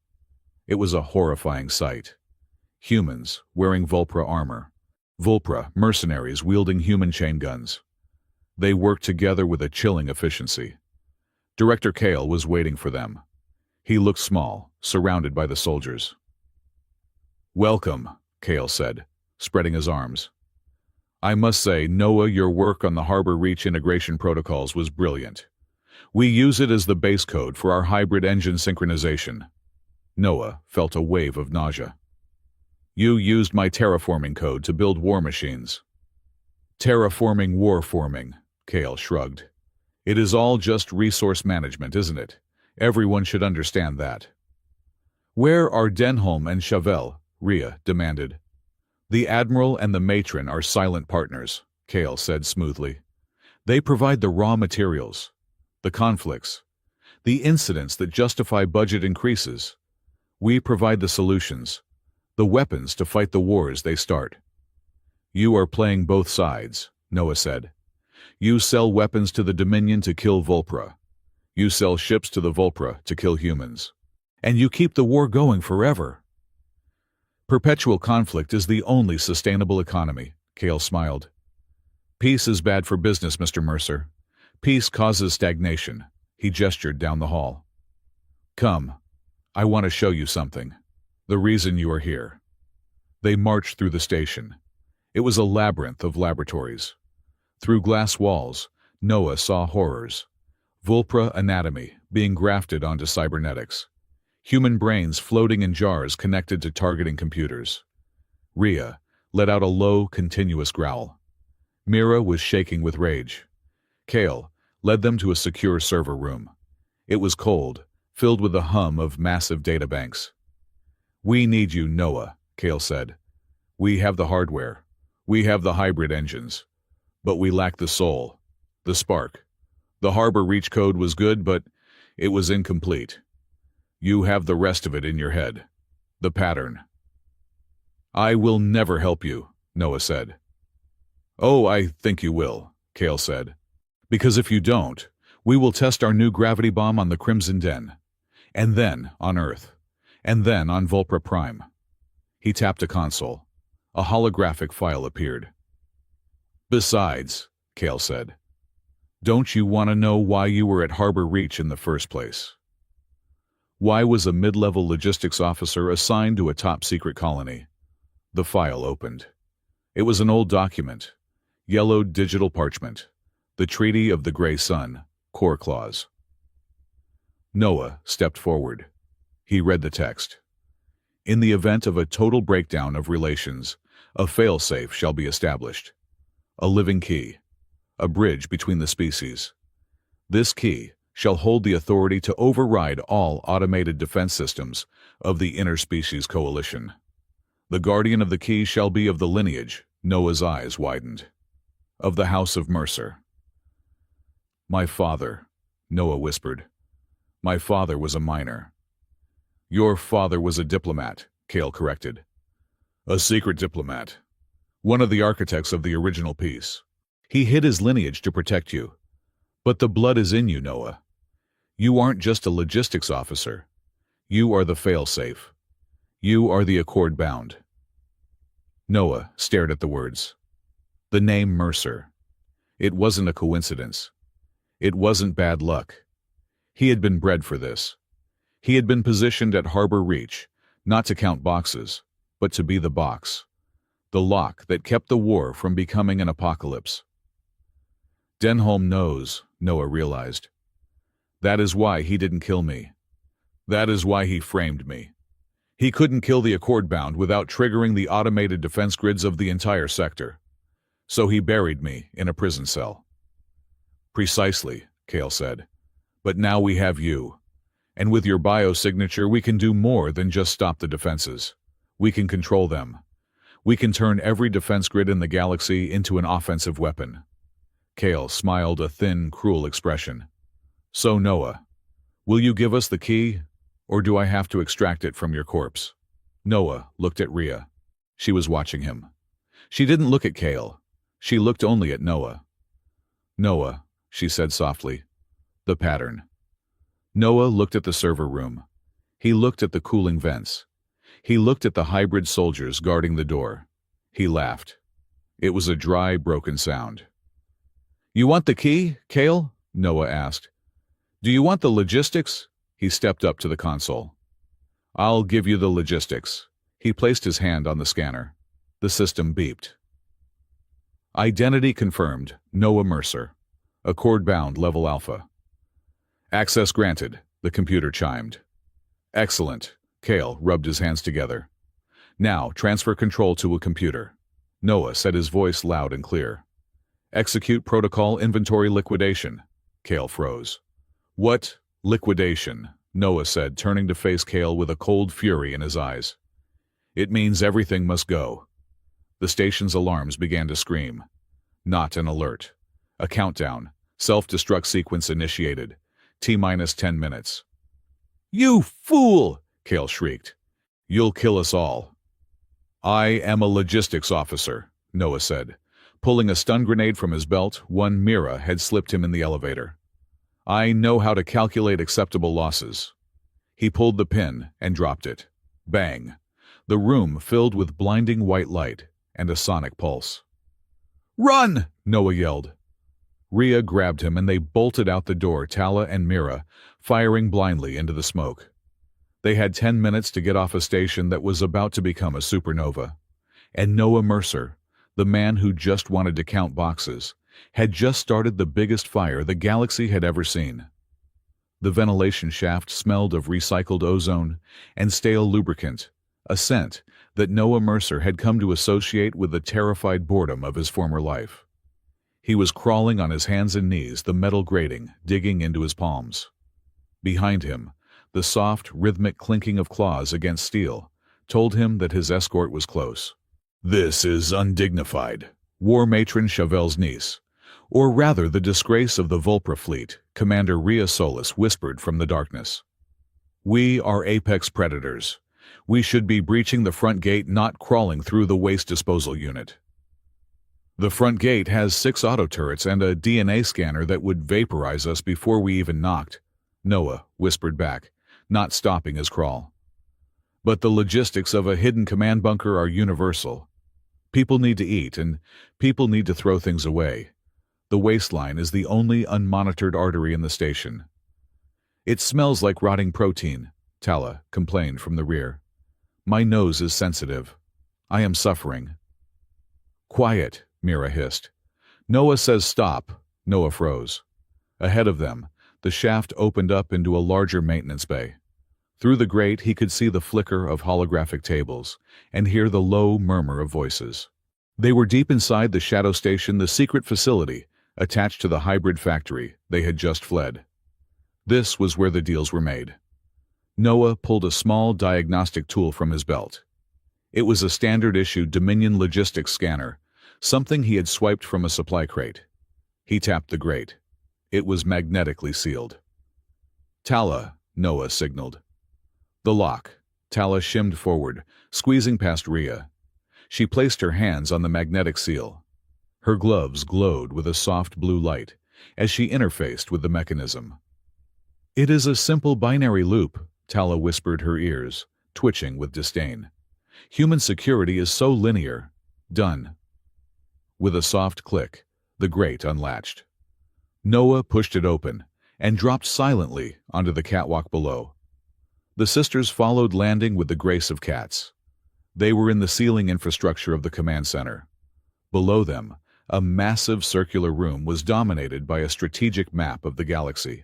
It was a horrifying sight. Humans wearing Vulpra armor. Vulpra mercenaries wielding human chain guns. They worked together with a chilling efficiency. Director Kale was waiting for them. He looked small, surrounded by the soldiers. Welcome, Kale said, spreading his arms. I must say, Noah, your work on the Harbor Reach integration protocols was brilliant. We use it as the base code for our hybrid engine synchronization. Noah felt a wave of nausea. You used my terraforming code to build war machines. Terraforming warforming, Kale shrugged. It is all just resource management, isn't it? Everyone should understand that. Where are Denholm and Chauvel? Rhea demanded. The Admiral and the Matron are silent partners, Kale said smoothly. They provide the raw materials, the conflicts, the incidents that justify budget increases. We provide the solutions, the weapons to fight the wars they start. You are playing both sides, Noah said. You sell weapons to the Dominion to kill Vulpra. You sell ships to the Vulpra to kill humans. And you keep the war going forever. Perpetual conflict is the only sustainable economy, Kale smiled. Peace is bad for business, Mr. Mercer. Peace causes stagnation. He gestured down the hall. Come, I want to show you something. The reason you are here." They marched through the station. It was a labyrinth of laboratories. Through glass walls, Noah saw horrors. Vulpra anatomy being grafted onto cybernetics. Human brains floating in jars connected to targeting computers. Rhea let out a low, continuous growl. Mira was shaking with rage. Kale led them to a secure server room. It was cold, filled with the hum of massive databanks. "We need you, Noah," Kale said. "We have the hardware. We have the hybrid engines. But we lack the soul, the spark. The Harbor Reach code was good, but it was incomplete. You have the rest of it in your head. The pattern." "I will never help you," Noah said. "Oh, I think you will," Kale said. "Because if you don't, we will test our new gravity bomb on the Crimson Den. And then on Earth. And then on Vulpra Prime." He tapped a console. A holographic file appeared. "Besides," Kale said, "don't you want to know why you were at Harbor Reach in the first place? Why was a mid-level logistics officer assigned to a top-secret colony?" The file opened. It was an old document, yellowed digital parchment, the Treaty of the Grey Sun, Core Clause. Noah stepped forward. He read the text. "In the event of a total breakdown of relations, a fail-safe shall be established. A living key, a bridge between the species. This key shall hold the authority to override all automated defense systems of the interspecies coalition. The guardian of the key shall be of the lineage," Noah's eyes widened, "of the House of Mercer." "My father," Noah whispered. "My father was a miner." "Your father was a diplomat," Kale corrected. "A secret diplomat. One of the architects of the original peace. He hid his lineage to protect you. But the blood is in you, Noah. You aren't just a logistics officer. You are the fail-safe. You are the Accord-bound." Noah stared at the words. The name Mercer. It wasn't a coincidence. It wasn't bad luck. He had been bred for this. He had been positioned at Harbor Reach, not to count boxes, but to be the box. The lock that kept the war from becoming an apocalypse. Denholm knows, Noah realized. That is why he didn't kill me. That is why he framed me. He couldn't kill the Accord-bound without triggering the automated defense grids of the entire sector. So he buried me in a prison cell. "Precisely," Kale said. "But now we have you. And with your biosignature we can do more than just stop the defenses. We can control them. We can turn every defense grid in the galaxy into an offensive weapon." Kale smiled a thin, cruel expression. "So, Noah, will you give us the key, or do I have to extract it from your corpse?" Noah looked at Rhea. She was watching him. She didn't look at Kale. She looked only at Noah. "Noah," she said softly, "the pattern." Noah looked at the server room. He looked at the cooling vents. He looked at the hybrid soldiers guarding the door. He laughed. It was a dry, broken sound. "You want the key, Kale?" Noah asked. "Do you want the logistics?" He stepped up to the console. "I'll give you the logistics." He placed his hand on the scanner. The system beeped. "Identity confirmed, Noah Mercer. Accord-bound level Alpha." "Access granted," the computer chimed. "Excellent." Kale rubbed his hands together. "Now transfer control to a computer." Noah said, his voice loud and clear. "Execute protocol inventory liquidation." Kale froze. "What liquidation?" Noah said, turning to face Kale with a cold fury in his eyes. "It means everything must go." The station's alarms began to scream. Not an alert. A countdown. Self-destruct sequence initiated. T-minus 10 minutes. "You fool!" Kale shrieked. "You'll kill us all." "I am a logistics officer," Noah said. Pulling a stun grenade from his belt, one Mira had slipped him in the elevator. "I know how to calculate acceptable losses." He pulled the pin and dropped it. Bang! The room filled with blinding white light and a sonic pulse. "Run!" Noah yelled. Rhea grabbed him and they bolted out the door, Tala and Mira firing blindly into the smoke. They had 10 minutes to get off a station that was about to become a supernova. And Noah Mercer, the man who just wanted to count boxes, had just started the biggest fire the galaxy had ever seen. The ventilation shaft smelled of recycled ozone and stale lubricant, a scent that Noah Mercer had come to associate with the terrified boredom of his former life. He was crawling on his hands and knees, the metal grating digging into his palms. Behind him, the soft, rhythmic clinking of claws against steel told him that his escort was close. "This is undignified," War Matron Chauvel's niece, or rather the disgrace of the Vulpra fleet, Commander Rhea Solis whispered from the darkness. "We are apex predators. We should be breaching the front gate, not crawling through the waste disposal unit." "The front gate has 6 auto turrets and a DNA scanner that would vaporize us before we even knocked," Noah whispered back, not stopping his crawl. "But the logistics of a hidden command bunker are universal. People need to eat, and people need to throw things away. The waistline is the only unmonitored artery in the station." "It smells like rotting protein," Tala complained from the rear. "My nose is sensitive. I am suffering." "Quiet," Mira hissed. "Noah says stop." Noah froze. Ahead of them, the shaft opened up into a larger maintenance bay. Through the grate he could see the flicker of holographic tables and hear the low murmur of voices. They were deep inside the shadow station, the secret facility attached to the hybrid factory they had just fled. This was where the deals were made. Noah pulled a small diagnostic tool from his belt. It was a standard-issue Dominion logistics scanner, something he had swiped from a supply crate. He tapped the grate. It was magnetically sealed. "Tala," Noah signaled. The lock. Tala shimmed forward, squeezing past Rhea. She placed her hands on the magnetic seal. Her gloves glowed with a soft blue light as she interfaced with the mechanism. "It is a simple binary loop," Tala whispered her ears, twitching with disdain. "Human security is so linear. Done." With a soft click, the grate unlatched. Noah pushed it open and dropped silently onto the catwalk below. The sisters followed, landing with the grace of cats. They were in the ceiling infrastructure of the command center. Below them, a massive circular room was dominated by a strategic map of the galaxy,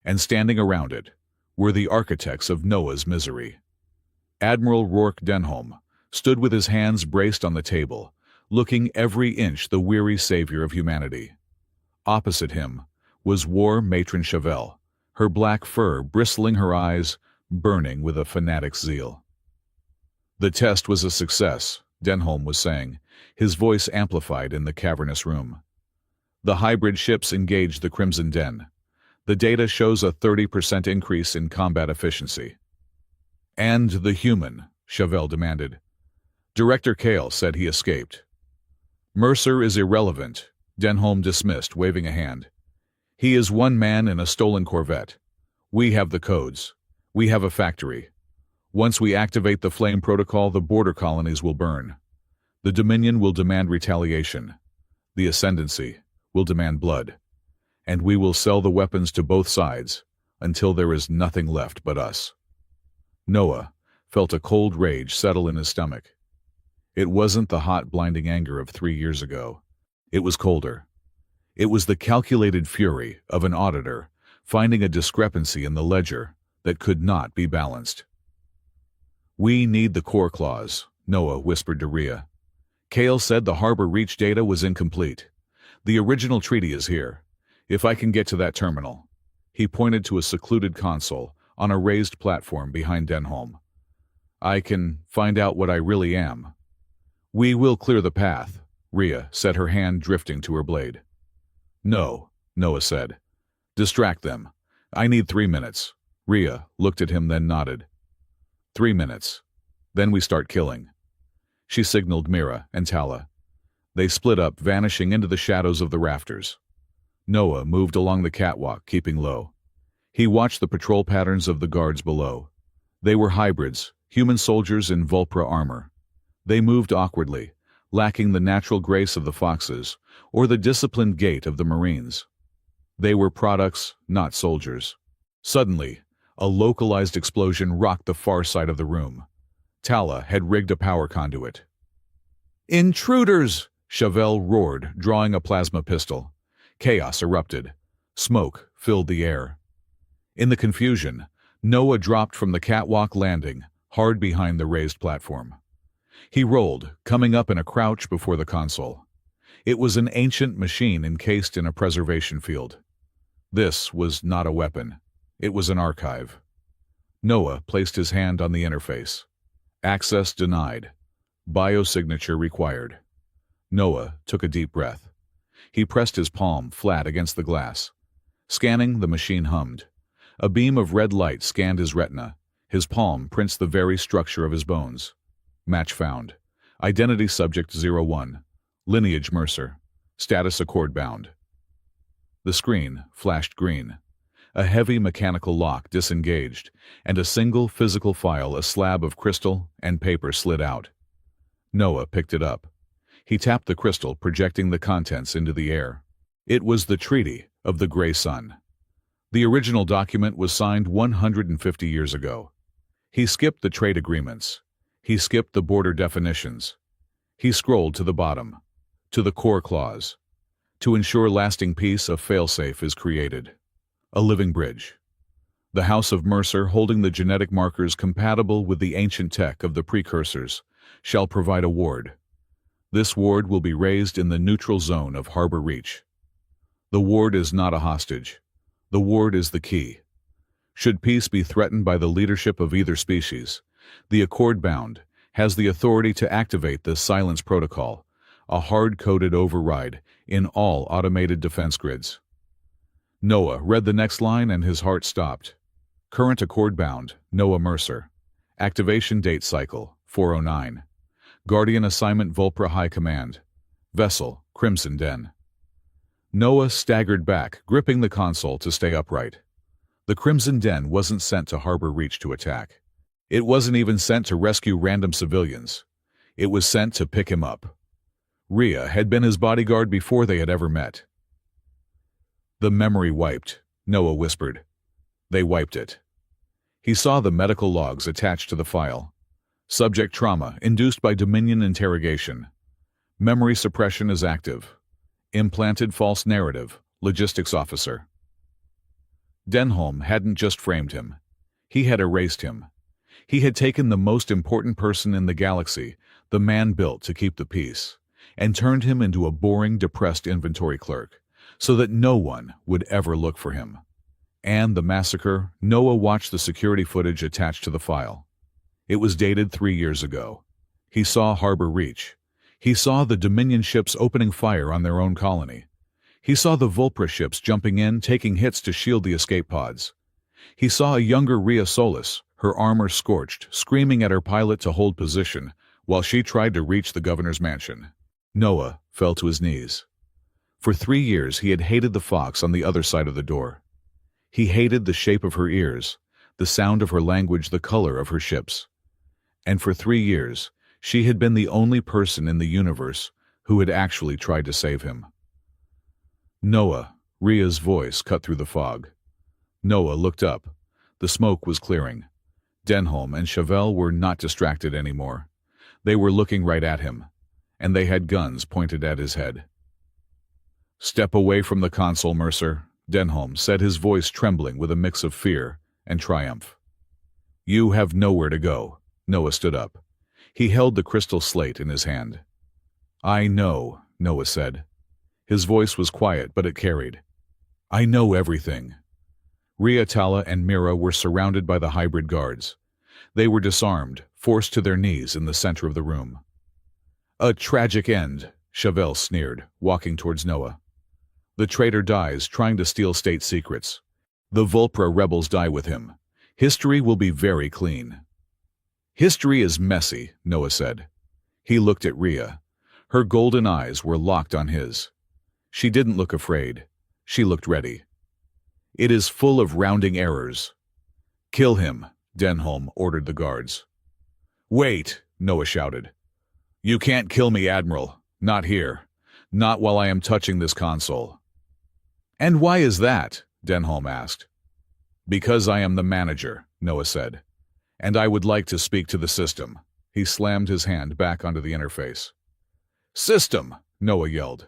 and standing around it were the architects of Noah's misery. Admiral Rourke Denholm stood with his hands braced on the table, looking every inch the weary savior of humanity. Opposite him was War Matron Chauvel, her black fur bristling, her eyes burning with a fanatic's zeal. "The test was a success," Denholm was saying, his voice amplified in the cavernous room. "The hybrid ships engaged the Crimson Den. The data shows a 30% increase in combat efficiency." "And the human?" Chauvel demanded. "Director Kale said he escaped." "Mercer is irrelevant," Denholm dismissed, waving a hand. "He is one man in a stolen Corvette. We have the codes. We have a factory. Once we activate the flame protocol, the border colonies will burn. The Dominion will demand retaliation. The Ascendancy will demand blood. And we will sell the weapons to both sides until there is nothing left but us." Noah felt a cold rage settle in his stomach. It wasn't the hot, blinding anger of 3 years ago. It was colder. It was the calculated fury of an auditor finding a discrepancy in the ledger that could not be balanced. "We need the core clause," Noah whispered to Rhea. "Kale said the harbor reach data was incomplete. The original treaty is here. If I can get to that terminal." He pointed to a secluded console on a raised platform behind Denholm. "I can find out what I really am." "We will clear the path," Rhea said, her hand drifting to her blade. "No," Noah said. "Distract them. I need 3 minutes." Rhea looked at him, then nodded. 3 minutes. Then we start killing." She signaled Mira and Tala. They split up, vanishing into the shadows of the rafters. Noah moved along the catwalk, keeping low. He watched the patrol patterns of the guards below. They were hybrids, human soldiers in Vulpra armor. They moved awkwardly, lacking the natural grace of the foxes or the disciplined gait of the Marines. They were products, not soldiers. Suddenly, A localized explosion rocked the far side of the room. Tala had rigged a power conduit. "Intruders!" Chauvel roared, drawing a plasma pistol. Chaos erupted. Smoke filled the air. In the confusion, Noah dropped from the catwalk landing, hard behind the raised platform. He rolled, coming up in a crouch before the console. It was an ancient machine encased in a preservation field. This was not a weapon. It was an archive. Noah placed his hand on the interface. Access denied. Biosignature required. Noah took a deep breath. He pressed his palm flat against the glass. Scanning, the machine hummed. A beam of red light scanned his retina. His palm prints the very structure of his bones. Match found. Identity subject 01. Lineage Mercer. Status accord bound. The screen flashed green. A heavy mechanical lock disengaged, and a single physical file, a slab of crystal and paper, slid out. Noah picked it up. He tapped the crystal, projecting the contents into the air. It was the Treaty of the Grey Sun. The original document was signed 150 years ago. He skipped the trade agreements. He skipped the border definitions. He scrolled to the bottom, to the core clause. To ensure lasting peace, a failsafe is created. A living bridge. The House of Mercer, holding the genetic markers compatible with the ancient tech of the precursors, shall provide a ward. This ward will be raised in the neutral zone of Harbor Reach. The ward is not a hostage. The ward is the key. Should peace be threatened by the leadership of either species, the Accord-bound has the authority to activate the Silence Protocol, a hard-coded override in all automated defense grids. Noah read the next line and his heart stopped. Current Accord-bound, Noah Mercer. Activation date cycle, 409. Guardian assignment Volpra High Command. Vessel, Crimson Den. Noah staggered back, gripping the console to stay upright. The Crimson Den wasn't sent to Harbor Reach to attack. It wasn't even sent to rescue random civilians. It was sent to pick him up. Rhea had been his bodyguard before they had ever met. The memory wiped, Noah whispered. They wiped it. He saw the medical logs attached to the file. Subject trauma induced by Dominion interrogation. Memory suppression is active. Implanted false narrative, logistics officer. Denholm hadn't just framed him. He had erased him. He had taken the most important person in the galaxy, the man built to keep the peace, and turned him into a boring, depressed inventory clerk, so that no one would ever look for him. And the massacre, Noah watched the security footage attached to the file. It was dated 3 years ago. He saw Harbor Reach. He saw the Dominion ships opening fire on their own colony. He saw the Volpra ships jumping in, taking hits to shield the escape pods. He saw a younger Rhea Solis, her armor scorched, screaming at her pilot to hold position while she tried to reach the governor's mansion. Noah fell to his knees. For 3 years he had hated the fox on the other side of the door. He hated the shape of her ears, the sound of her language, the color of her ships. And for 3 years, she had been the only person in the universe who had actually tried to save him. Noah, Rhea's voice cut through the fog. Noah looked up. The smoke was clearing. Denholm and Chauvel were not distracted anymore. They were looking right at him, and they had guns pointed at his head. "Step away from the console, Mercer," Denholm said, his voice trembling with a mix of fear and triumph. "You have nowhere to go." Noah stood up. He held the crystal slate in his hand. "I know," Noah said. His voice was quiet, but it carried. "I know everything." Rhea, Tala, and Mira were surrounded by the hybrid guards. They were disarmed, forced to their knees in the center of the room. "A tragic end," Chauvel sneered, walking towards Noah. "The traitor dies trying to steal state secrets. The Volpra rebels die with him. History will be very clean." "History is messy," Noah said. He looked at Rhea. Her golden eyes were locked on his. She didn't look afraid. She looked ready. "It is full of rounding errors." "Kill him," Denholm ordered the guards. "Wait," Noah shouted. "You can't kill me, Admiral. Not here. Not while I am touching this console." "And why is that?" Denholm asked. Because I am the manager, Noah said. And I would like to speak to the system. He slammed his hand back onto the interface. System, Noah yelled.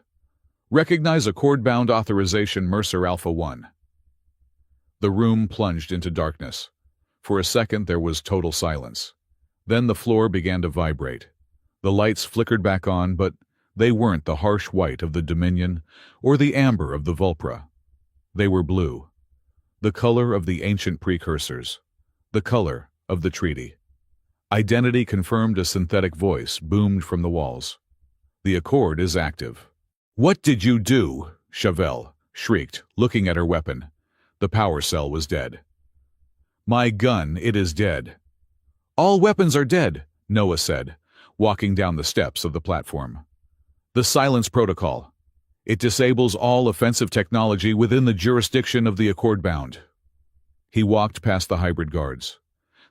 Recognize Accord-bound authorization Mercer Alpha 1. The room plunged into darkness. For a second there was total silence. Then the floor began to vibrate. The lights flickered back on, but they weren't the harsh white of the Dominion or the amber of the Vulpra. They were blue. The color of the ancient precursors. The color of the treaty. Identity confirmed, a synthetic voice boomed from the walls. The Accord is active. What did you do? Chevelle shrieked, looking at her weapon. The power cell was dead. My gun, it is dead. All weapons are dead, Noah said, walking down the steps of the platform. The silence protocol. It disables all offensive technology within the jurisdiction of the Accord-bound. He walked past the hybrid guards.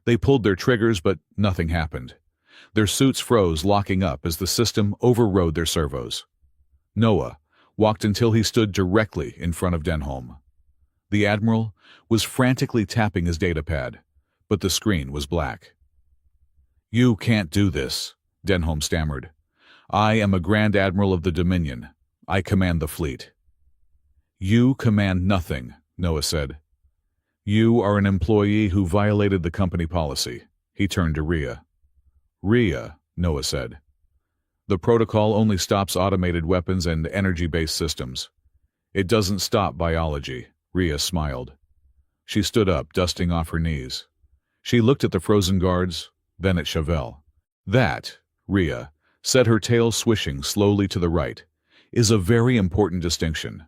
They pulled their triggers, but nothing happened. Their suits froze, locking up as the system overrode their servos. Noah walked until he stood directly in front of Denholm. The Admiral was frantically tapping his datapad, but the screen was black. You can't do this, Denholm stammered. I am a Grand Admiral of the Dominion. I command the fleet. You command nothing, Noah said. You are an employee who violated the company policy. He turned to Rhea. Rhea, Noah said. The protocol only stops automated weapons and energy-based systems. It doesn't stop biology, Rhea smiled. She stood up, dusting off her knees. She looked at the frozen guards, then at Chevelle. That, Rhea said, her tail swishing slowly to the right, is a very important distinction.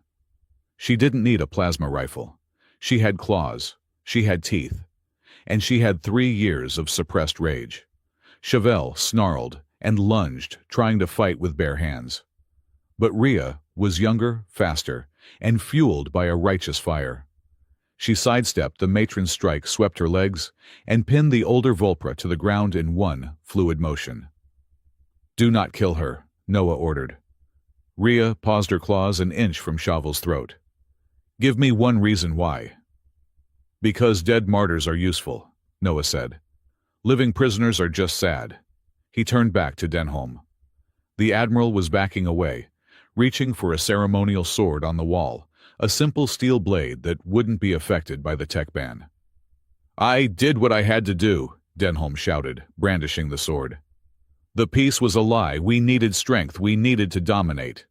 She didn't need a plasma rifle. She had claws, she had teeth, and she had 3 years of suppressed rage. Chevelle snarled and lunged, trying to fight with bare hands. But Rhea was younger, faster, and fueled by a righteous fire. She sidestepped the matron's strike, swept her legs, and pinned the older Vulpra to the ground in one fluid motion. Do not kill her, Noah ordered. Rhea paused, her claws an inch from Chauvel's throat. Give me one reason why. Because dead martyrs are useful, Noah said. Living prisoners are just sad. He turned back to Denholm. The Admiral was backing away, reaching for a ceremonial sword on the wall, a simple steel blade that wouldn't be affected by the tech ban. I did what I had to do, Denholm shouted, brandishing the sword. The peace was a lie. We needed strength. We needed to dominate.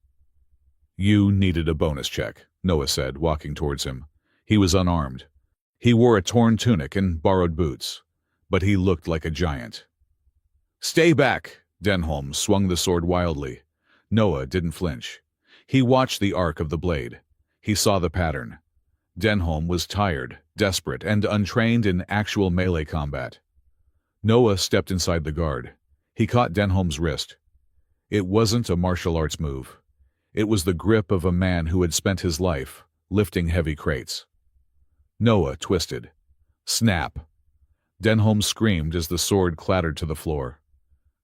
You needed a bonus check, Noah said, walking towards him. He was unarmed. He wore a torn tunic and borrowed boots, but he looked like a giant. Stay back, Denholm swung the sword wildly. Noah didn't flinch. He watched the arc of the blade. He saw the pattern. Denholm was tired, desperate, and untrained in actual melee combat. Noah stepped inside the guard. He caught Denholm's wrist. It wasn't a martial arts move. It was the grip of a man who had spent his life lifting heavy crates. Noah twisted. Snap! Denholm screamed as the sword clattered to the floor.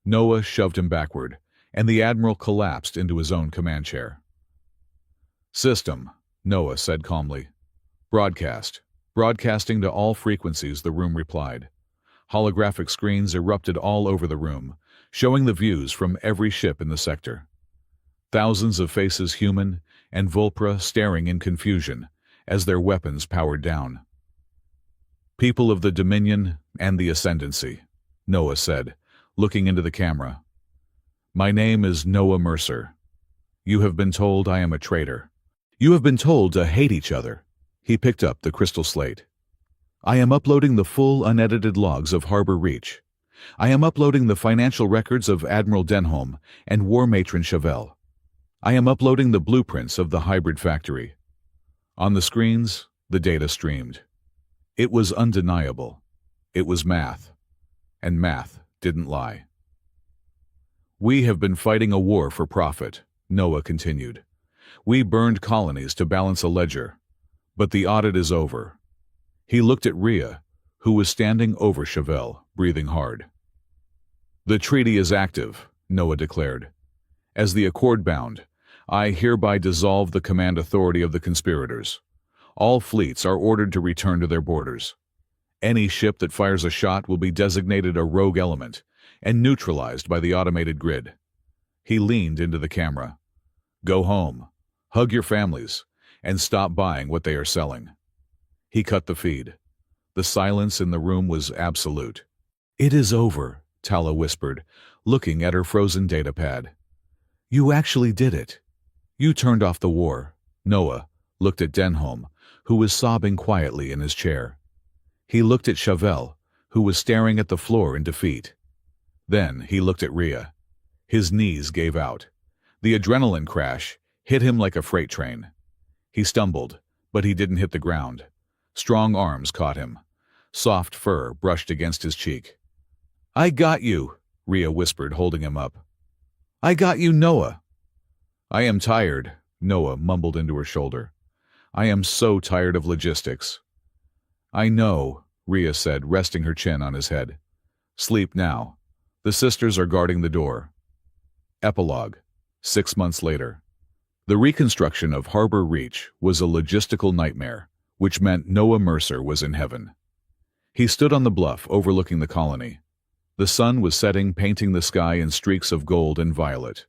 Noah shoved him backward, and the Admiral collapsed into his own command chair. System, Noah said calmly. Broadcast. Broadcasting to all frequencies, the room replied. Holographic screens erupted all over the room, showing the views from every ship in the sector. Thousands of faces, human and Vulpra, staring in confusion as their weapons powered down. People of the Dominion and the Ascendancy, Noah said, looking into the camera. My name is Noah Mercer. You have been told I am a traitor. You have been told to hate each other. He picked up the crystal slate. I am uploading the full unedited logs of Harbor Reach. I am uploading the financial records of Admiral Denholm and War Matron Chevelle. I am uploading the blueprints of the hybrid factory. On the screens, the data streamed. It was undeniable. It was math. And math didn't lie. We have been fighting a war for profit, Noah continued. We burned colonies to balance a ledger, but the audit is over. He looked at Rhea, who was standing over Chevelle, breathing hard. The treaty is active, Noah declared. As the Accord-bound, I hereby dissolve the command authority of the conspirators. All fleets are ordered to return to their borders. Any ship that fires a shot will be designated a rogue element and neutralized by the automated grid. He leaned into the camera. Go home, hug your families, and stop buying what they are selling. He cut the feed. The silence in the room was absolute. It is over, Tala whispered, looking at her frozen datapad. You actually did it. You turned off the war. Noah looked at Denholm, who was sobbing quietly in his chair. He looked at Chauvel, who was staring at the floor in defeat. Then he looked at Rhea. His knees gave out. The adrenaline crash hit him like a freight train. He stumbled, but he didn't hit the ground. Strong arms caught him. Soft fur brushed against his cheek. I got you, Rhea whispered, holding him up. I got you, Noah. I am tired, Noah mumbled into her shoulder. I am so tired of logistics. I know, Rhea said, resting her chin on his head. Sleep now. The sisters are guarding the door. Epilogue. 6 months later. The reconstruction of Harbor Reach was a logistical nightmare, which meant Noah Mercer was in heaven. He stood on the bluff overlooking the colony. The sun was setting, painting the sky in streaks of gold and violet.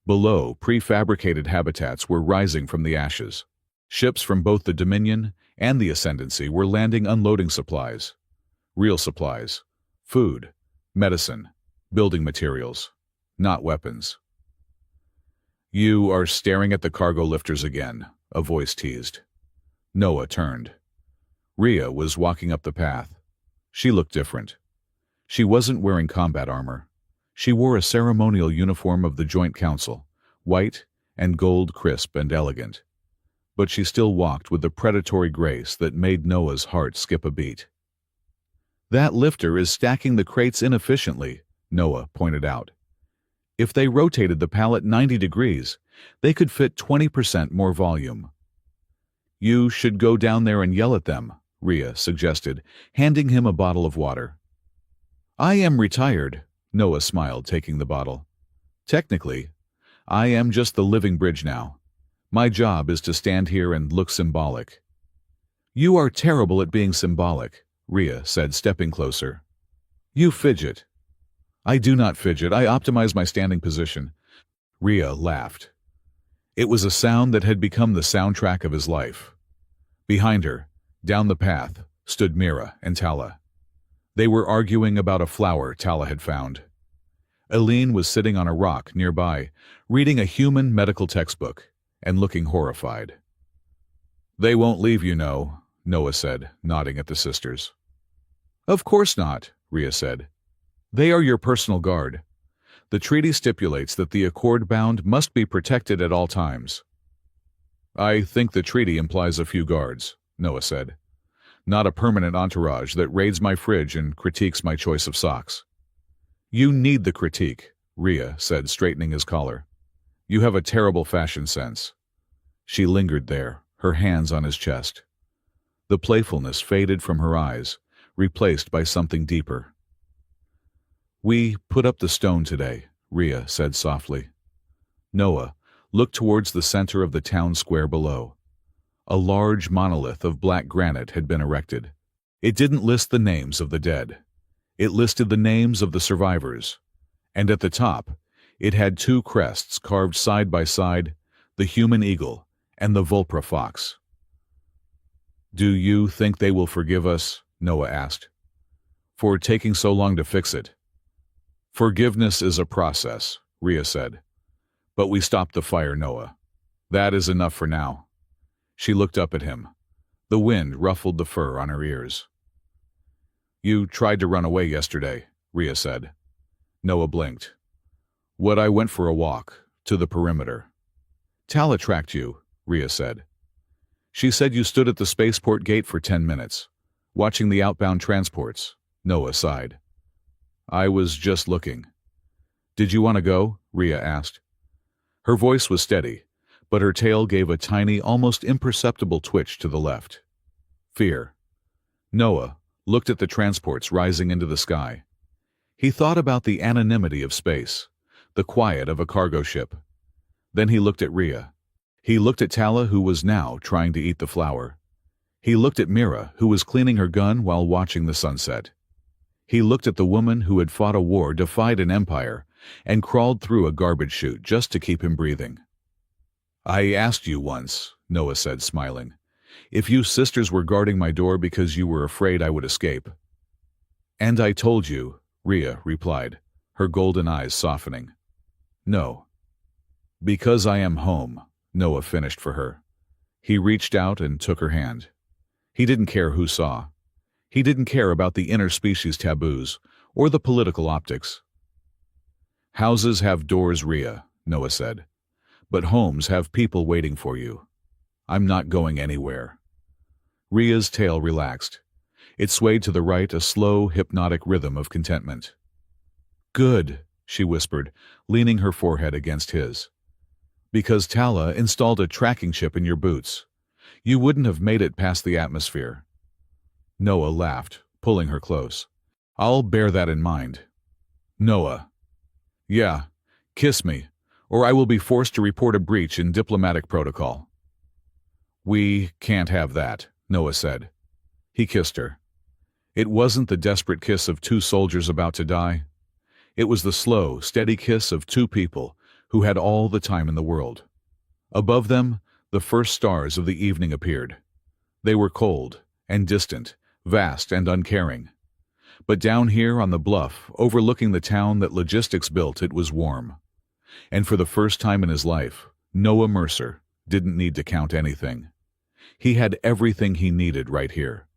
Below, prefabricated habitats were rising from the ashes. Ships from both the Dominion and the Ascendancy were landing, unloading supplies. Real supplies. Food, medicine, building materials, not weapons. You are staring at the cargo lifters again, a voice teased. Noah turned. Rhea was walking up the path. She looked different. She wasn't wearing combat armor. She wore a ceremonial uniform of the Joint Council, white and gold, crisp and elegant. But she still walked with the predatory grace that made Noah's heart skip a beat. That lifter is stacking the crates inefficiently, Noah pointed out. If they rotated the pallet 90 degrees, they could fit 20% more volume. You should go down there and yell at them, Rhea suggested, handing him a bottle of water. I am retired, Noah smiled, taking the bottle. Technically, I am just the living bridge now. My job is to stand here and look symbolic. You are terrible at being symbolic, Rhea said, stepping closer. You fidget. I do not fidget. I optimize my standing position. Rhea laughed. It was a sound that had become the soundtrack of his life. Behind her, down the path, stood Mira and Tala. They were arguing about a flower Tala had found. Eileen was sitting on a rock nearby, reading a human medical textbook and looking horrified. They won't leave, you know, Noah said, nodding at the sisters. Of course not, Rhea said. They are your personal guard. The treaty stipulates that the Accord-bound must be protected at all times. I think the treaty implies a few guards, Noah said. Not a permanent entourage that raids my fridge and critiques my choice of socks. You need the critique, Rhea said, straightening his collar. You have a terrible fashion sense. She lingered there, her hands on his chest. The playfulness faded from her eyes, replaced by something deeper. We put up the stone today, Rhea said softly. Noah looked towards the center of the town square below. A large monolith of black granite had been erected. It didn't list the names of the dead. It listed the names of the survivors. And at the top, it had two crests carved side by side, the human eagle and the vulpra fox. Do you think they will forgive us? Noah asked. For taking so long to fix it. Forgiveness is a process, Rhea said. But we stopped the fire, Noah. That is enough for now. She looked up at him. The wind ruffled the fur on her ears. You tried to run away yesterday, Rhea said. Noah blinked. What, I went for a walk, to the perimeter. Tala tracked you, Rhea said. She said you stood at the spaceport gate for 10 minutes, watching the outbound transports. Noah sighed. I was just looking. Did you want to go? Rhea asked. Her voice was steady, but her tail gave a tiny, almost imperceptible twitch to the left. Fear. Noah looked at the transports rising into the sky. He thought about the anonymity of space, the quiet of a cargo ship. Then he looked at Rhea. He looked at Tala, who was now trying to eat the flower. He looked at Mira, who was cleaning her gun while watching the sunset. He looked at the woman who had fought a war, defied an empire, and crawled through a garbage chute just to keep him breathing. "I asked you once," Noah said, smiling, "if you sisters were guarding my door because you were afraid I would escape." "And I told you," Rhea replied, her golden eyes softening. "No." "Because I am home," Noah finished for her. He reached out and took her hand. He didn't care who saw. He didn't care about the interspecies taboos or the political optics. "Houses have doors, Rhea," Noah said, "but homes have people waiting for you. I'm not going anywhere." Rhea's tail relaxed. It swayed to the right, a slow, hypnotic rhythm of contentment. "Good," she whispered, leaning her forehead against his. "Because Tala installed a tracking chip in your boots. You wouldn't have made it past the atmosphere." Noah laughed, pulling her close. "I'll bear that in mind." "Noah." "Yeah, kiss me, or I will be forced to report a breach in diplomatic protocol." "We can't have that," Noah said. He kissed her. It wasn't the desperate kiss of two soldiers about to die. It was the slow, steady kiss of two people who had all the time in the world. Above them, the first stars of the evening appeared. They were cold and distant, vast and uncaring. But down here on the bluff, overlooking the town that logistics built, it was warm. And for the first time in his life, Noah Mercer didn't need to count anything. He had everything he needed right here.